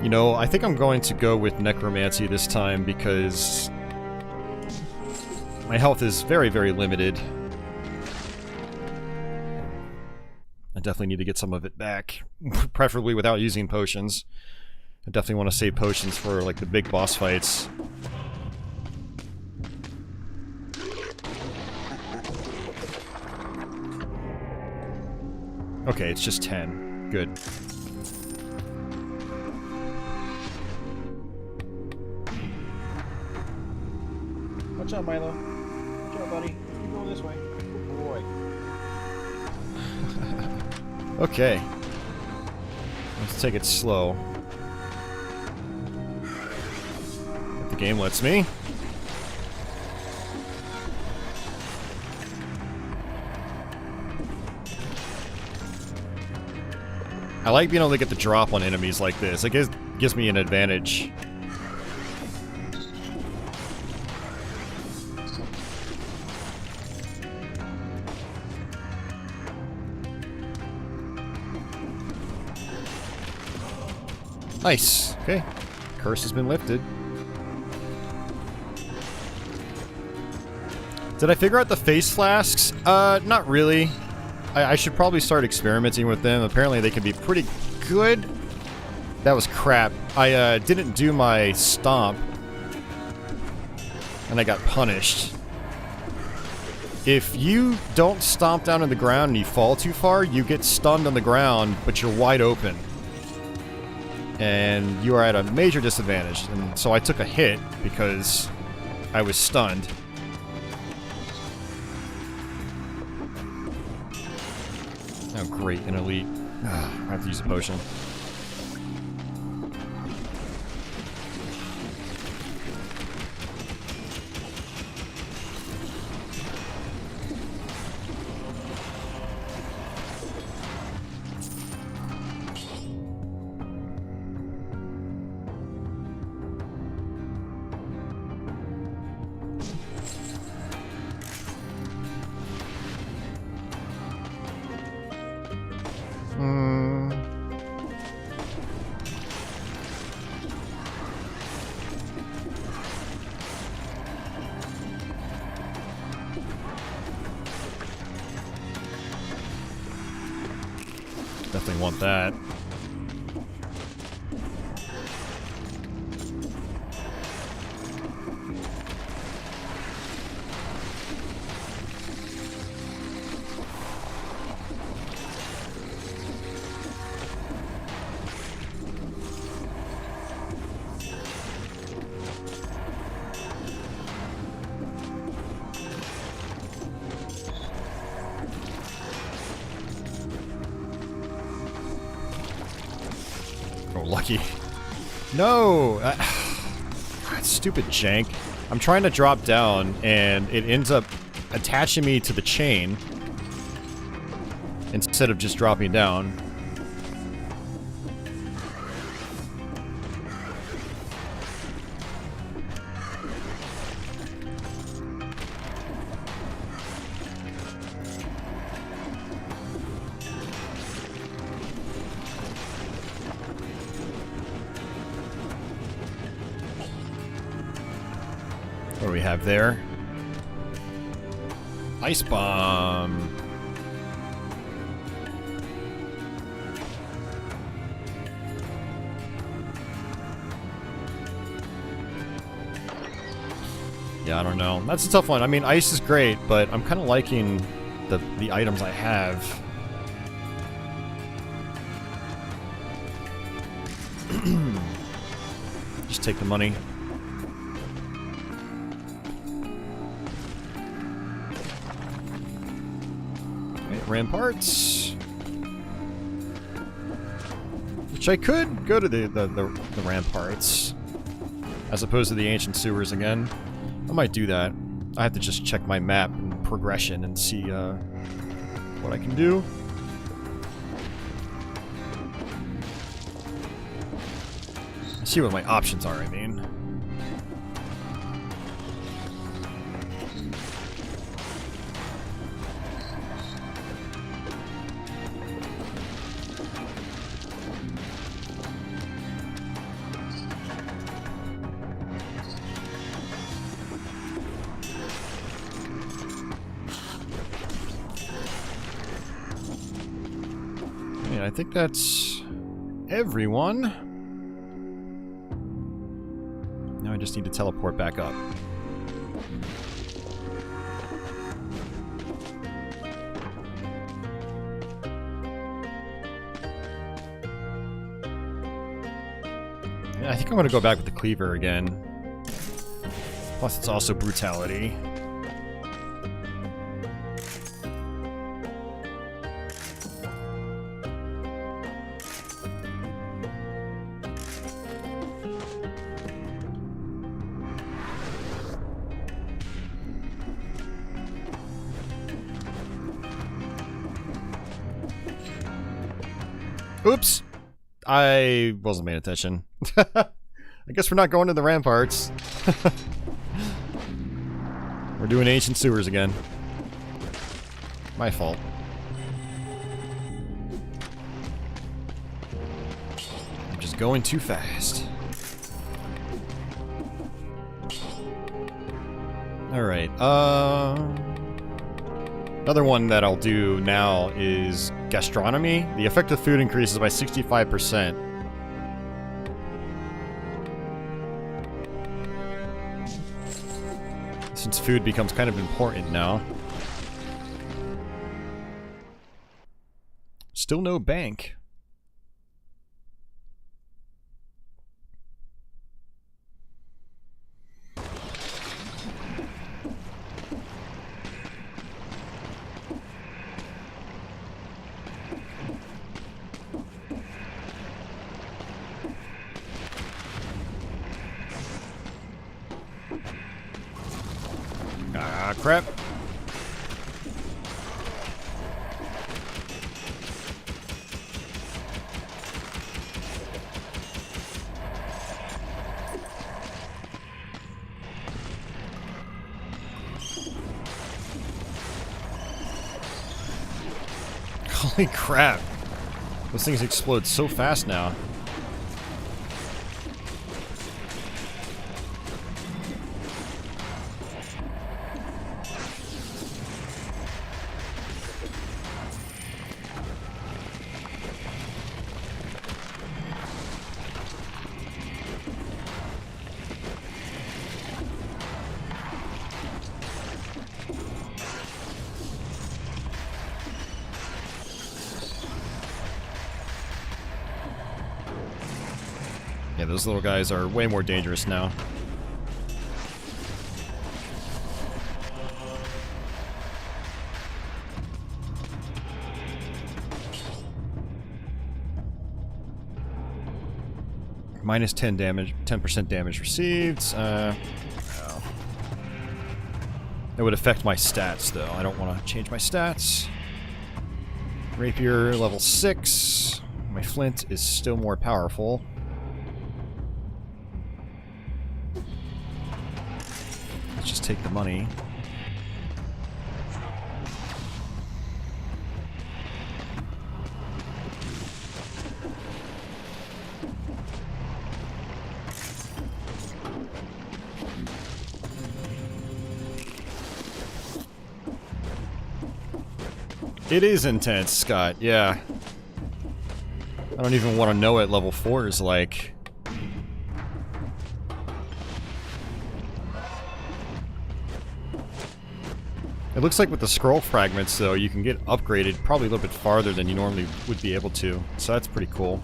You know, I think I'm going to go with Necromancy this time because my health is very, very limited. I definitely need to get some of it back, preferably without using potions. I definitely want to save potions for, like, the big boss fights. Okay, it's just 10. Good. Watch out, Milo. Watch out, buddy. You go this way. Good boy. Okay. Let's take it slow. If the game lets me. I like being able to get the drop on enemies like this. It gives me an advantage. Nice. Okay. Curse has been lifted. Did I figure out the face flasks? Not really. I should probably start experimenting with them. Apparently they can be pretty good. That was crap. I didn't do my stomp. And I got punished. If you don't stomp down on the ground and you fall too far, you get stunned on the ground, but you're wide open. And you are at a major disadvantage. And so I took a hit because I was stunned. Oh, great, an elite. I have to use a potion. Definitely want that. Lucky. No! God, stupid jank. I'm trying to drop down, and it ends up attaching me to the chain instead of just dropping down. What do we have there? Ice bomb. Yeah, I don't know. That's a tough one. I mean, ice is great, but I'm kind of liking the items I have. Just take the money. Ramparts, which I could go to the ramparts as opposed to the ancient sewers again. I might do that. I have to just check my map and progression and see what I can do. See what my options are, I mean. I think that's everyone. Now I just need to teleport back up. Yeah, I think I'm gonna go back with the cleaver again. Plus, it's also brutality. Oops! I wasn't paying attention. I guess we're not going to the ramparts. We're doing ancient sewers again. My fault. I'm just going too fast. Alright, another one that I'll do now is gastronomy. The effect of food increases by 65%. Since food becomes kind of important now. Still no bank. Ah, crap. Holy crap. Those things explode so fast now. Yeah, those little guys are way more dangerous now. Minus 10 damage, 10% damage received. It would affect my stats, though. I don't want to change my stats. Rapier, level 6. My flint is still more powerful. Let's just take the money. It is intense, Scott, yeah. I don't even want to know what level 4 is like. It looks like with the scroll fragments, though, you can get upgraded probably a little bit farther than you normally would be able to. So that's pretty cool.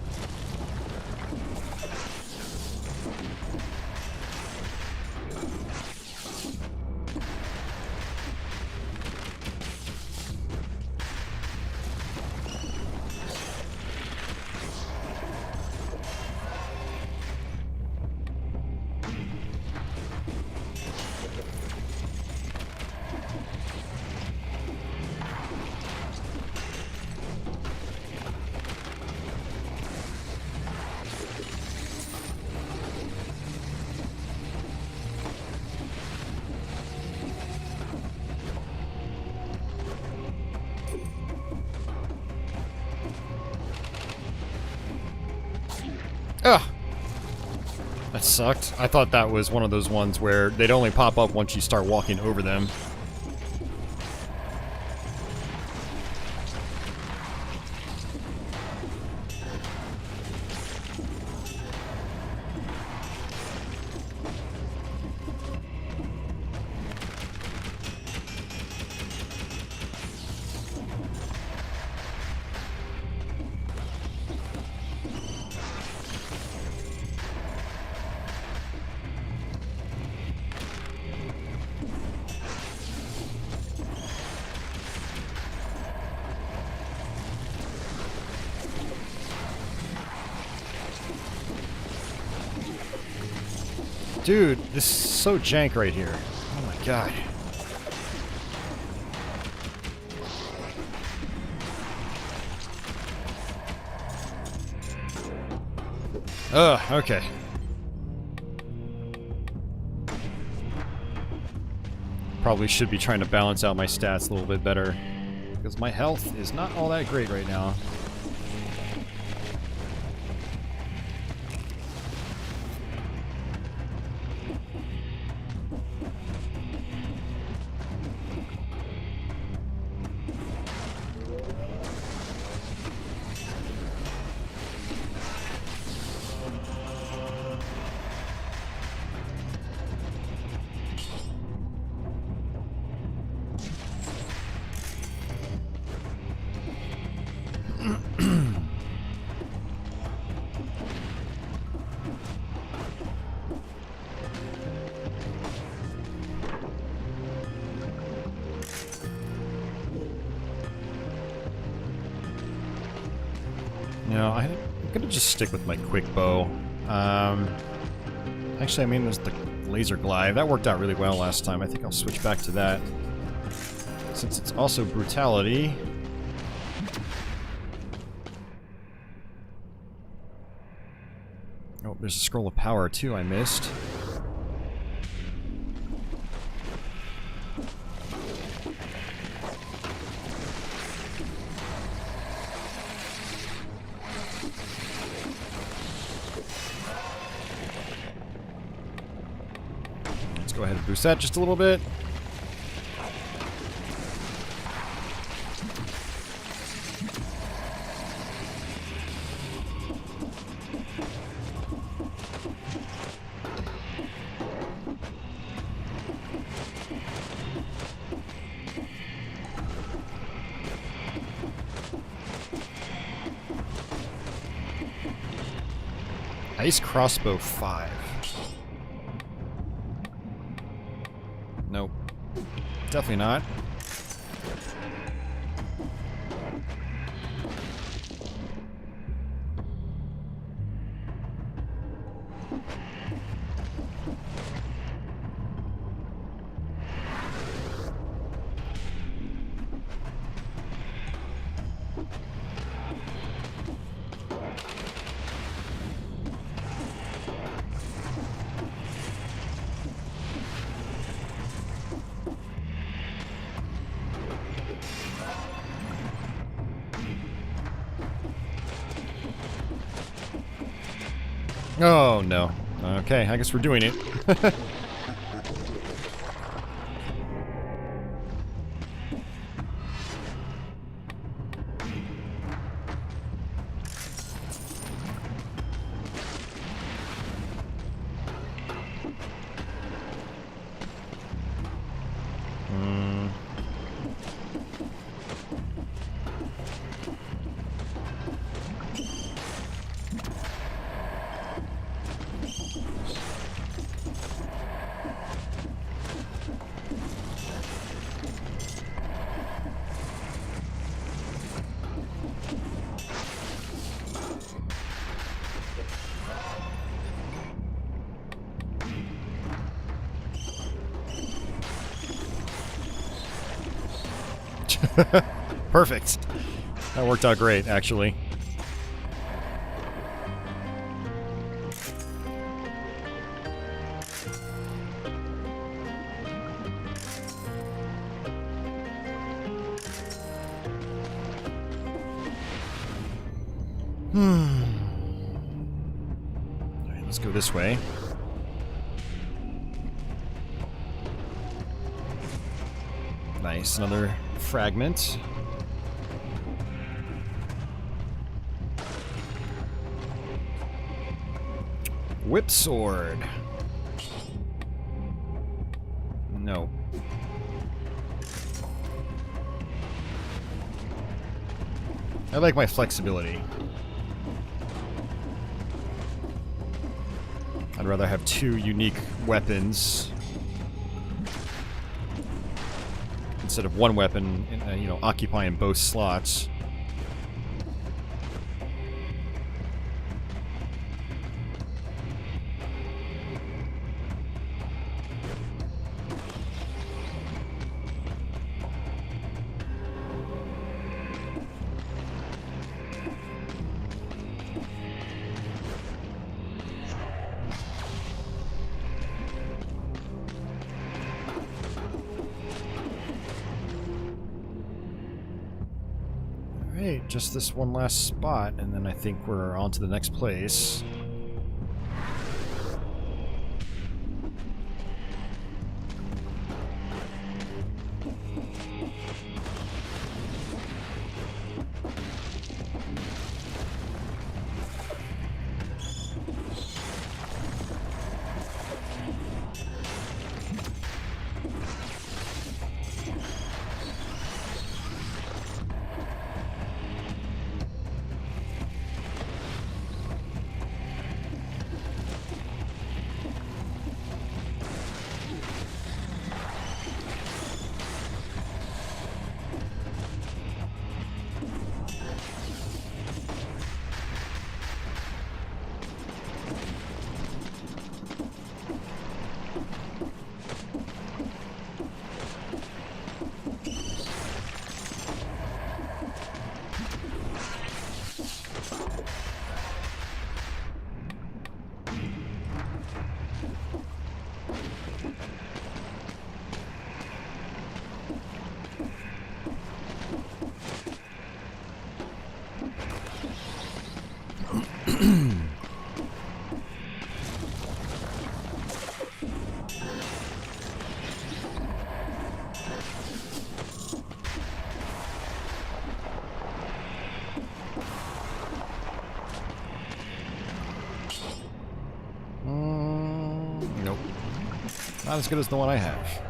Ugh! That sucked. I thought that was one of those ones where they'd only pop up once you start walking over them. Dude, this is so jank right here. Oh my god. Ugh, okay. Probably should be trying to balance out my stats a little bit better, because my health is not all that great right now. No, I'm gonna just stick with my quick bow. Actually, I mean, there's the laser glide. That worked out really well last time. I think I'll switch back to that. Since it's also brutality. Oh, there's a scroll of power too I missed. Let's go ahead and boost that just a little bit. Ice crossbow 5. Nope. Definitely not. Oh, no. Okay, I guess we're doing it. Perfect. That worked out great, actually. Alright, let's go this way. Nice, another fragment. Whip sword. No. I like my flexibility. I'd rather have two unique weapons instead of one weapon, you know, occupying both slots. Alright, just this one last spot, and then I think we're on to the next place. Nope. Not as good as the one I have.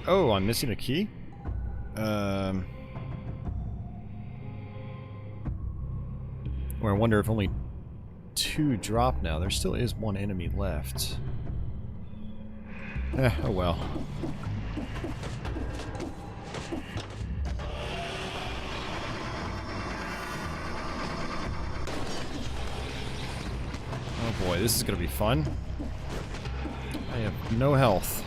Oh, I'm missing a key? Or I wonder if only 2 drop now. There still is 1 enemy left. Oh well. Oh boy, this is gonna be fun. I have no health.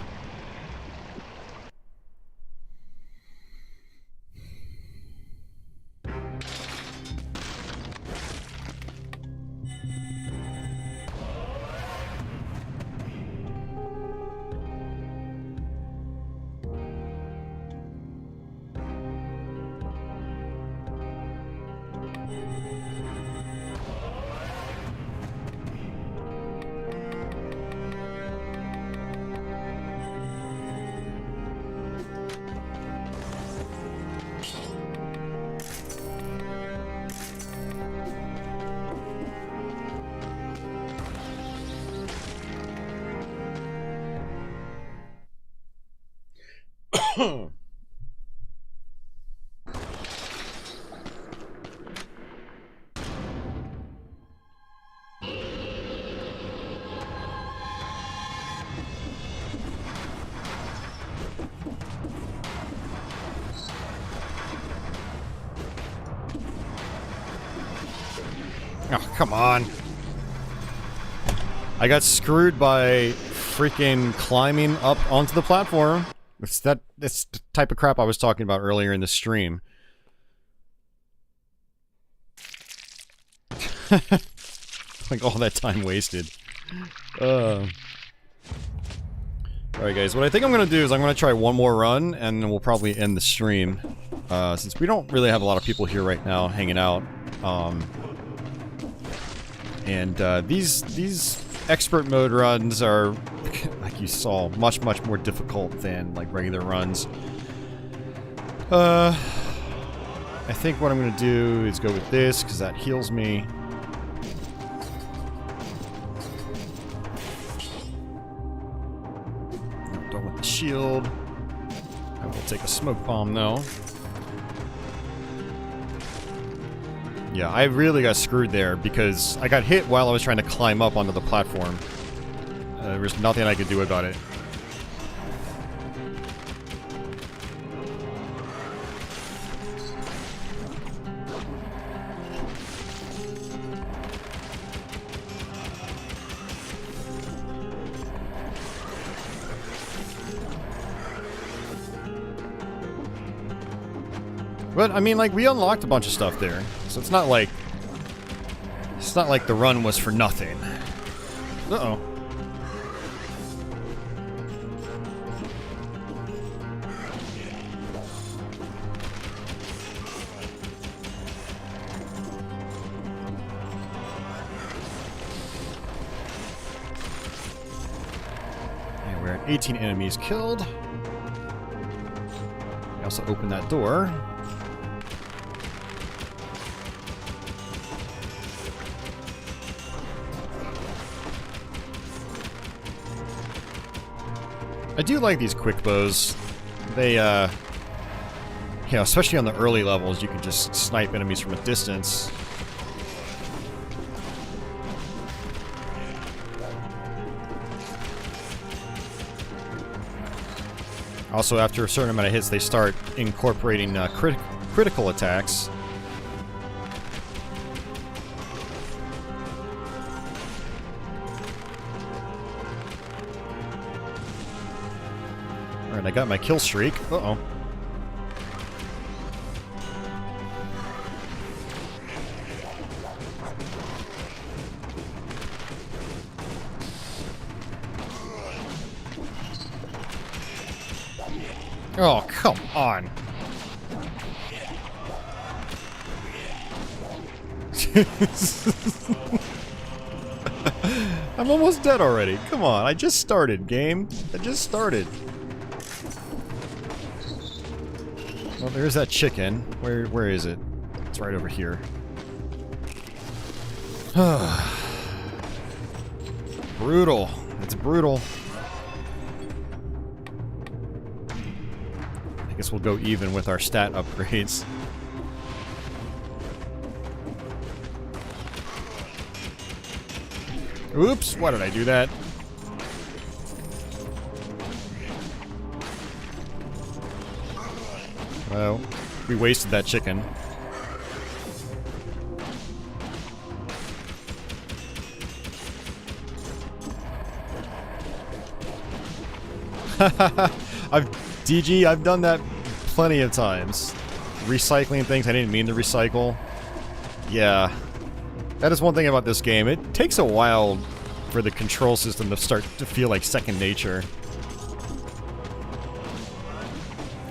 Oh, come on. I got screwed by freaking climbing up onto the platform. It's the type of crap I was talking about earlier in the stream. Like all that time wasted. Alright guys, what I think I'm gonna do is I'm gonna try one more run and then we'll probably end the stream. Since we don't really have a lot of people here right now hanging out. These expert mode runs are, like you saw, much more difficult than like regular runs. I think what I'm gonna do is go with this because that heals me. Don't want the shield. I will take a smoke bomb though. Yeah, I really got screwed there because I got hit while I was trying to climb up onto the platform. There was nothing I could do about it. But, I mean, like, we unlocked a bunch of stuff there. So it's not like... It's not like the run was for nothing. Uh-oh. Yeah, we're at 18 enemies killed. I also opened that door. I do like these quick bows. They, you know, especially on the early levels, you can just snipe enemies from a distance. Also, after a certain amount of hits, they start incorporating critical attacks. Alright, I got my kill streak. Uh-oh. Oh, come on. I'm almost dead already. Come on, I just started, game. I just started. Well, there's that chicken. Where is it? It's right over here. Brutal. It's brutal. I guess we'll go even with our stat upgrades. Oops, why did I do that? Well, we wasted that chicken. I've done that plenty of times. Recycling things I didn't mean to recycle. Yeah. That is one thing about this game. It takes a while for the control system to start to feel like second nature.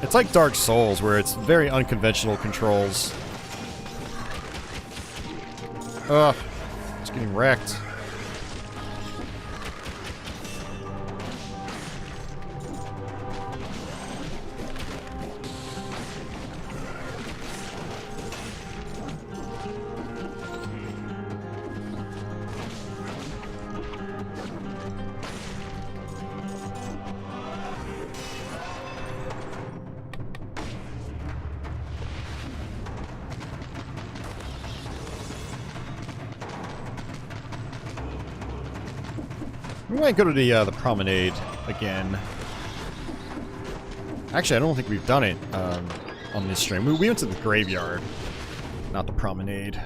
It's like Dark Souls, where it's very unconventional controls. Ugh. It's getting wrecked. We might go to the promenade again. Actually, I don't think we've done it on this stream. We went to the graveyard, not the promenade.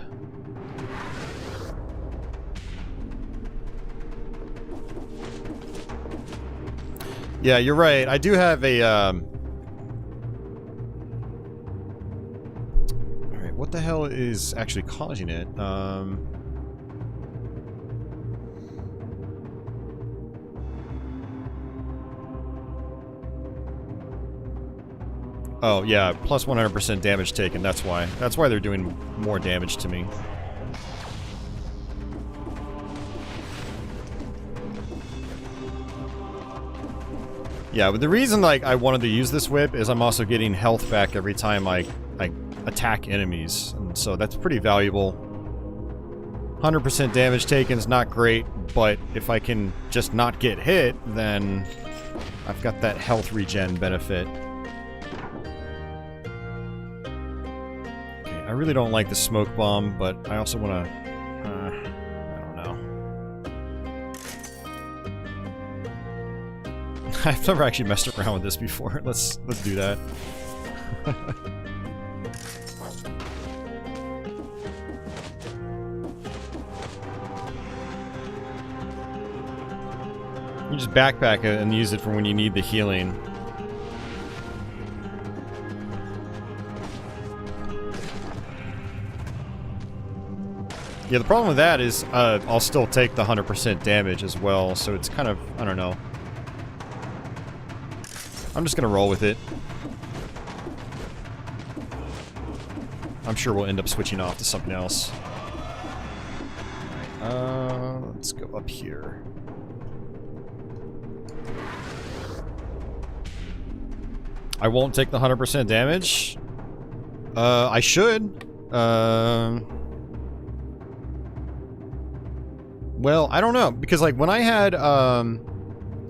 Yeah, you're right. I do have a... Alright, what the hell is actually causing it? Oh, yeah, plus 100% damage taken, that's why. That's why they're doing more damage to me. Yeah, but the reason, like, I wanted to use this whip is I'm also getting health back every time I attack enemies. And so that's pretty valuable. 100% damage taken is not great, but if I can just not get hit, then I've got that health regen benefit. I really don't like the smoke bomb, but I also want to... I don't know. I've never actually messed around with this before. Let's do that. You just backpack it and use it for when you need the healing. Yeah, the problem with that is I'll still take the 100% damage as well, so it's kind of, I don't know. I'm just gonna roll with it. I'm sure we'll end up switching off to something else. Alright, let's go up here. I won't take the 100% damage. I should. Well, I don't know, because like when I had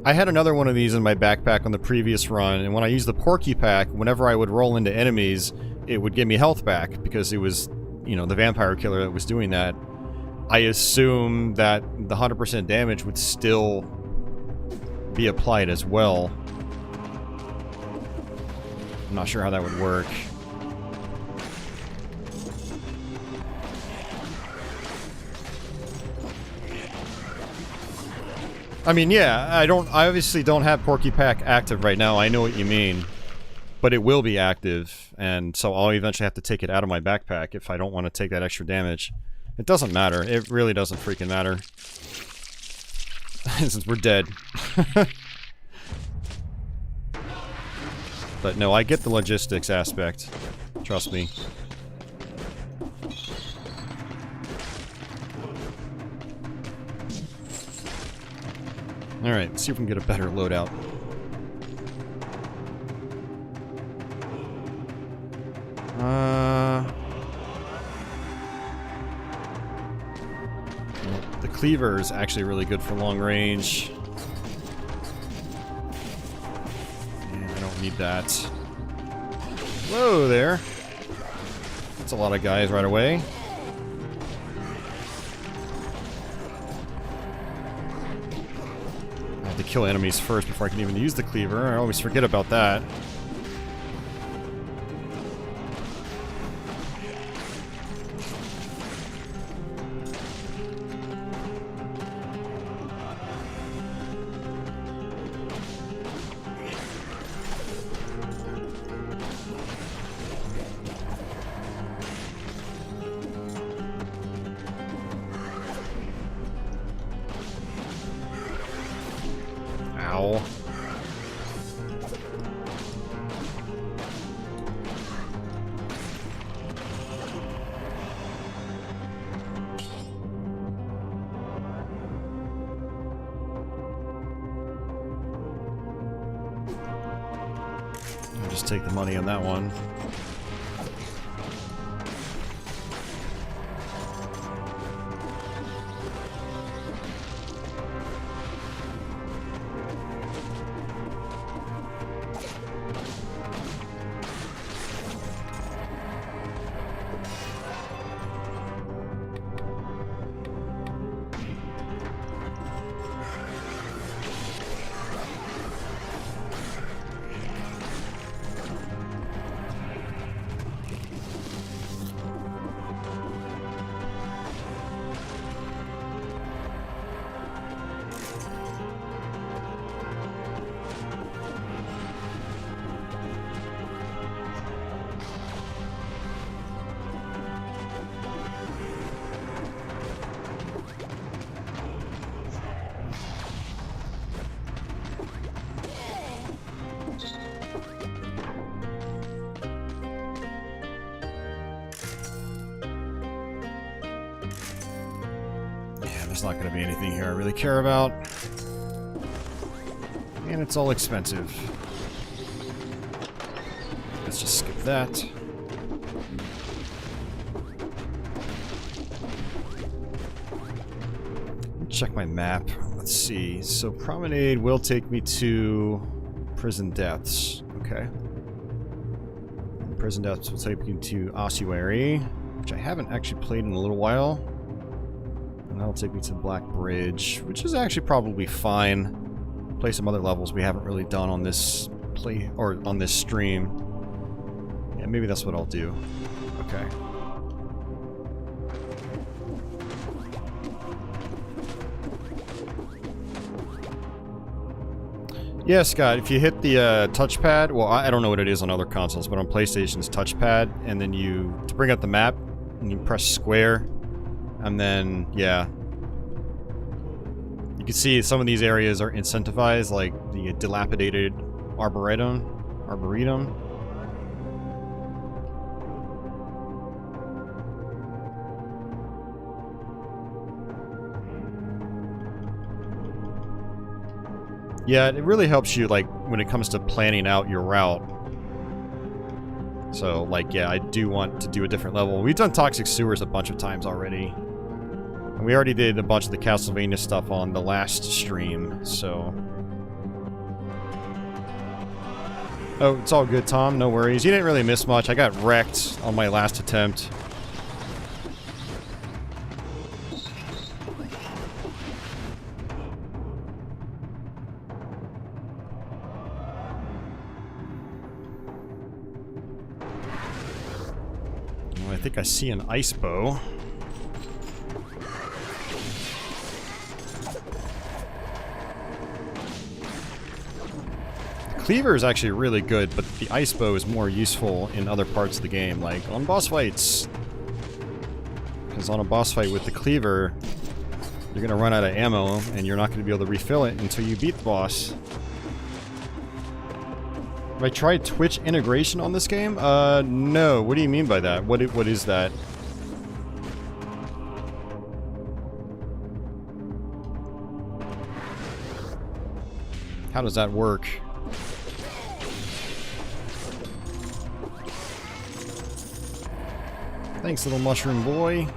another one of these in my backpack on the previous run, and when I used the Porky Pack, whenever I would roll into enemies, it would give me health back, because it was, you know, the vampire killer that was doing that. I assume that the 100% damage would still be applied as well. I'm not sure how that would work. I mean, yeah, I obviously don't have Porky Pack active right now, I know what you mean. But it will be active, and so I'll eventually have to take it out of my backpack if I don't want to take that extra damage. It doesn't matter, it really doesn't freaking matter. Since we're dead. But no, I get the logistics aspect. Trust me. Alright, let's see if we can get a better loadout. The cleaver is actually really good for long range. And I don't need that. Whoa there. That's a lot of guys right away. I have to kill enemies first before I can even use the cleaver. I always forget about that. Ow. I'll just take the money on that one. There's not going to be anything here I really care about. And it's all expensive. Let's just skip that. Check my map. Let's see. So Promenade will take me to Prison Depths. Okay. Prison Depths will take me to Ossuary, which I haven't actually played in a little while. And that'll take me to Black Bridge, which is actually probably fine. Play some other levels we haven't really done on this on this stream. Yeah, maybe that's what I'll do. Okay. Yeah, Scott, if you hit the touchpad, well, I don't know what it is on other consoles, but on PlayStation it's touchpad, and then to bring up the map, and you press square, And then, yeah. You can see some of these areas are incentivized, like the dilapidated Arboretum. Yeah, it really helps you, like, when it comes to planning out your route. So, like, yeah, I do want to do a different level. We've done Toxic Sewers a bunch of times already. And we already did a bunch of the Castlevania stuff on the last stream, so... Oh, it's all good, Tom. No worries. You didn't really miss much. I got wrecked on my last attempt. I think I see an ice bow. The cleaver is actually really good, but the ice bow is more useful in other parts of the game, like on boss fights. Because on a boss fight with the cleaver, you're gonna run out of ammo, and you're not gonna be able to refill it until you beat the boss. Have I tried Twitch integration on this game? No. What do you mean by that? What is that? How does that work? Thanks, little mushroom boy.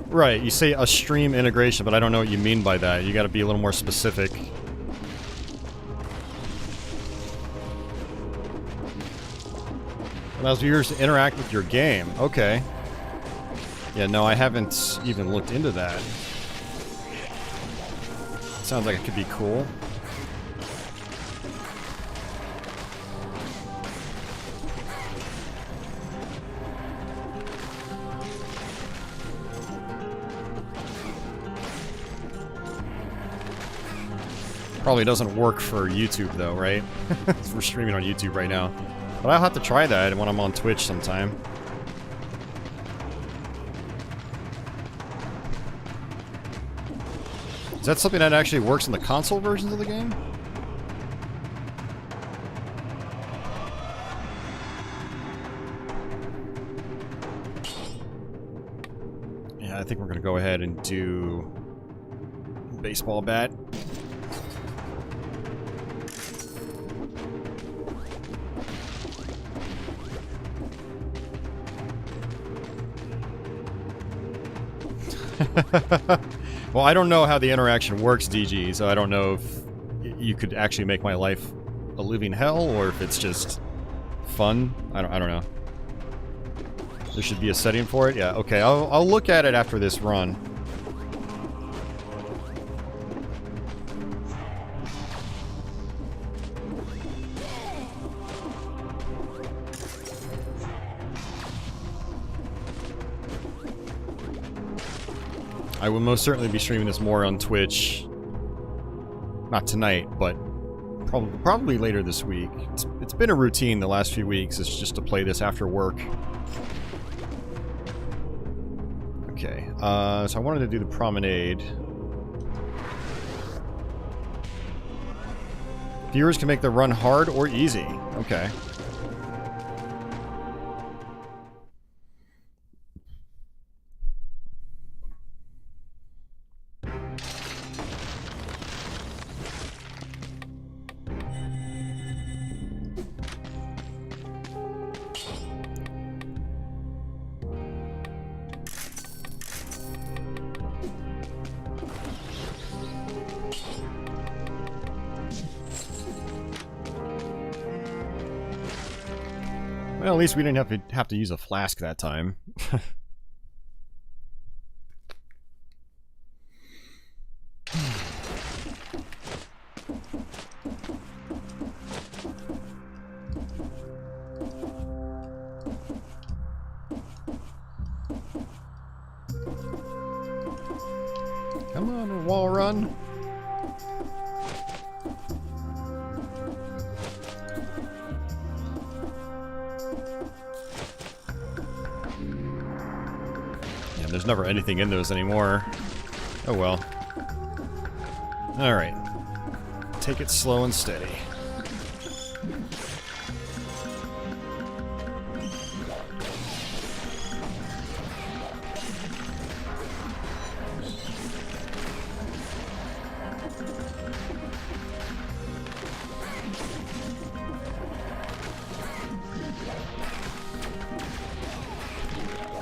Right, you say a stream integration, but I don't know what you mean by that. You gotta be a little more specific. Allows viewers to interact with your game. Okay. Yeah, no, I haven't even looked into that. Sounds like it could be cool. Probably doesn't work for YouTube though, right? We're streaming on YouTube right now. But I'll have to try that when I'm on Twitch sometime. Is that something that actually works in the console versions of the game? Yeah, I think we're gonna go ahead and do baseball bat. Well, I don't know how the interaction works, DG, so I don't know if you could actually make my life a living hell, or if it's just fun. I don't know. There should be a setting for it? Yeah, okay, I'll look at it after this run. I will most certainly be streaming this more on Twitch. Not tonight, but probably later this week. It's been a routine the last few weeks. It's just to play this after work. Okay, so I wanted to do the promenade. Viewers can make the run hard or easy. Okay. Well, at least we didn't have to use a flask that time. Come on, wall run. There's never anything in those anymore. Oh well. Alright. Take it slow and steady.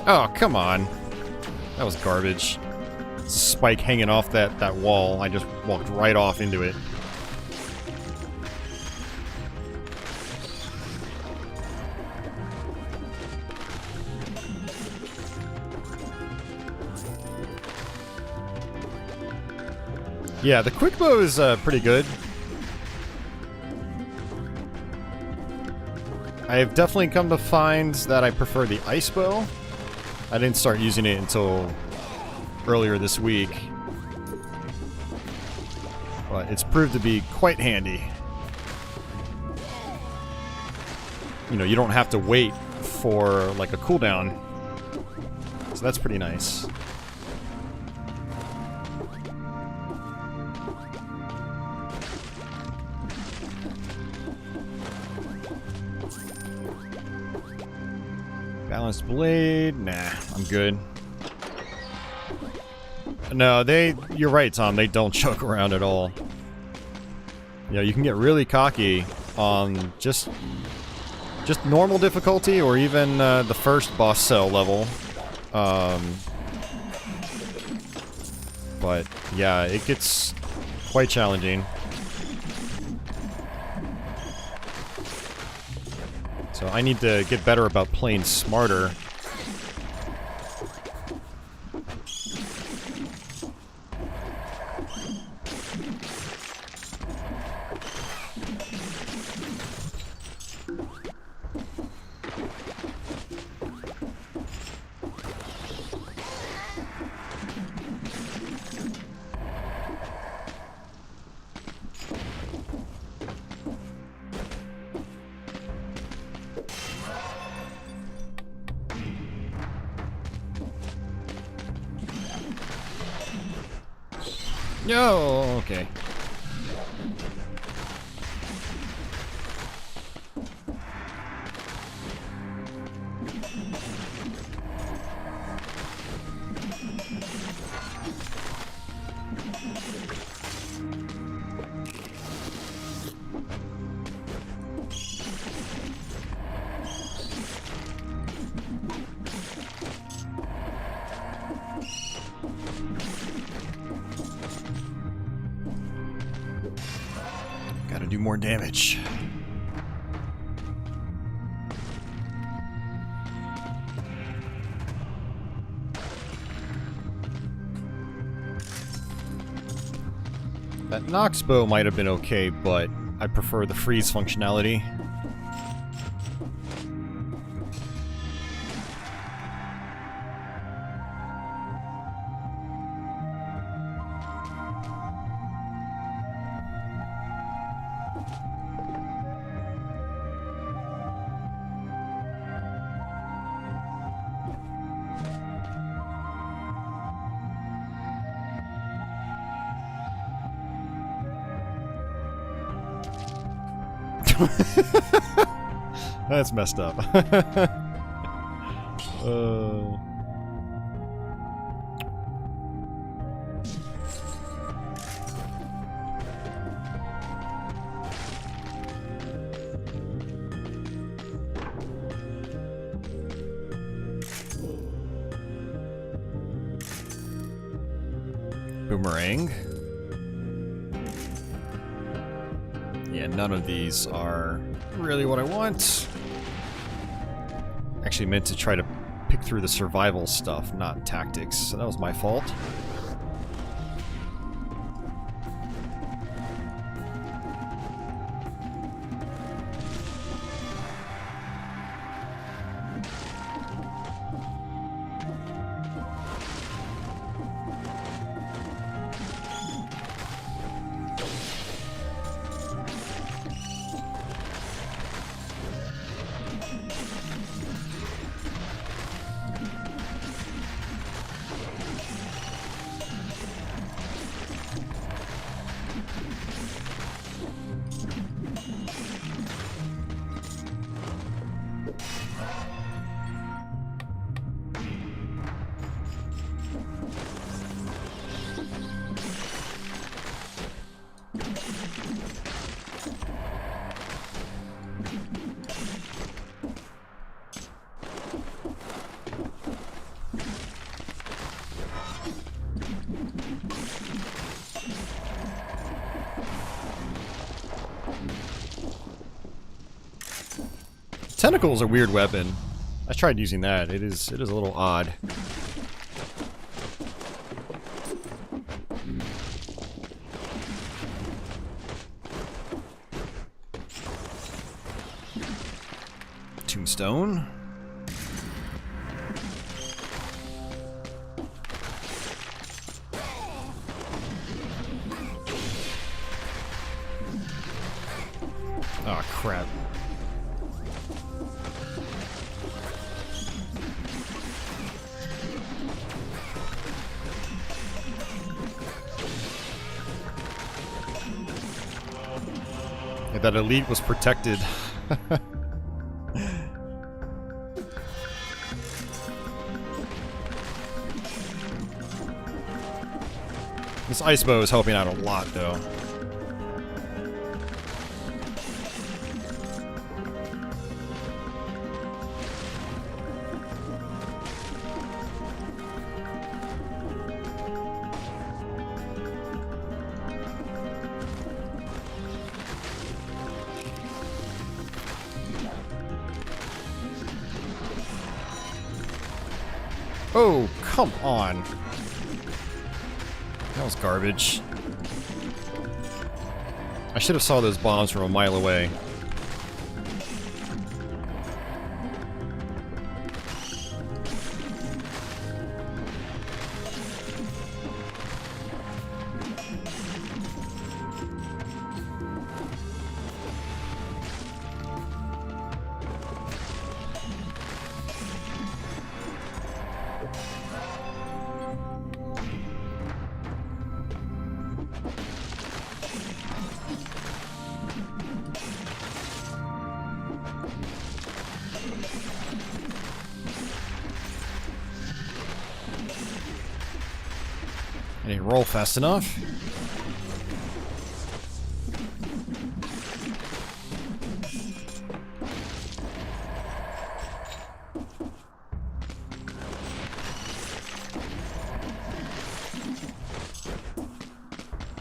Oh, come on. That was garbage. Spike hanging off that wall. I just walked right off into it. Yeah, the quick bow is pretty good. I've definitely come to find that I prefer the ice bow. I didn't start using it until earlier this week, but it's proved to be quite handy. You know, you don't have to wait for like a cooldown, so that's pretty nice. Balanced blade? Nah, I'm good. No, you're right, Tom, they don't choke around at all. You know, you can get really cocky on just normal difficulty or even the first boss cell level. But yeah, it gets quite challenging. So I need to get better about playing smarter. No, okay. Gotta do more damage. That Nox bow might have been okay, but I prefer the freeze functionality. That's messed up. Boomerang. Yeah, none of these are really what I want. Actually meant to try to pick through the survival stuff, not tactics, so that was my fault. Tentacle is a weird weapon. I tried using that. It is a little odd. Tombstone. Oh, crap. Yeah, that elite was protected. This ice bow is helping out a lot, though. Oh, come on. That was garbage. I should have saw those bombs from a mile away. I didn't roll fast enough.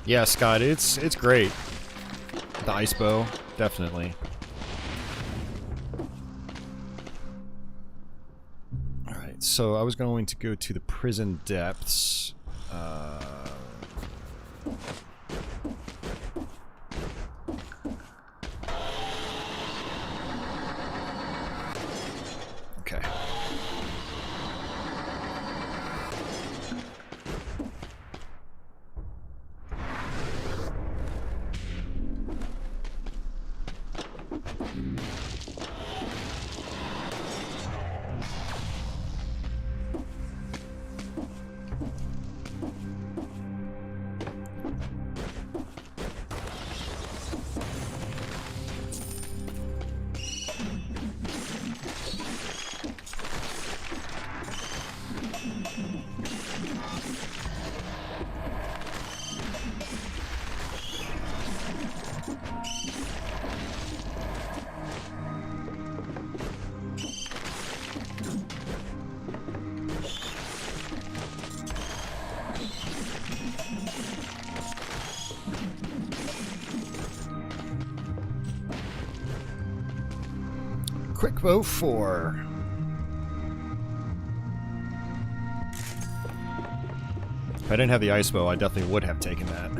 Yeah, Scott, it's great. The ice bow, definitely. Alright, so I was going to go to the prison depths. Okay. Quick bow 4. If I didn't have the ice bow, I definitely would have taken that.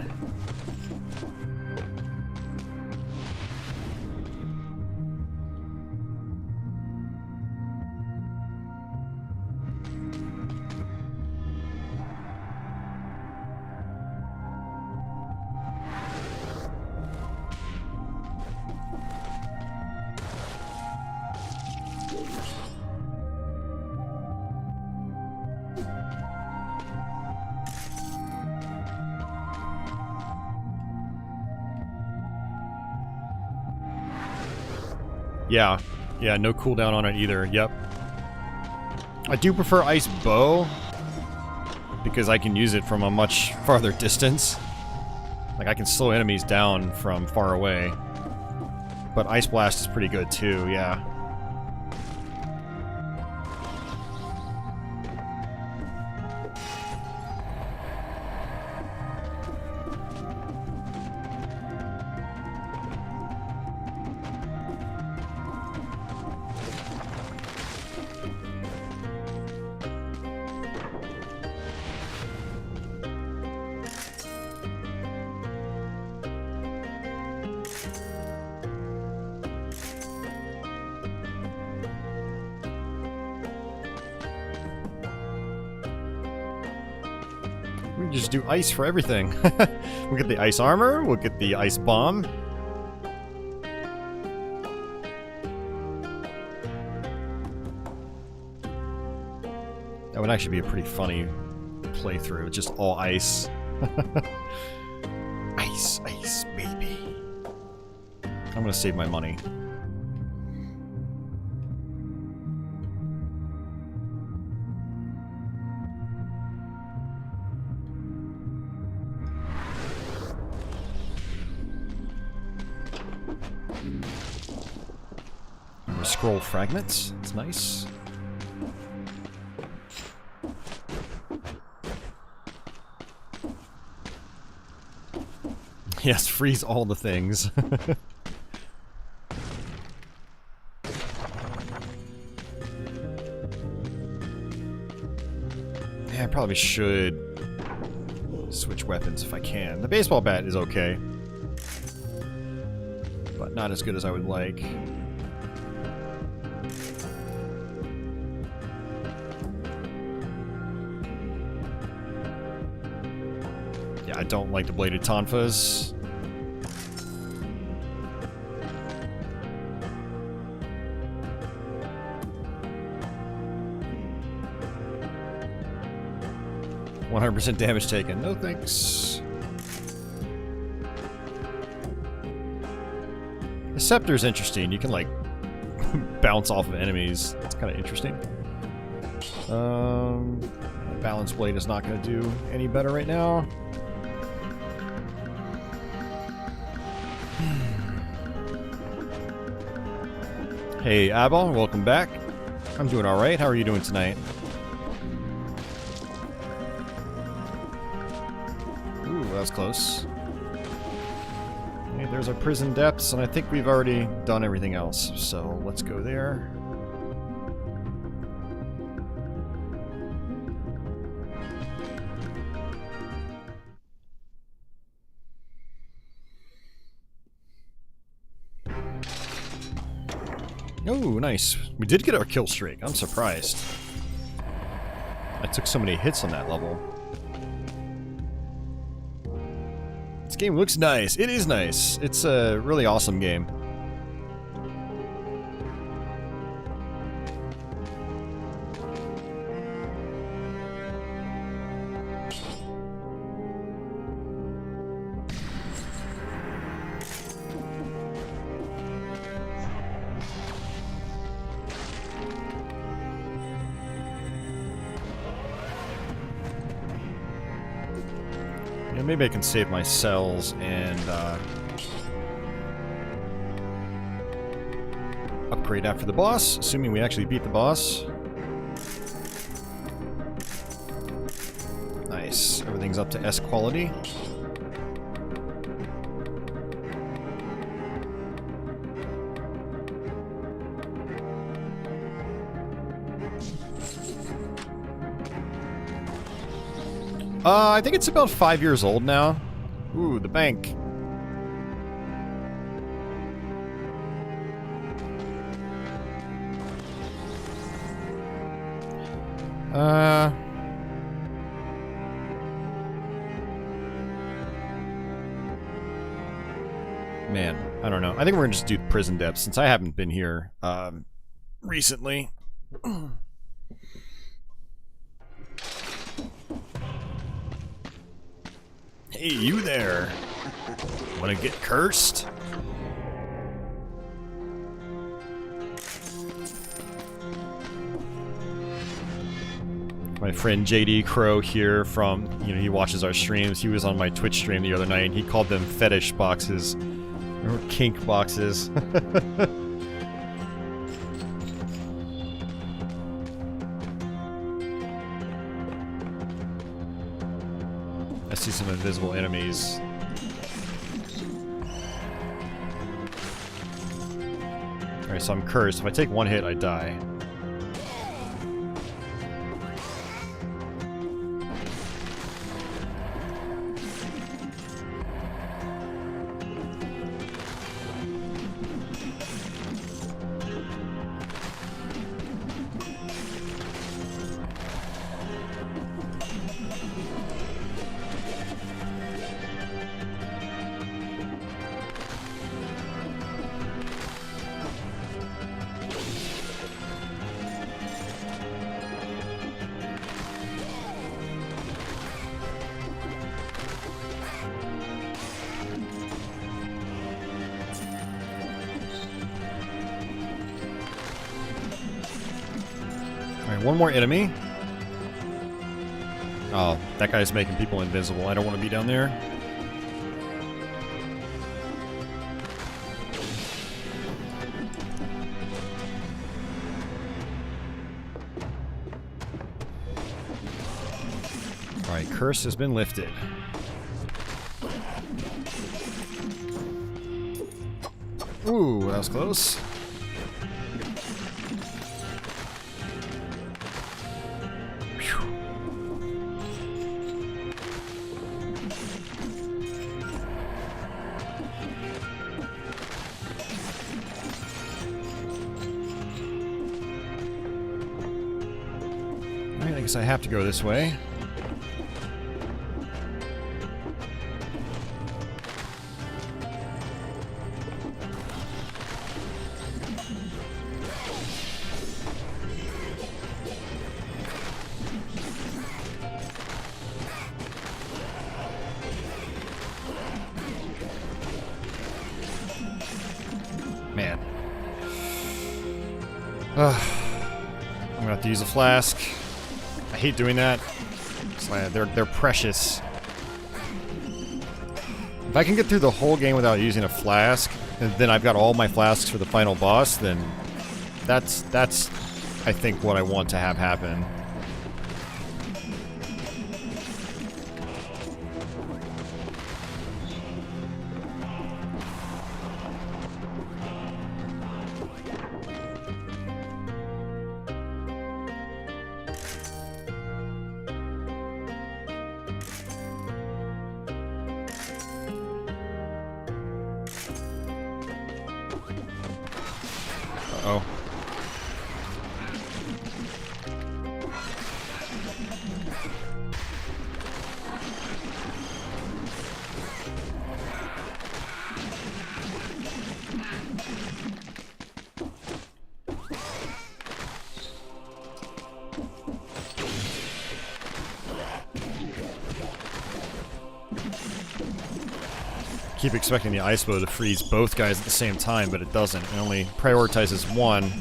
Yeah, no cooldown on it either, yep. I do prefer ice bow, because I can use it from a much farther distance. Like, I can slow enemies down from far away. But ice blast is pretty good too, yeah. We can just do ice for everything. We'll get the ice armor, we'll get the ice bomb. That would actually be a pretty funny playthrough, just all ice. Ice, ice, baby. I'm gonna save my money. Scroll fragments. It's nice. Yes, freeze all the things. Yeah, I probably should switch weapons if I can. The baseball bat is okay, but not as good as I would like. Yeah, I don't like the bladed tonfas. %100% damage taken. No thanks. The scepter's interesting. You can, like, bounce off of enemies. It's kind of interesting. Balance blade is not going to do any better right now. Hey, Abel, welcome back. I'm doing alright. How are you doing tonight? Ooh, that was close. Okay, there's our prison depths, and I think we've already done everything else, so let's go there. Oh, nice. We did get our kill streak. I'm surprised. I took so many hits on that level. This game looks nice. It is nice. It's a really awesome game. Maybe I can save my cells and upgrade after the boss, assuming we actually beat the boss. Nice. Everything's up to S quality. I think it's about 5 years old now. Ooh, the bank. Man, I don't know. I think we're gonna just do prison depths since I haven't been here, recently. Hey, you there! Wanna get cursed? My friend JD Crow here from, he watches our streams. He was on my Twitch stream the other night and he called them fetish boxes. Or kink boxes. I see some invisible enemies. Alright, so I'm cursed. If I take one hit, I die. one more enemy. Oh, that guy's making people invisible. I don't want to be down there. Alright, curse has been lifted. Ooh, that was close. Alright, I guess I have to go this way. Man. I'm gonna have to use a flask. I hate doing that. They're precious. If I can get through the whole game without using a flask, and then I've got all my flasks for the final boss, then that's I think what I want to have happen. Uh-oh. Keep expecting the ice bow to freeze both guys at the same time, but it doesn't. It only prioritizes one.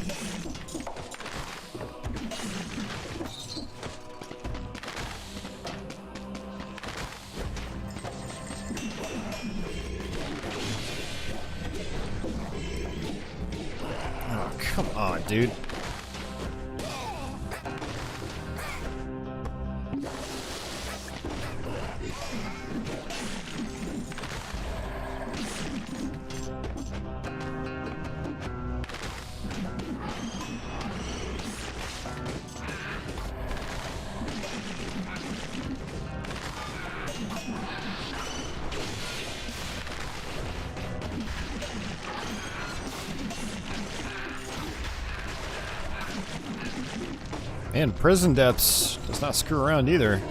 Oh, come on, dude. And prison depths does not screw around either.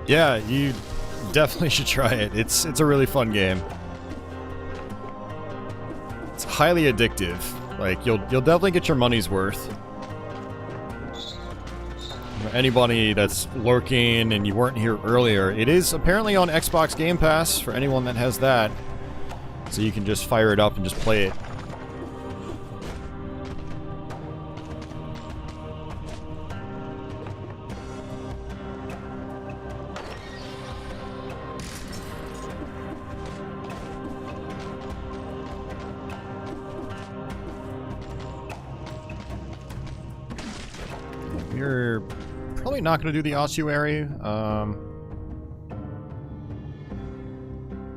Yeah, Definitely should try it. It's a really fun game. It's highly addictive. Like, you'll definitely get your money's worth. For anybody that's lurking and you weren't here earlier, it is apparently on Xbox Game Pass for anyone that has that. So you can just fire it up and just play it. We're probably not going to do the ossuary.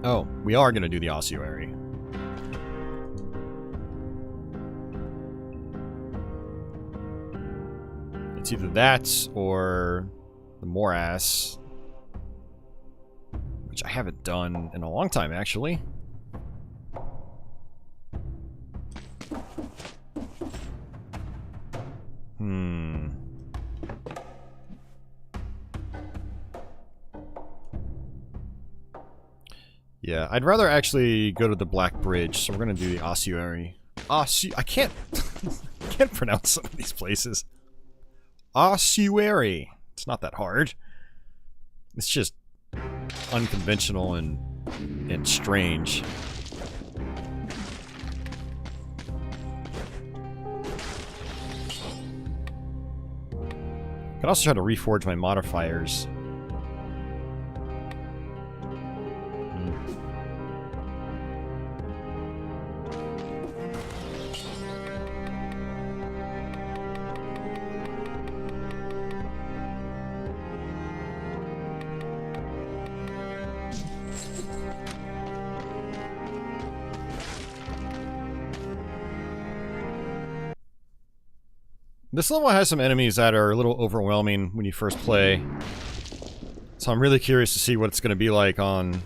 Oh, we are going to do the ossuary. It's either that or the morass, which I haven't done in a long time, actually. Yeah, I'd rather actually go to the Black Bridge, so we're gonna do the ossuary. I can't can't pronounce some of these places. Ossuary. It's not that hard. It's just unconventional and strange. I can also try to reforge my modifiers. This level has some enemies that are a little overwhelming when you first play. So I'm really curious to see what it's going to be like on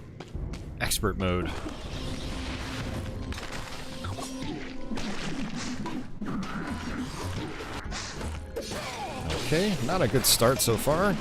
expert mode. Okay, not a good start so far.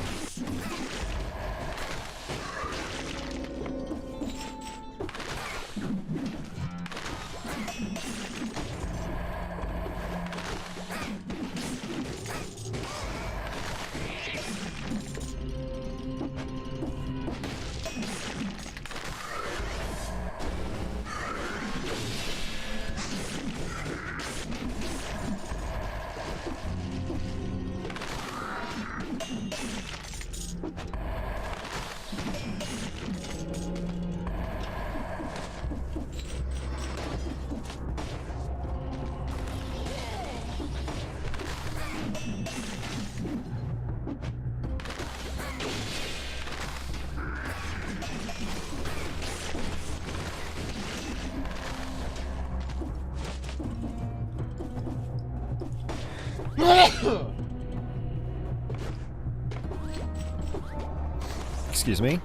Excuse me.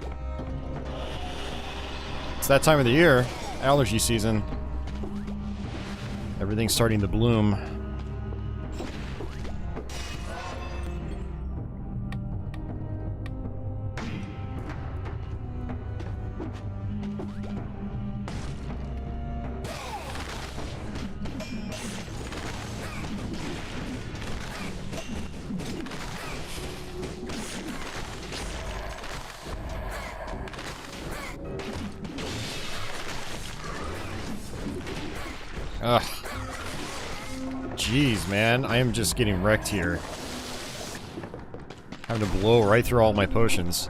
It's that time of the year, allergy season. Everything's starting to bloom. Ugh. Jeez, man. I am just getting wrecked here. Having to blow right through all my potions.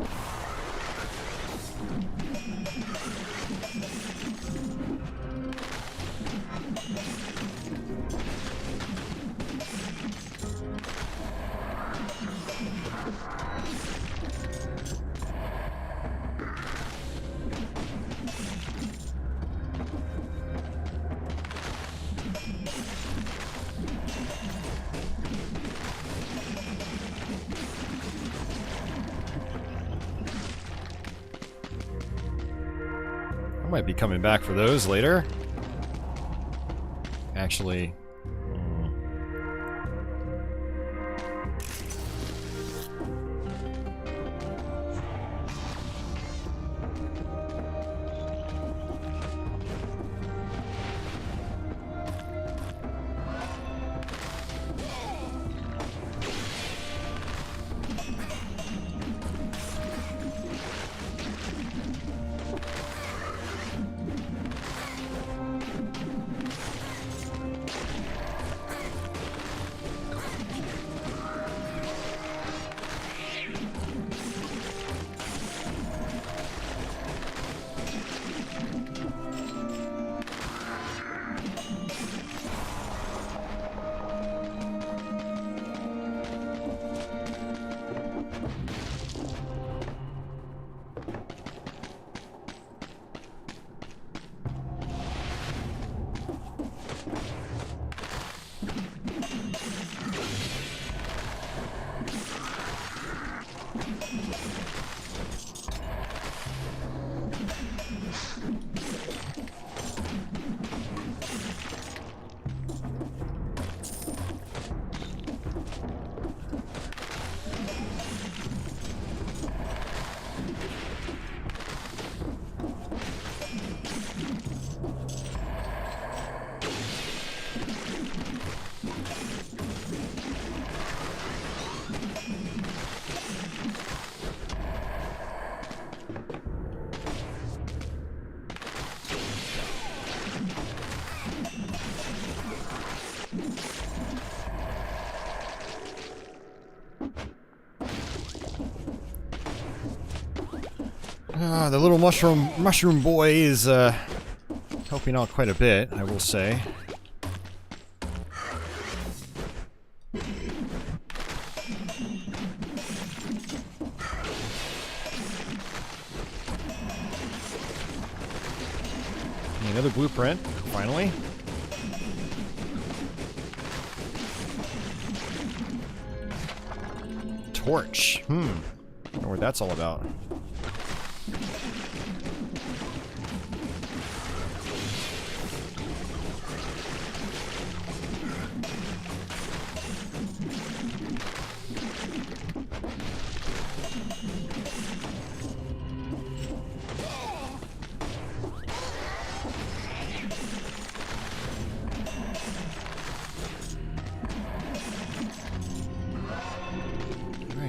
I might be coming back for those later. Actually... The little mushroom boy is helping out quite a bit, I will say. Another blueprint, finally. Torch. I wonder what that's all about.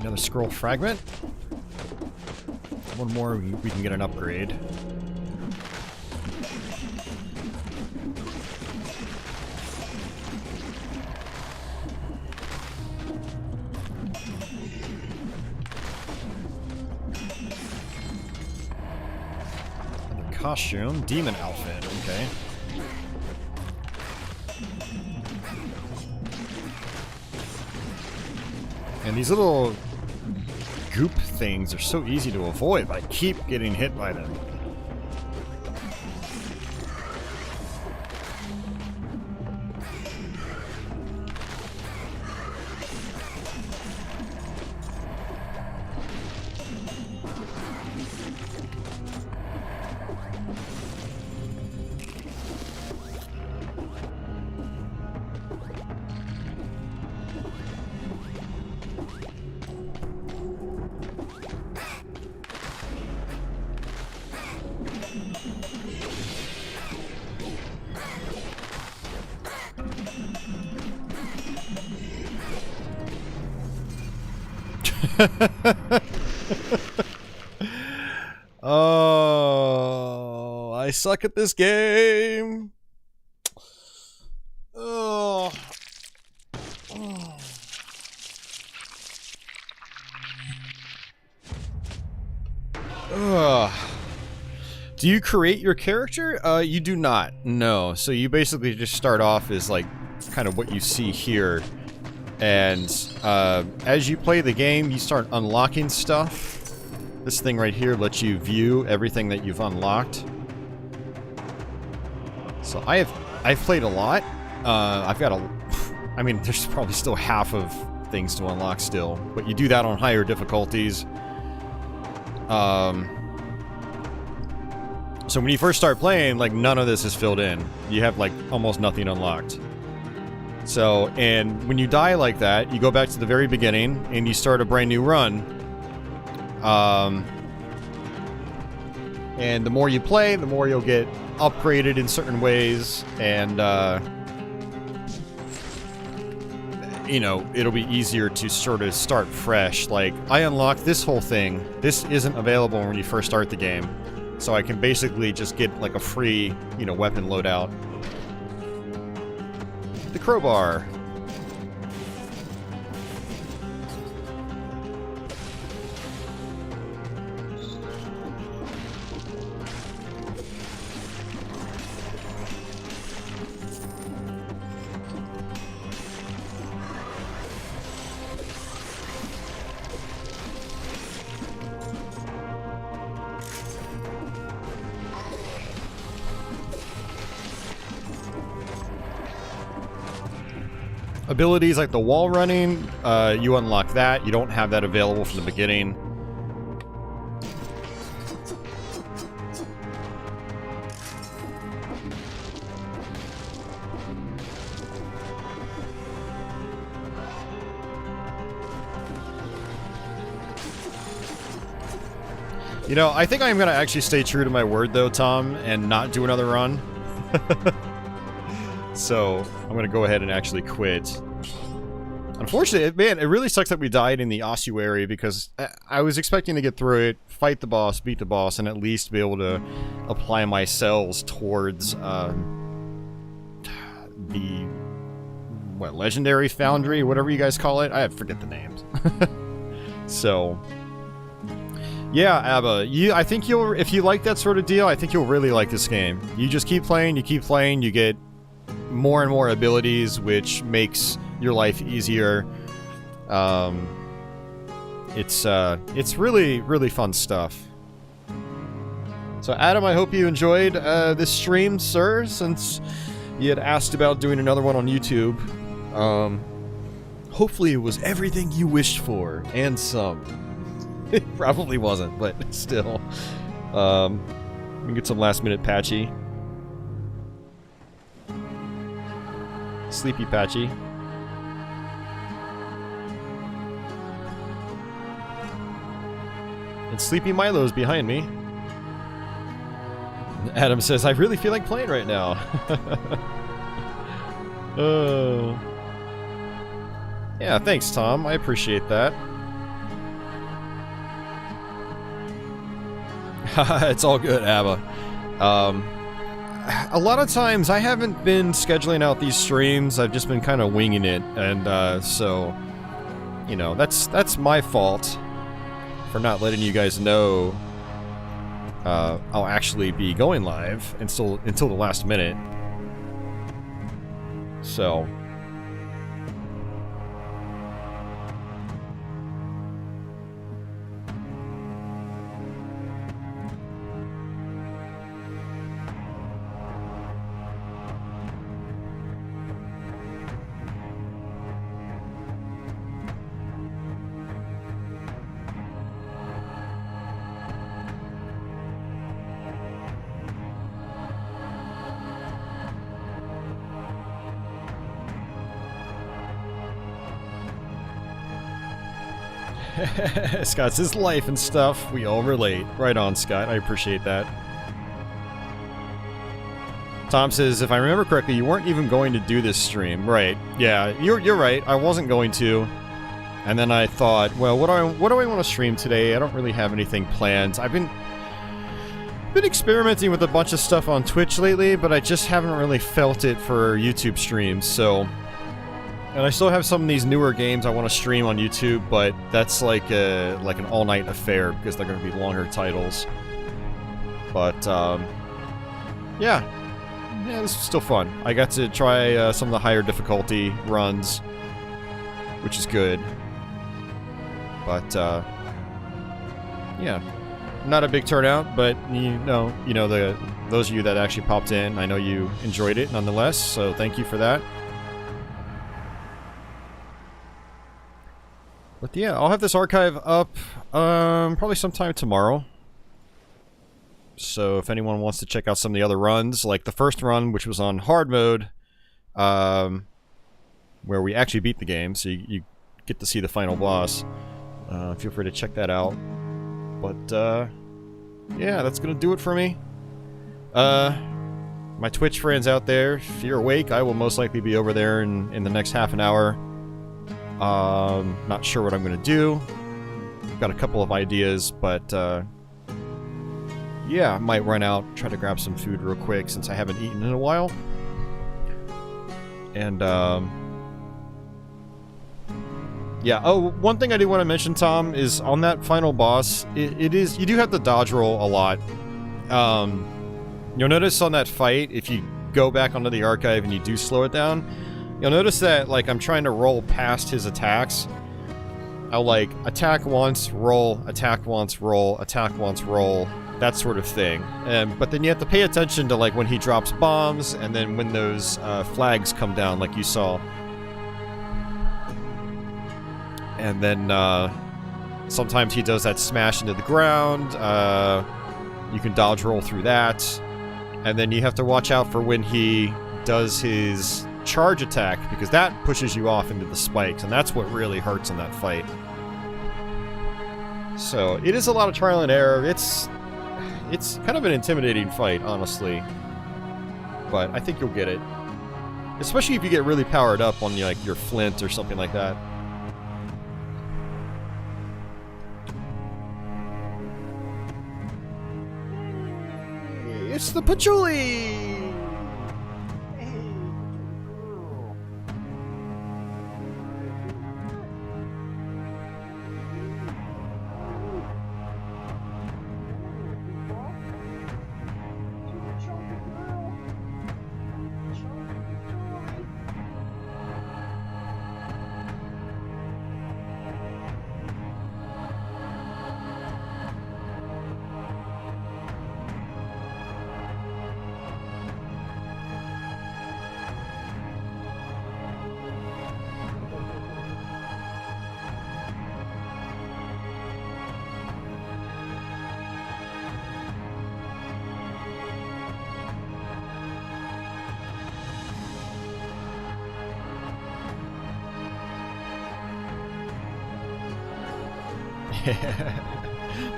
Another scroll fragment. One more, we can get an upgrade. Another costume, demon outfit, okay. And these little goop things are so easy to avoid, but I keep getting hit by them. Oh, I suck at this game. Oh. Oh. Ugh. Do you create your character? You do not. No. So you basically just start off as like kind of what you see here. And as you play the game, you start unlocking stuff. This thing right here lets you view everything that you've unlocked. So I've played a lot. I've got I mean, there's probably still half of things to unlock still, but you do that on higher difficulties. So when you first start playing, like, none of this is filled in. You have like almost nothing unlocked. So, and when you die like that, you go back to the very beginning, and you start a brand new run. And the more you play, the more you'll get upgraded in certain ways, and, you know, it'll be easier to sort of start fresh. Like, I unlocked this whole thing. This isn't available when you first start the game. So I can basically just get, like, a free, you know, weapon loadout. The crowbar. Abilities like the wall running, you unlock that. You don't have that available from the beginning. You know, I think I'm going to actually stay true to my word, though, Tom, and not do another run. So, I'm going to go ahead and actually quit. Unfortunately, man, it really sucks that we died in the ossuary, because I was expecting to get through it, fight the boss, beat the boss, and at least be able to apply my cells towards the, what, legendary foundry, whatever you guys call it? I forget the names. So, Yeah, Abba, I think you'll, if you like that sort of deal, I think you'll really like this game. You just keep playing, you get more and more abilities, which makes your life easier. It's really, really fun stuff. So Adam, I hope you enjoyed this stream, sir, since you had asked about doing another one on YouTube. Hopefully it was everything you wished for, and some. It probably wasn't, but still. We can get some last-minute Patchy. Sleepy Patchy. And Sleepy Milo's behind me. Adam says, I really feel like playing right now. Oh. Yeah, thanks, Tom. I appreciate that. It's all good, Abba. A lot of times I haven't been scheduling out these streams. I've just been kind of winging it, and so, you know, that's my fault for not letting you guys know I'll actually be going live until the last minute. So. Scott says life and stuff. We all relate. Right on, Scott. I appreciate that. Tom says, if I remember correctly, you weren't even going to do this stream. Right. Yeah, you're right. I wasn't going to. And then I thought, well, what do I want to stream today? I don't really have anything planned. I've been experimenting with a bunch of stuff on Twitch lately, but I just haven't really felt it for YouTube streams, so... And I still have some of these newer games I want to stream on YouTube, but that's like an all-night affair because they're going to be longer titles. But yeah, this is still fun. I got to try some of the higher difficulty runs, which is good. But yeah, not a big turnout, but those of you that actually popped in, I know you enjoyed it nonetheless. So thank you for that. But yeah, I'll have this archive up probably sometime tomorrow. So if anyone wants to check out some of the other runs, like the first run, which was on hard mode, where we actually beat the game, so you get to see the final boss, feel free to check that out. But yeah, that's going to do it for me. My Twitch friends out there, if you're awake, I will most likely be over there in the next half an hour. Not sure what I'm gonna do. Got a couple of ideas, but yeah, I might run out, try to grab some food real quick since I haven't eaten in a while. And yeah, oh, one thing I do want to mention, Tom, is on that final boss, you do have to dodge roll a lot. You'll notice on that fight, if you go back onto the archive and you do slow it down, you'll notice that, like, I'm trying to roll past his attacks. I'll, like, attack once, roll, attack once, roll, attack once, roll, that sort of thing. But then you have to pay attention to, like, when he drops bombs, and then when those flags come down, like you saw. And then, sometimes he does that smash into the ground. You can dodge roll through that. And then you have to watch out for when he does his charge attack, because that pushes you off into the spikes, and that's what really hurts in that fight. So it is a lot of trial and error. It's kind of an intimidating fight, honestly, but I think you'll get it, especially if you get really powered up on like your flint or something like that. It's the patchouli!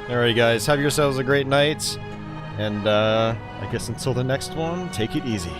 Alright guys, have yourselves a great night. And I guess until the next one, take it easy.